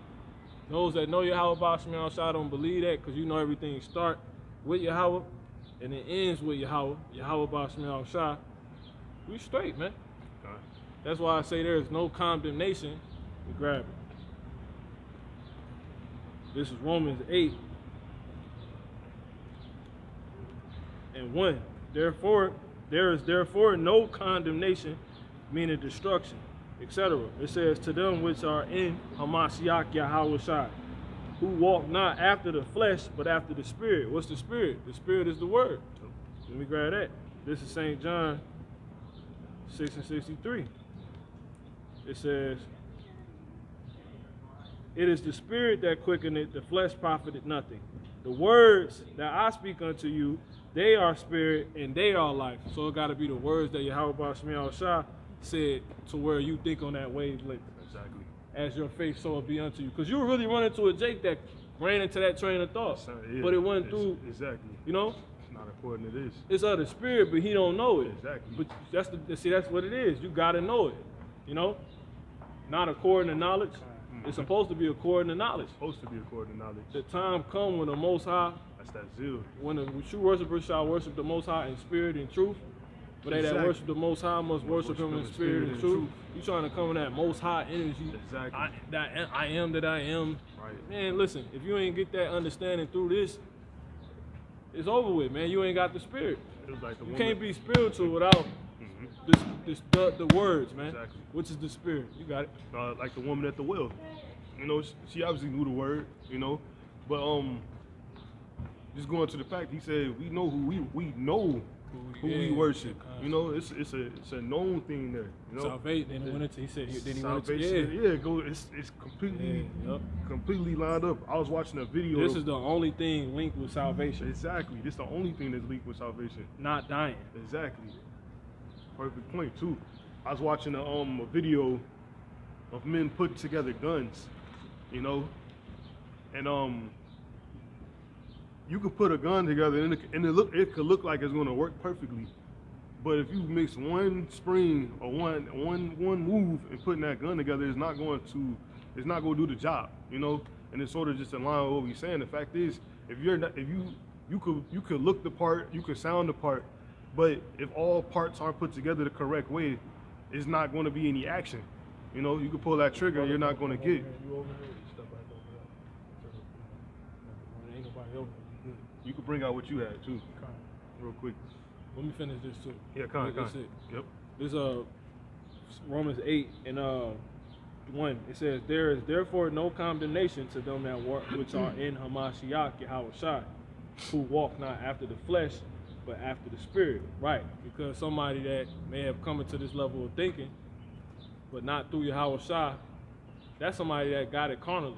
Those that know Yahweh Bashem Yahweh don't believe that because you know everything start with Yahweh and it ends with Yahweh Bashem Yahweh. We straight, man. Okay. That's why I say there is no condemnation. We grab it. This is Romans 8 and 1. Therefore, there is no condemnation, meaning destruction, etc. It says, to them which are in Hamashiach Yahweh Shai, who walk not after the flesh, but after the Spirit. What's the Spirit? The Spirit is the Word. Let me grab that. This is St. John 6 and 63. It says, it is the Spirit that quickeneth, the flesh profited nothing. The words that I speak unto you, they are spirit and they are life. So it got to be the words that Yahweh Bashem Yahweh said to where you think on that wavelength. Exactly. As your faith, so it be unto you. Because you were really running into a Jake that ran into that train of thought. Yeah, but it went through, exactly. you know? It's not according to this. It's of the Spirit, but he don't know it. Exactly. But that's that's what it is. You got to know it, you know? Not according to knowledge. It's supposed to be according to knowledge. It's supposed to be according to knowledge. The time come when the Most High, That's that zeal. when the true worshipers shall worship the Most High in spirit and truth. But they that Exactly. worship the Most High must worship Him in spirit and truth. You trying to come in that Most High energy. Exactly. I am that I am. Right. Man, listen, if you ain't get that understanding through this, it's over with, man. You ain't got the spirit. It was like the You woman. can't be spiritual without the words, man. Exactly. Which is the spirit. You got it. Like the woman at the well. You know, she obviously knew the word, you know, but just going to the fact, he said we know who we know who we worship. You know, it's a known thing there. You know, salvation. Then he went into. He said. Then he went salvation. into. Yeah, go. It's completely lined up. I was watching a video. This is the only thing linked with salvation. Exactly. This is the only thing that's linked with salvation. Not dying. Exactly. Perfect point too. I was watching a video of men putting together guns, you know, and you could put a gun together and it could look like it's gonna work perfectly, but if you mix one spring or one move and putting that gun together, it's not going to do the job, you know. And it's sort of just in line with what we're saying. The fact is, if you could look the part, you could sound the part, but if all parts aren't put together the correct way, it's not going to be any action. You know, you can pull that trigger and you're not going to get. You can bring out what you had too, real quick. Let me finish this too. Yeah, come on. Yep. This Romans 8 and 1. It says, "There is therefore no condemnation to them that which are in Hamashiach Yahushua, who walk not after the flesh, but after the spirit." Right, because somebody that may have come into this level of thinking, but not through Yahushua, that's somebody that got it carnally.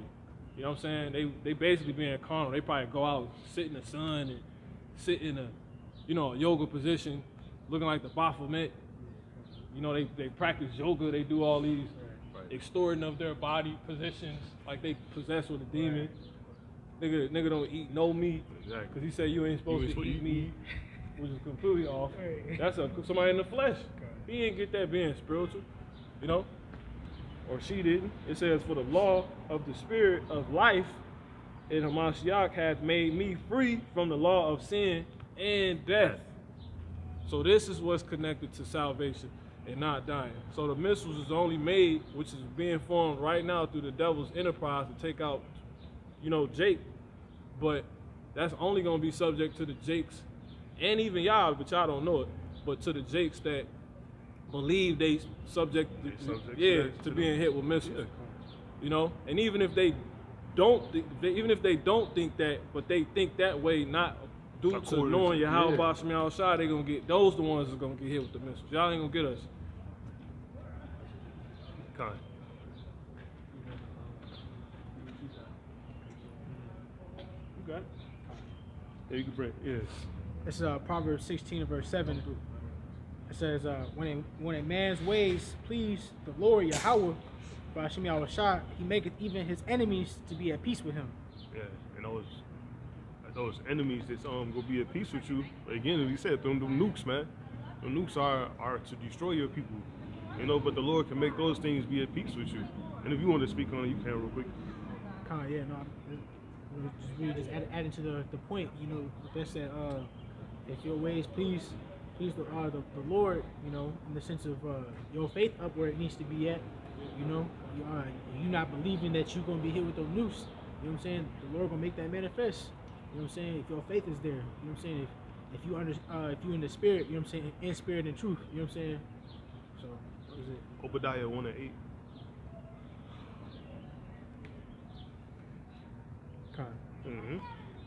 You know what I'm saying? They basically being carnal. They probably go out, sit in the sun, and sit in a yoga position, looking like the Baphomet. You know, they practice yoga. They do all these extorting of their body positions, like they possessed with a demon. Nigga don't eat no meat, because he said you ain't supposed to eat meat, which is completely off. That's somebody in the flesh. He didn't get that being spiritual, you know, or she didn't. It says, "For the law of the spirit of life in Hamashiach hath made me free from the law of sin and death." So this is what's connected to salvation and not dying. So the missiles is only made, which is being formed right now through the devil's enterprise to take out, Jake. But that's only going to be subject to the Jakes and even y'all, but y'all don't know it, but to the Jakes that believe they subject to being hit with missiles. And even if they don't think that, but they think that way, not due to knowing Yahweh Basham Yahushua, they gonna get those the ones that's gonna get hit with the missiles. Y'all ain't gonna get us. Okay. Yeah, you can bring. Yes. This is Proverbs 16 verse 7. It says, when a man's ways please the Lord Yahweh, Basham Yahushua, he maketh even his enemies to be at peace with him. Yeah, and those enemies that's gonna be at peace with you. Again, as you said, them nukes, man. The nukes are to destroy your people. But the Lord can make those things be at peace with you. And if you want to speak on it, you can real quick. Just adding to the point, that said, if your ways please the Lord, in the sense of your faith up where it needs to be at, you're not believing that you're gonna be hit with those nukes. You know what I'm saying? The Lord gonna make that manifest. You know what I'm saying? If your faith is there, you know what I'm saying? If you in the spirit, you know what I'm saying? In spirit and truth, you know what I'm saying? So what is it? Obadiah 1:8.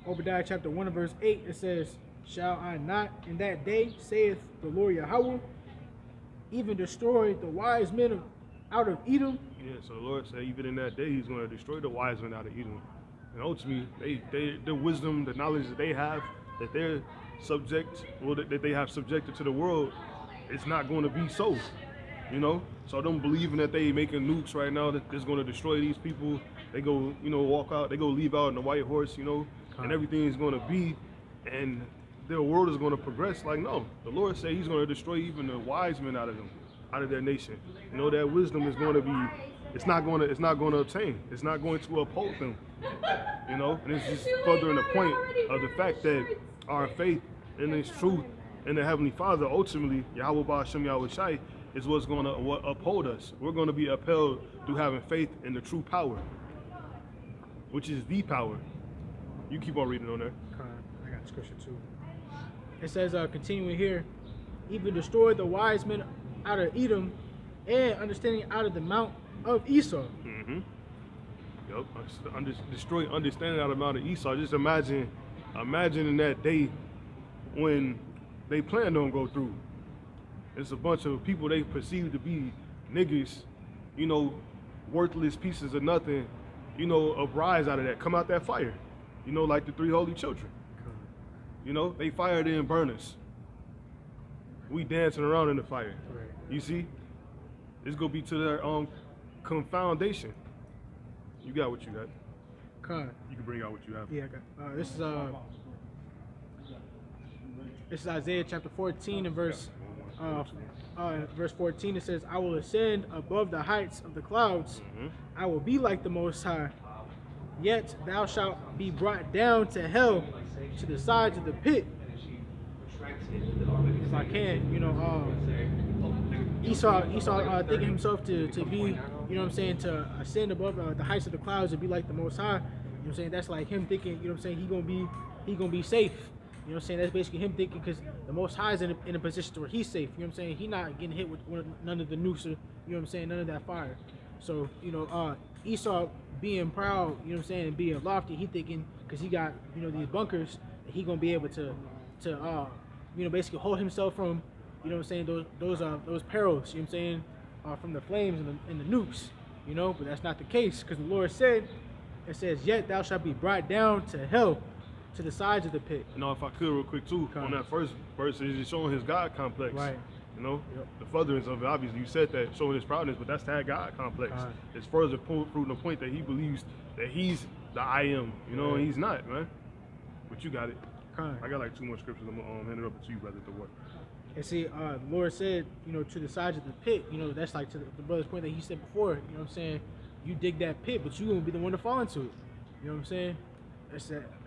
Obadiah chapter 1 verse 8, it says, "Shall I not in that day, saith the Lord Yahweh, even destroy the wise men out of Edom?" Yeah, so the Lord said even in that day he's going to destroy the wise men out of Edom. And ultimately, the wisdom, the knowledge that they have, that they're that they have subjected to the world, it's not going to be so. So them believing that they making nukes right now that is going to destroy these people, they go, walk out, they go leave out in the white horse, and everything is going to be, and their world is going to progress. Like, no, the Lord said he's going to destroy even the wise men out of them, out of their nation. That wisdom is going to be, it's not going to obtain. It's not going to uphold them. And it's just furthering the point of the fact that our faith in His truth and the Heavenly Father, ultimately, Yahweh Ba'Shem Yahushai, is what's going to uphold us. We're going to be upheld through having faith in the true power, which is the power. You keep on reading on there. I got scripture too. It says, continuing here, even destroy the wise men out of Edom, and understanding out of the mount of Esau. Destroy understanding out of the mount of Esau. Just imagine Imagine in that day when they plan on go through. It's a bunch of people they perceive to be niggas, you know, worthless pieces of nothing, you know, uprise out of that, come out that fire, you know, like the 3 holy children. You know, they fire then burn us. We dancing around in the fire. Right. You see? It's gonna be to their confoundation. You got what you got. Con. You can bring out what you have. Yeah, I got. This is Isaiah chapter 14 and verse 14. It says, "I will ascend above the heights of the clouds. I will be like the Most High. Yet thou shalt be brought down to hell, to the sides of the pit." If I can, you know, Esau thinking himself to be, you know what I'm saying, to ascend above the heights of the clouds and be like the Most High. You know what I'm saying? That's like him thinking, you know what I'm saying, he gonna be safe. You know what I'm saying? That's basically him thinking, because the Most High is in a position to where he's safe. You know what I'm saying? He not getting hit with none of the nukes, or, you know what I'm saying, none of that fire. So, you know, Esau being proud, you know what I'm saying, and being lofty, he thinking, because he got, you know, these bunkers, that he gonna be able to you know, basically hold himself from, you know what I'm saying, those perils, you know what I'm saying, from the flames and the nukes, you know. But that's not the case, because the Lord said, it says, "Yet thou shalt be brought down to hell, to the sides of the pit." You know, if I could real quick too, on that first verse, it's just showing his God complex. Right. You know, Yep. the furtherance of it, obviously you said that, showing his proudness, but that's that God complex. It's further proving the point that he believes that he's the I am, you know, and he's not, man. But you got it. I got like 2 more scriptures. I'm gonna hand it over to you, brother, to work. And see, the Lord said, you know, to the sides of the pit, you know, that's like to the brother's point that he said before, you know what I'm saying, you dig that pit, but you're going to be the one to fall into it. You know what I'm saying?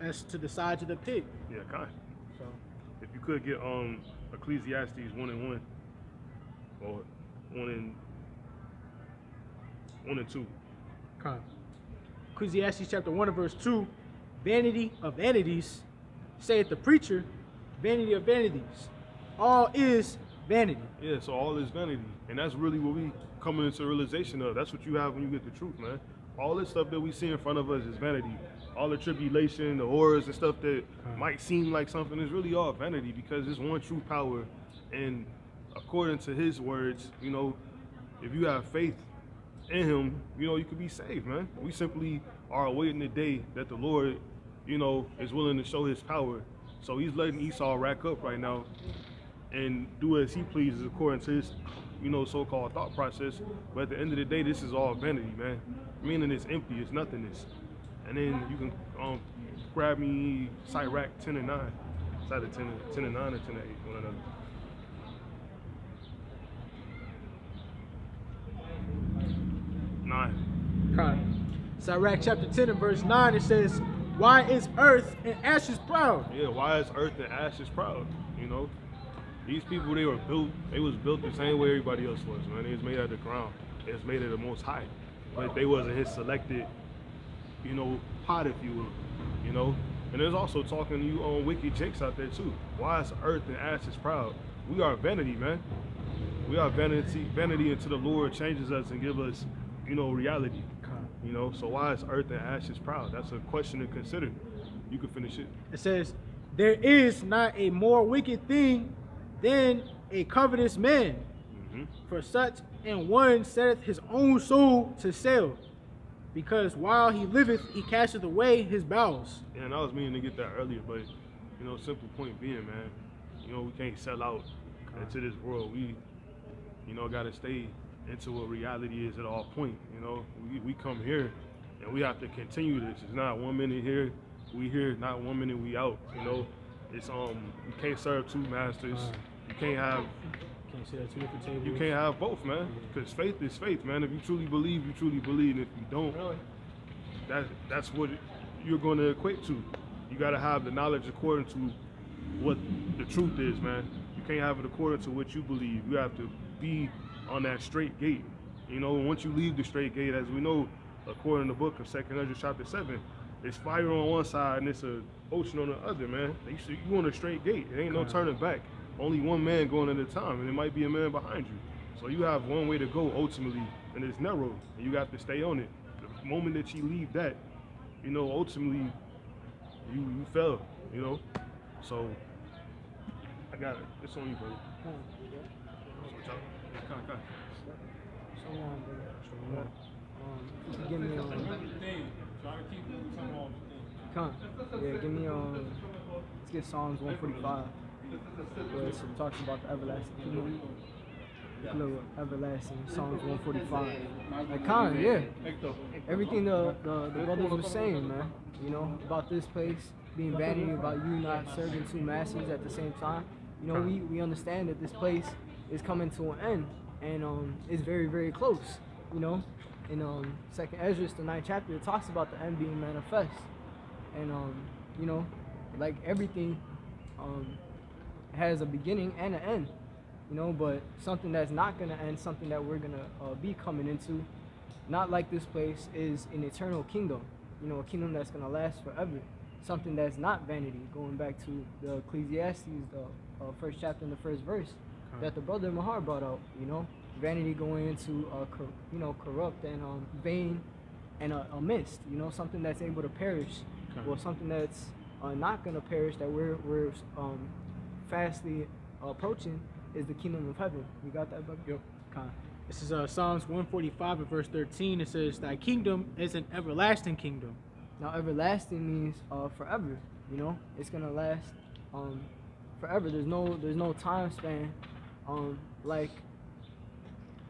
That's to the sides of the pit. Yeah, kind. So, if you could get Ecclesiastes 1:1, or 1:2. Con. Ecclesiastes chapter 1 and verse 2, "Vanity of vanities, saith the preacher, vanity of vanities. All is vanity." Yeah, so all is vanity. And that's really what we coming into realization of. That's what you have when you get the truth, man. All this stuff that we see in front of us is vanity. All the tribulation, the horrors and stuff that might seem like something is really all vanity, because there's one true power. And according to his words, you know, if you have faith in him, you know, you could be saved, man. We simply are awaiting the day that the Lord, you know, is willing to show his power. So he's letting Esau rack up right now and do as he pleases according to his, you know, so-called thought process. But at the end of the day, this is all vanity, man. Meaning it's empty, it's nothingness. And then you can grab me Sirach 10:9. It's either 10:9 or 10:8, one or another. Sirach chapter 10 and verse 9, it says, "Why is earth and ashes proud?" Yeah, why is earth and ashes proud? You know, these people, they was built the same way everybody else was, man. They was made out of the ground. They was made of the Most High, but they wasn't his selected, you know, pot, if you will, you know. And there's also talking to you on wicked jakes out there too. Why is earth and ashes proud? We are vanity, man. We are vanity until the Lord changes us and give us, you know, reality. You know, so why is earth and ashes proud? That's a question to consider. You can finish it. It says, "There is not a more wicked thing than a covetous man. For such and one setteth his own soul to sale, because while he liveth, he casteth away his bowels." Yeah, and I was meaning to get that earlier, but, you know, simple point being, man, you know, we can't sell out into this world. We, you know, got to stay into what reality is at all point. You know, we come here and we have to continue this. It's not 1 minute here, we here, not 1 minute we out. You know, it's you can't serve 2 masters. You can't have. Can't sit at 2 different tables. You can't have both, man. Because faith is faith, man. If you truly believe, you truly believe. And if you don't, that's what you're going to equate to. You got to have the knowledge according to what the truth is, man. You can't have it according to what you believe. You have to be on that straight gate. You know, once you leave the straight gate, as we know, according to the book of 2 Ezra chapter 7, it's fire on one side and it's an ocean on the other, man. You on a straight gate. It ain't no turning back. Only one man going at a time, and it might be a man behind you. So you have one way to go ultimately, and it's narrow, and you have to stay on it. The moment that you leave that, you know, ultimately, you fell. You know? So I got it. It's on you, brother. Come. So brother. If you give me give me let's get Psalms 145, where it talks about the everlasting kingdom. Everlasting, Psalms 145. Like everything the brothers were saying, man, you know, about this place being vanity, about you not serving two masters at the same time. You know, we understand that this place is coming to an end, and it's very, very close, you know. In Second Ezra, the 9th chapter, it talks about the end being manifest, and you know, like everything has a beginning and an end, you know. But something that's not gonna end, something that we're gonna be coming into, not like this place, is an eternal kingdom, you know, a kingdom that's gonna last forever, something that's not vanity. Going back to the Ecclesiastes, the first chapter and the first verse that the brother Mahar brought out, you know. Vanity going into corrupt and vain and a mist, you know, something that's able to perish, or something that's not going to perish, that we're fastly approaching, is the kingdom of heaven. You got that, brother? Yep. This is Psalms 145 and verse 13. It says, "Thy kingdom is an everlasting kingdom." Now, everlasting means forever. You know, it's gonna last forever. There's no time span, like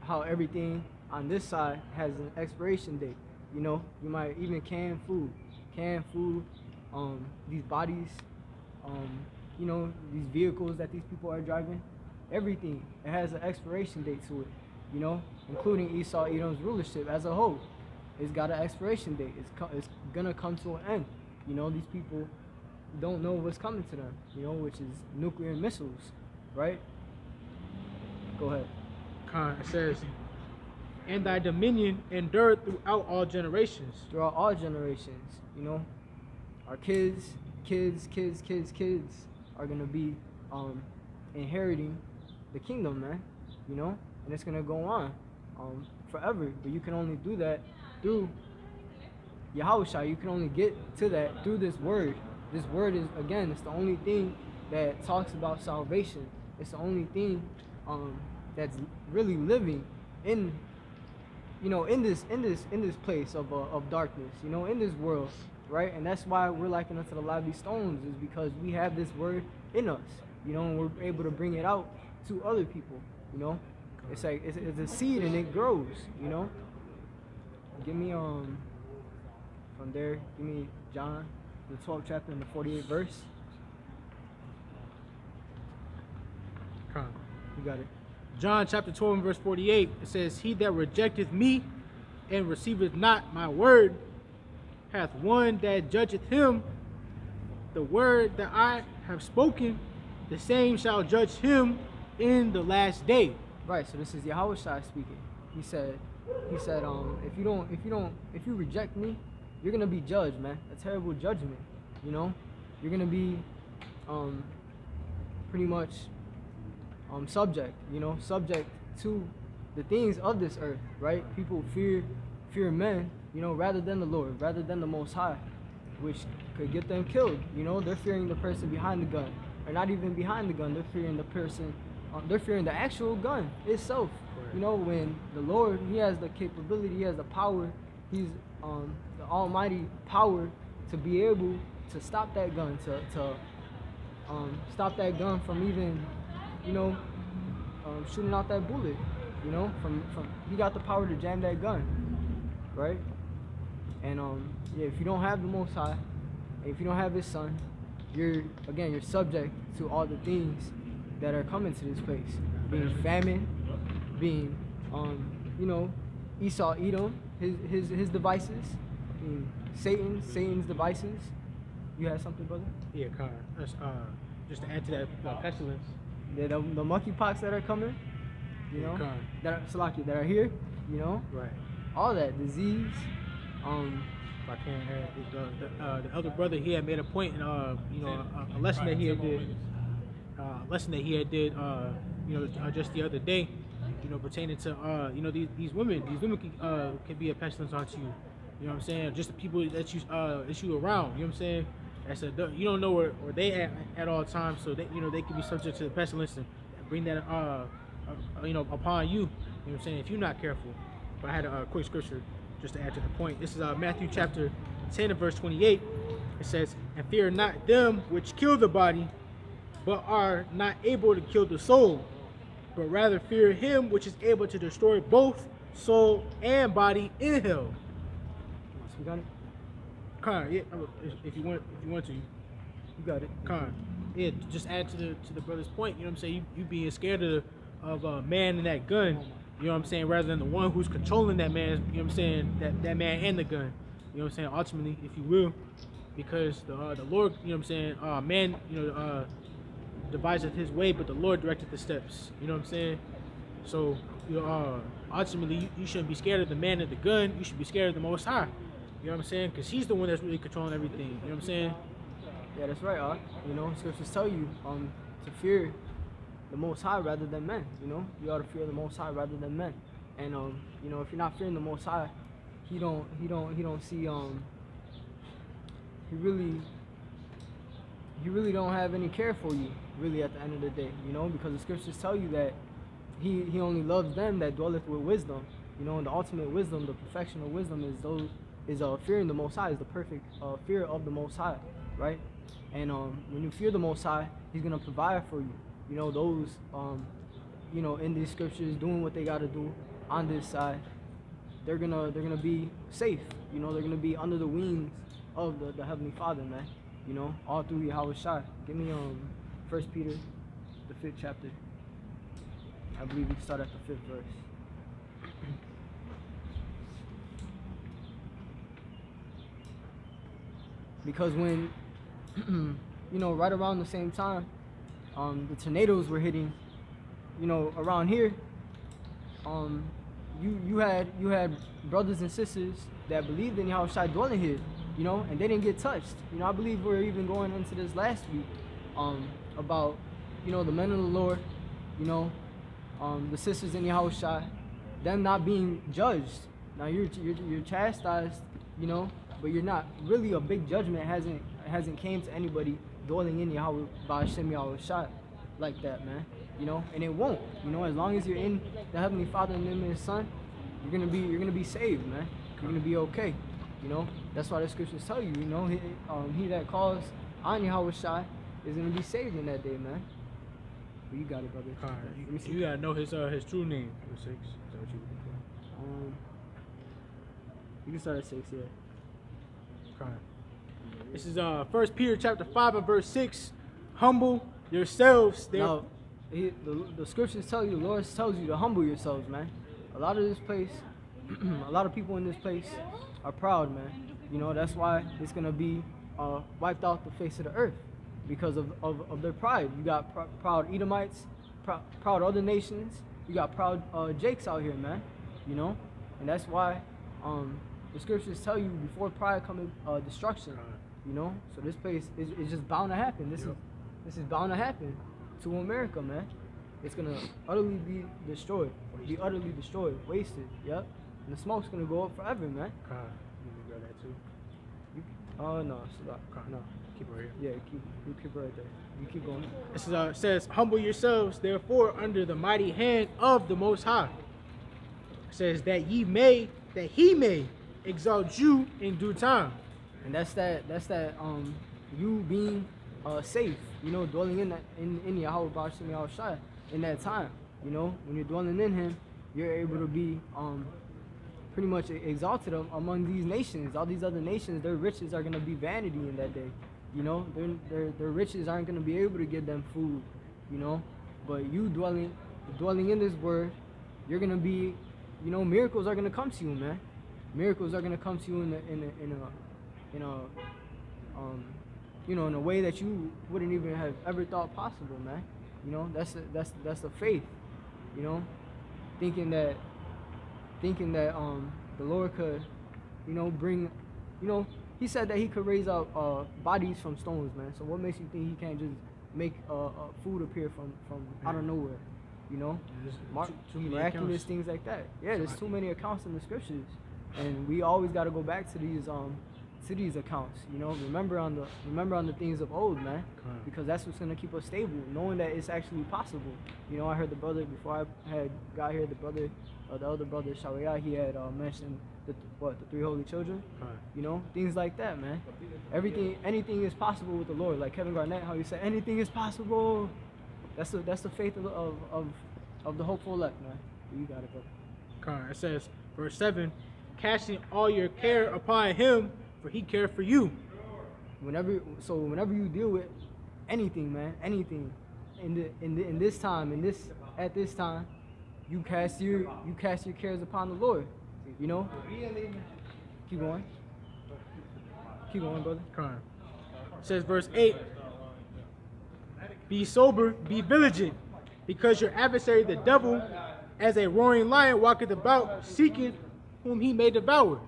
how everything on this side has an expiration date. You know, you might even canned food, these bodies, you know, these vehicles that these people are driving, everything, it has an expiration date to it, you know, including Esau Edom's rulership as a whole. It's got an expiration date. It's gonna come to an end. You know, these people don't know what's coming to them, you know, which is nuclear missiles, right? Go ahead. It says, "And thy dominion endured throughout all generations." Throughout all generations, you know, our kids are gonna be inheriting the kingdom, man. You know, and it's gonna go on forever. But you can only do that through Yahushua. You can only get to that through this word. This word is, again, it's the only thing that talks about salvation. It's the only thing that's really living in, you know, in this place of darkness, you know, in this world, right? And that's why we're likened unto the lively stones, is because we have this word in us, you know, and we're able to bring it out to other people, you know. It's like it's a seed and it grows, you know. Give me from there, give me John, the 12th chapter and the 48th verse. You got it. John chapter 12 and verse 48, it says, "He that rejecteth me and receiveth not my word hath one that judgeth him. The word that I have spoken, the same shall judge him in the last day." Right, so this is Yahushua speaking. He said, if you reject me, you're gonna be judged, man. A terrible judgment, you know. You're gonna be pretty much subject to the things of this earth, right? People fear men, you know, rather than the Lord, rather than the Most High, which could get them killed. You know, they're fearing the person behind the gun, or not even behind the gun. They're fearing the person. They're fearing the actual gun itself. You know, when the Lord, He has the capability, He has the power, He's the Almighty power to be able to stop that gun, to stop that gun from even, you know, shooting out that bullet. You know, from He got the power to jam that gun, right? And yeah, if you don't have the Most High, and if you don't have His Son, you're subject to all the things that are coming to this place, being famine, being you know, Esau Edom, his devices, being Satan's devices. You had something, brother? Yeah, that's just to add to that, pestilence. Yeah, the monkeypox that are coming, you know, that are here, you know, right? All that disease. If I can't add, the elder brother, he had made a point in you know, a lesson that he had did. You know, just the other day, you know, pertaining to you know, these women can be a pestilence onto you. You know what I'm saying? Just the people that you around. You know what I'm saying? You don't know where they at all times, so they they can be subject to the pestilence and bring that upon you. You know what I'm saying? If you're not careful. But I had a quick scripture just to add to the point. This is Matthew chapter 10 and verse 28. It says, "And fear not them which kill the body, but are not able to kill the soul, but rather fear him which is able to destroy both soul and body in hell." You got it? Con, yeah, if you want to, You got it. Con, yeah, just add to the brother's point. You know what I'm saying? You being scared of a man and that gun. You know what I'm saying? Rather than the one who's controlling that man. You know what I'm saying? That man and the gun. You know what I'm saying? Ultimately, if you will, because the Lord, you know what I'm saying? Man, deviseth his way, but the Lord directed the steps. You know what I'm saying? So, ultimately, you shouldn't be scared of the man and the gun. You should be scared of the Most High. You know what I'm saying? Because he's the one that's really controlling everything. You know what I'm saying? Yeah, that's right, You know, scriptures tell you to fear the Most High rather than men. You know, you ought to fear the Most High rather than men. And you know, if you're not fearing the Most High, he don't see he really don't have any care for you, really, at the end of the day. You know, because the scriptures tell you that he only loves them that dwelleth with wisdom. You know, and the ultimate wisdom, the perfection of wisdom is fearing the Most High, is the perfect fear of the Most High, right? And when you fear the Most High, he's gonna provide for you. You know, those you know, in these scriptures doing what they gotta do on this side, they're gonna be safe. You know, they're gonna be under the wings of the Heavenly Father, man. You know, all through Yahweh Shai. Give me 1 Peter, the 5th chapter. I believe we can start at the 5th verse. Because when you know, right around the same time the tornadoes were hitting, you know, around here, you had brothers and sisters that believed in Yahweh Shai dwelling here, you know, and they didn't get touched. You know, I believe we're even going into this last week about, you know, the men of the Lord, you know, the sisters in Yahweh Shai, them not being judged. Now you're chastised, you know, but you're not really. A big judgment hasn't came to anybody dwelling in Yahweh by Hashem Yahweh Shai like that, man. You know, and it won't. You know, as long as you're in the Heavenly Father and in His Son, you're gonna be saved, man. You're gonna be okay. You know, that's why the scriptures tell you. You know, he that calls on Yahweh Shai is gonna be saved in that day, man. But you got it, brother. You gotta know his true name. 6. Is that what you looking for? You can start at 6, yeah. This is 1 Peter chapter 5 and verse 6. Humble yourselves. Now, the scriptures tell you, the Lord tells you to humble yourselves, man. A lot of this place, a lot of people in this place are proud, man. You know, that's why it's gonna be wiped off the face of the earth because of their pride. You got proud Edomites, proud other nations. You got proud Jakes out here, man. You know, and that's why the scriptures tell you before pride cometh destruction. You know, so this place is just bound to happen. This is bound to happen to America, man. It's gonna utterly be destroyed, wasted. Yep, and the smoke's gonna go up forever, man. You can grab that too. No, no. Keep it right here. Yeah, keep it right there. You keep going. This is, says, humble yourselves, therefore, under the mighty hand of the Most High. It says that He may exalt you in due time. And that's that you being safe, you know, dwelling in Yahweh B'Shem Yahweh Shai in that time. You know, when you're dwelling in Him, you're able to be pretty much exalted among these nations. All these other nations, their riches are gonna be vanity in that day. You know, their riches aren't gonna be able to give them food. You know, but you dwelling in this word, you're gonna be, you know, miracles are gonna come to you, man. Miracles are gonna come to you in a way that you wouldn't even have ever thought possible, man. You know, that's the faith. You know, thinking that the Lord could, you know, bring, you know, He said that He could raise up bodies from stones, man. So what makes you think He can't just make food appear from out of nowhere? You know, too many miraculous accounts. things like that. Yeah, there's too many accounts in the scriptures, and we always got to go back to these to these accounts. You know, remember on the things of old, man, because that's what's gonna keep us stable, knowing that it's actually possible. You know, I heard the brother before I had got here, the elder brother Shawaya, he had mentioned the 3 holy children. You know, things like that, man. Anything is possible with the Lord. Like Kevin Garnett, how he said, anything is possible. That's the faith of the hopeful elect, man. You got it, bro. It says, verse 7, casting all your care upon him, for he cared for you. Whenever you deal with anything, man, anything, in this time, at this time, you cast your cares upon the Lord. You know? Keep going. Keep going, brother. It says, verse 8, be sober, be vigilant, because your adversary the devil, as a roaring lion, walketh about, seeking whom he may devour.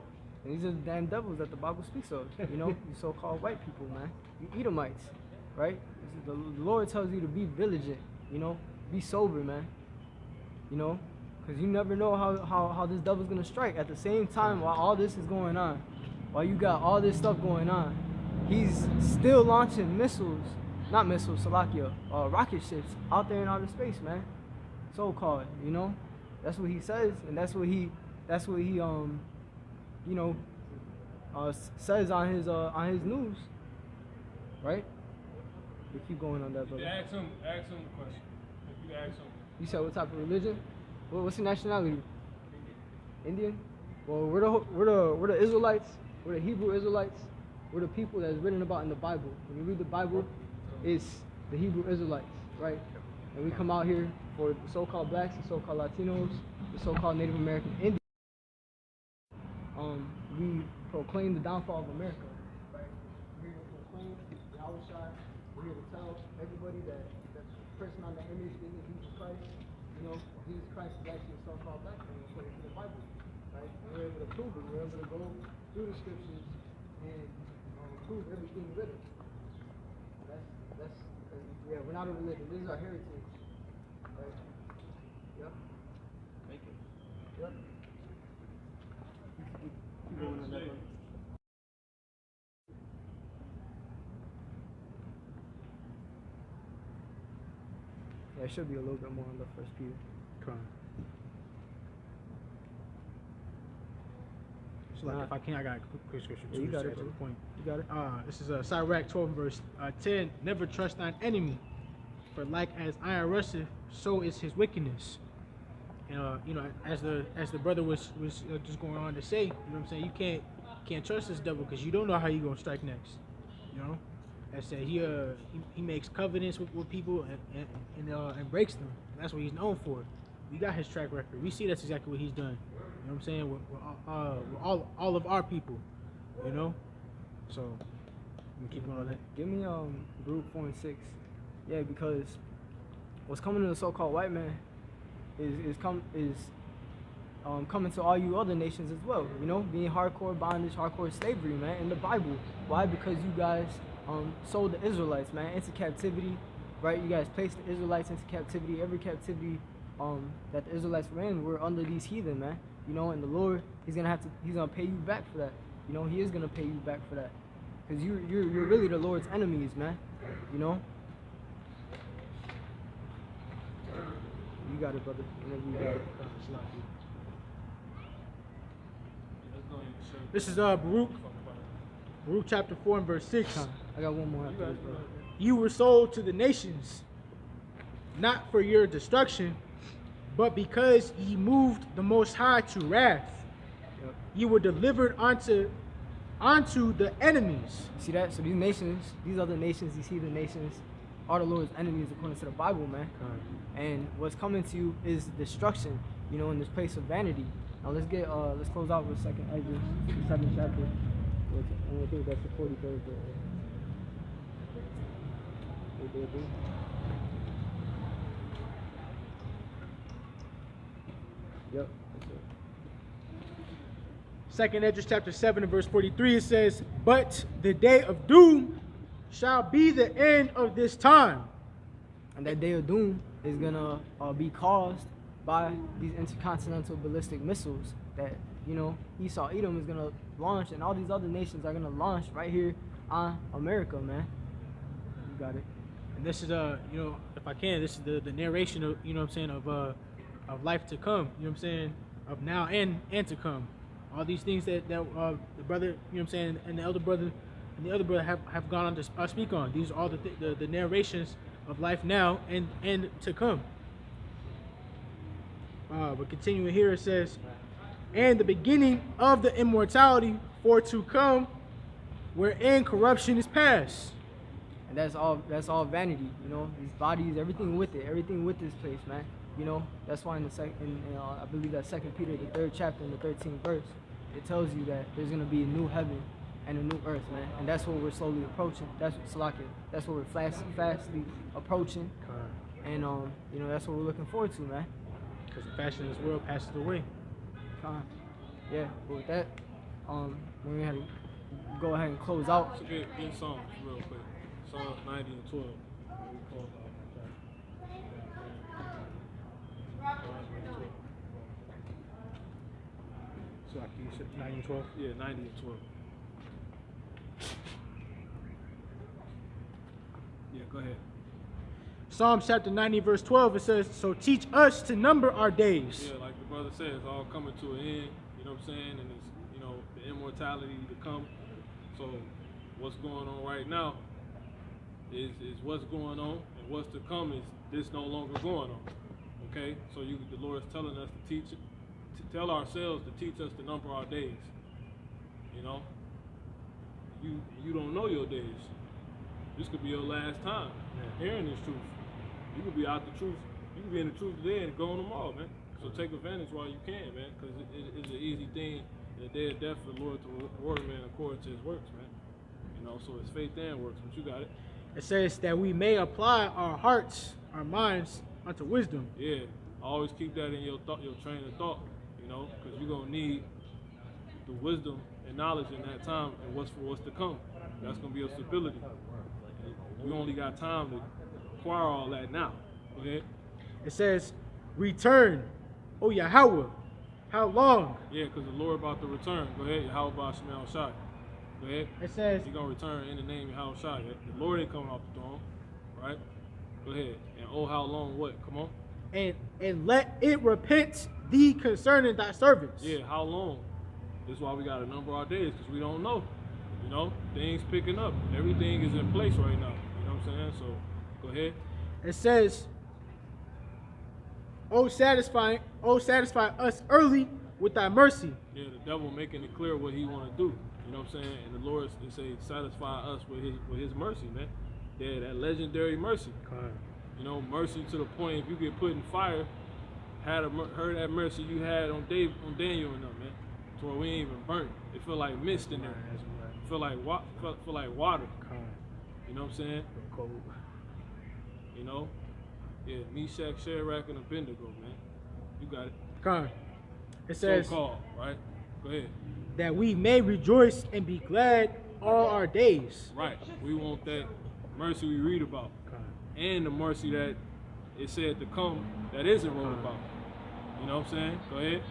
And these are the damn devils that the Bible speaks of. You know, you so-called white people, man. You Edomites, right? The Lord tells you to be vigilant. You know, be sober, man. You know, because you never know how this devil's gonna strike. At the same time, while all this is going on, while you got all this stuff going on, he's still launching rocket ships out there in outer space, man. So-called, you know, that's what he says, and that's what he says on his news, right? We keep going on that, brother. Yeah, ask him a question. If you ask him. You said what type of religion? What's your nationality? Indian? Well, we're the Israelites. We're the Hebrew Israelites. We're the people that's written about in the Bible. When you read the Bible, it's the Hebrew Israelites, right? And we come out here for the so-called blacks, the so-called Latinos, the so-called Native American Indians. We proclaim the downfall of America, right? We're here to proclaim the outside. We're here to tell everybody that the person on the image isn't Jesus Christ. You know, Jesus Christ is actually a so-called black man according to the Bible, right? We're able to prove it. We're able to go through the scriptures and prove everything written. Yeah, we're not a religion. This is our heritage. Right? Yep. Thank you. Yep. Keep going on that one. Yeah, it should be a little bit more on the First Peter. So like, if I can, I got a quick scripture too. You got it, to the point. You got it. This is Sirach 12 verse 10. Never trust thine enemy, for like as iron rusteth, so is his wickedness. And you know, as the brother was just going on to say, you know what I'm saying, you can't trust this devil because you don't know how he's gonna strike next. You know, I said he makes covenants with people and breaks them. That's what he's known for. We got his track record. We see that's exactly what he's done. You know what I'm saying? With all of our people, you know. So we keep going on that. Give me group 4 and 6. Yeah, because what's coming to the so-called white man is coming to all you other nations as well. You know, being hardcore bondage, hardcore slavery, man, in the Bible. Why? Because you guys sold the Israelites, man, into captivity, right? You guys placed the Israelites into captivity. Every captivity that the Israelites were in were under these heathen, man. You know, and the Lord, he's gonna pay you back for that. You know, he is gonna pay you back for that, because you're really the Lord's enemies, man. You know. You got it, brother. Whenever you got it. This is Baruch chapter 4 and verse 6. I got one more after this, bro. You were sold to the nations, not for your destruction, but because ye moved the Most High to wrath. Yep. You were delivered onto the enemies. You see that? So these nations, these other nations, these heathen nations, are the Lord's enemies according to the Bible, man. And what's coming to you is destruction, you know, in this place of vanity. Now let's close out with 2nd Ezra, the 7th chapter. And I think that's the 43rd verse. Yep. Second Ezra chapter 7 and verse 43, it says, but the day of doom shall be the end of this time. And that day of doom is gonna be caused by these intercontinental ballistic missiles that you know, Esau, Edom is gonna launch, and all these other nations are gonna launch right here on America, man. You got it. And this is you know, if I can, this is the narration of, you know what I'm saying, of life to come, you know what I'm saying, of now and to come. All these things that the brother, you know what I'm saying, and the elder brother and the other brother have gone on to speak on. These are all the narrations of life now and to come. But continuing here, it says, and the beginning of the immortality for to come, wherein corruption is past. And that's all vanity, you know. These bodies, everything with it, everything with this place, man. You know, that's why in the I believe that 2 Peter, the 3rd chapter, in the 13th verse, it tells you that there's gonna be a new heaven and a new earth, man. And that's what we're slowly approaching. That's what That's what we're fastly approaching. And you know, that's what we're looking forward to, man. Because the fashion of this world passes away. Yeah. But with that, we're gonna have to go ahead and close out. So get Psalms real quick. Psalms 90 and 12. So you said 90 and 12? Yeah, 90 and 12. Yeah, go ahead. Psalms chapter 90, verse 12, it says, so teach us to number our days. Yeah, like the brother said, it's all coming to an end, you know what I'm saying? And it's, you know, the immortality to come. So what's going on right now is what's going on, and what's to come is this no longer going on. Okay? So the Lord is telling us to tell ourselves to teach us to number our days. You know? You don't know your days. This could be your last time hearing this truth. You could be out the truth. You can be in the truth today and gone tomorrow, man. So take advantage while you can, man, because it's an easy thing in the day of death for the Lord to reward a man according to his works, man. You know, so it's faith and works, but you got it. It says that we may apply our hearts, our minds unto wisdom. Yeah, always keep that in your train of thought, you know, because you're gonna need the wisdom and knowledge in that time and what's to come. That's gonna be your stability. And you only got time to acquire all that now. Go ahead. It says, return, O Yahweh, how long? Yeah, because the Lord about to return. Go ahead, Yahweh Shemel Shai. Go ahead. It says, He's gonna return in the name of Yahweh Shai. The Lord ain't coming off the throne, right? Go ahead. And oh, how long? What? Come on. And let it repent thee concerning thy servants. Yeah, how long? This is why we gotta number our days, because we don't know. You know, things picking up. Everything is in place right now. You know what I'm saying? So go ahead. It says, Oh satisfy us early with thy mercy. Yeah, the devil making it clear what he want to do. You know what I'm saying? And the Lord they say satisfy us with his mercy, man. Yeah, that legendary mercy. You know, mercy to the point if you get put in fire, heard that mercy you had on Daniel and them, man. To where we ain't even burnt. It feel like mist in there. Feel like water. You know what I'm saying? Cold. You know? Yeah, Meshach, Shadrach, and Abednego, man. You got it. It says, So-called, right? Go ahead. that we may rejoice and be glad all our days. Right. We want that mercy we read about. And the mercy that it said to come that isn't wrote about. You know what I'm saying? Go ahead.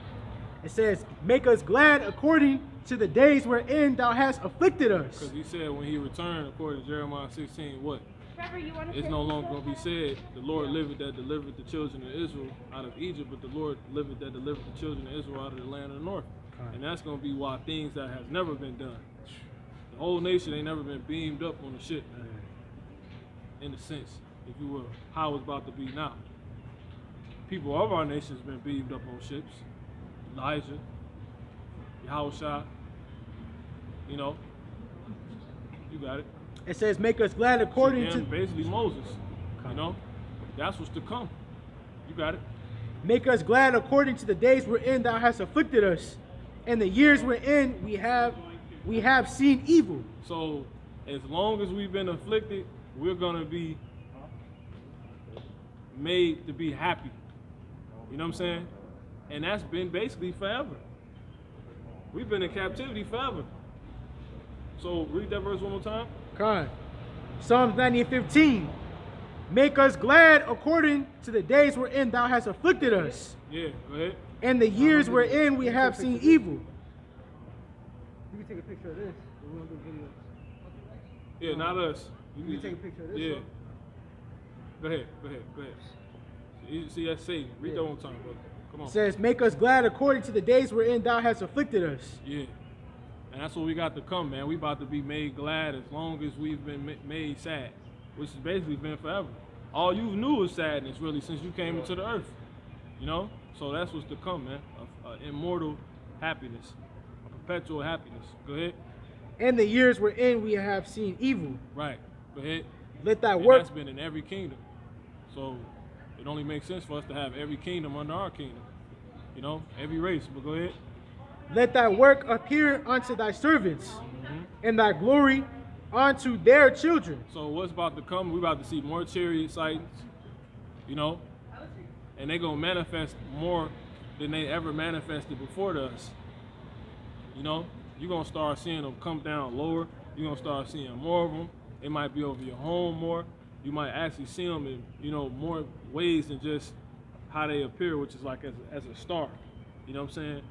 It says, make us glad according to the days wherein thou hast afflicted us. Because he said when he returned, according to Jeremiah 16, what? Trevor, you want to It's no longer going to be said, the Lord liveth that delivered the children of Israel out of Egypt, but the Lord liveth that delivered the children of Israel out of the land of the north. And that's going to be why things that has never been done. The whole nation ain't never been beamed up on the ship, man. In a sense, if you will, how it's about to be now. People of our nation's been beamed up on ships. Elijah, Yahushua, you know, you got it. It says, make us glad according to... Basically Moses, you know, that's what's to come. You got it. Make us glad according to the days wherein thou hast afflicted us, and the years wherein we have seen evil. So as long as we've been afflicted, we're gonna be made to be happy. You know what I'm saying? And that's been basically forever. We've been in captivity forever. So read that verse one more time. Psalms 90 and 15. Make us glad according to the days wherein thou hast afflicted us, Yeah, go ahead. and the years wherein we have seen evil. You can take a picture of this, but we don't do videos. Yeah, not us. You can take a picture of this. Yeah. one. Go ahead. See, that's Satan. Read that one time, brother. Come on. It says, make us glad according to the days wherein thou hast afflicted us. Yeah. And that's what we got to come, man. We about to be made glad as long as we've been made sad, which has basically been forever. All you knew was sadness, really, since you came into the earth. You know? So that's what's to come, man. Immortal happiness. A perpetual happiness. Go ahead. And the years wherein we have seen evil. Right. Go ahead. Let thy And work. that's been in every kingdom. So it only makes sense for us to have every kingdom under our kingdom. You know? Every race. But go ahead. Let thy work appear unto thy servants, and thy glory unto their children. So what's about to come, we're about to see more chariot sightings, you know, and they're going to manifest more than they ever manifested before to us. You know, you're going to start seeing them come down lower. You're going to start seeing more of them. It might be over your home more. You might actually see them in, you know, more ways than just how they appear, which is like as a star. You know what I'm saying?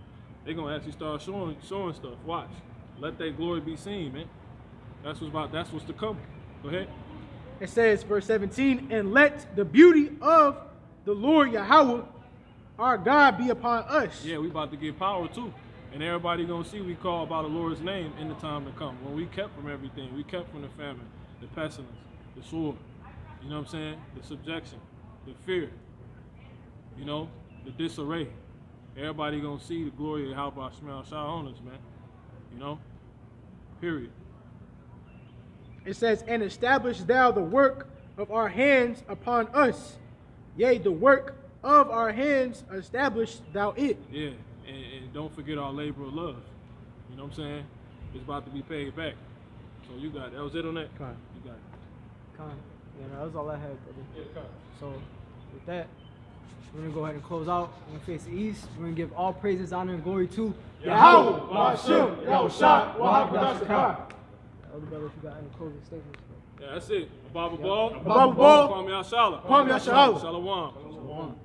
They're going to actually start showing stuff. Watch. Let their glory be seen, man. That's what's to come. Go ahead. It says, verse 17, and let the beauty of the Lord Yahweh, our God, be upon us. Yeah, we about to get power too. And everybody gonna see we call by the Lord's name in the time to come. When we kept from everything, we kept from the famine, the pestilence, the sword, you know what I'm saying? The subjection, the fear, you know, the disarray. Everybody gonna see the glory of how about Shemel Shah on us, man. You know? Period. It says, and establish thou the work of our hands upon us. Yea, the work of our hands establish thou it. Yeah, and don't forget our labor of love. You know what I'm saying? It's about to be paid back. So you got it. That was it on that? Con. You got it. Con. Yeah, no, that was all I had, brother. Yeah, con. So, with that, we're going to go ahead and close out. We're going to face the east. We're going to give all praises, honor, and glory to Yahweh, Ba'ashem, Yahushua, Wahakadashakah. Elder brother, if you got any closing statements. Yeah, that's it. Baba Ball. Baba Ball. Kwame Ashala. Kwame Ashala. Shalom.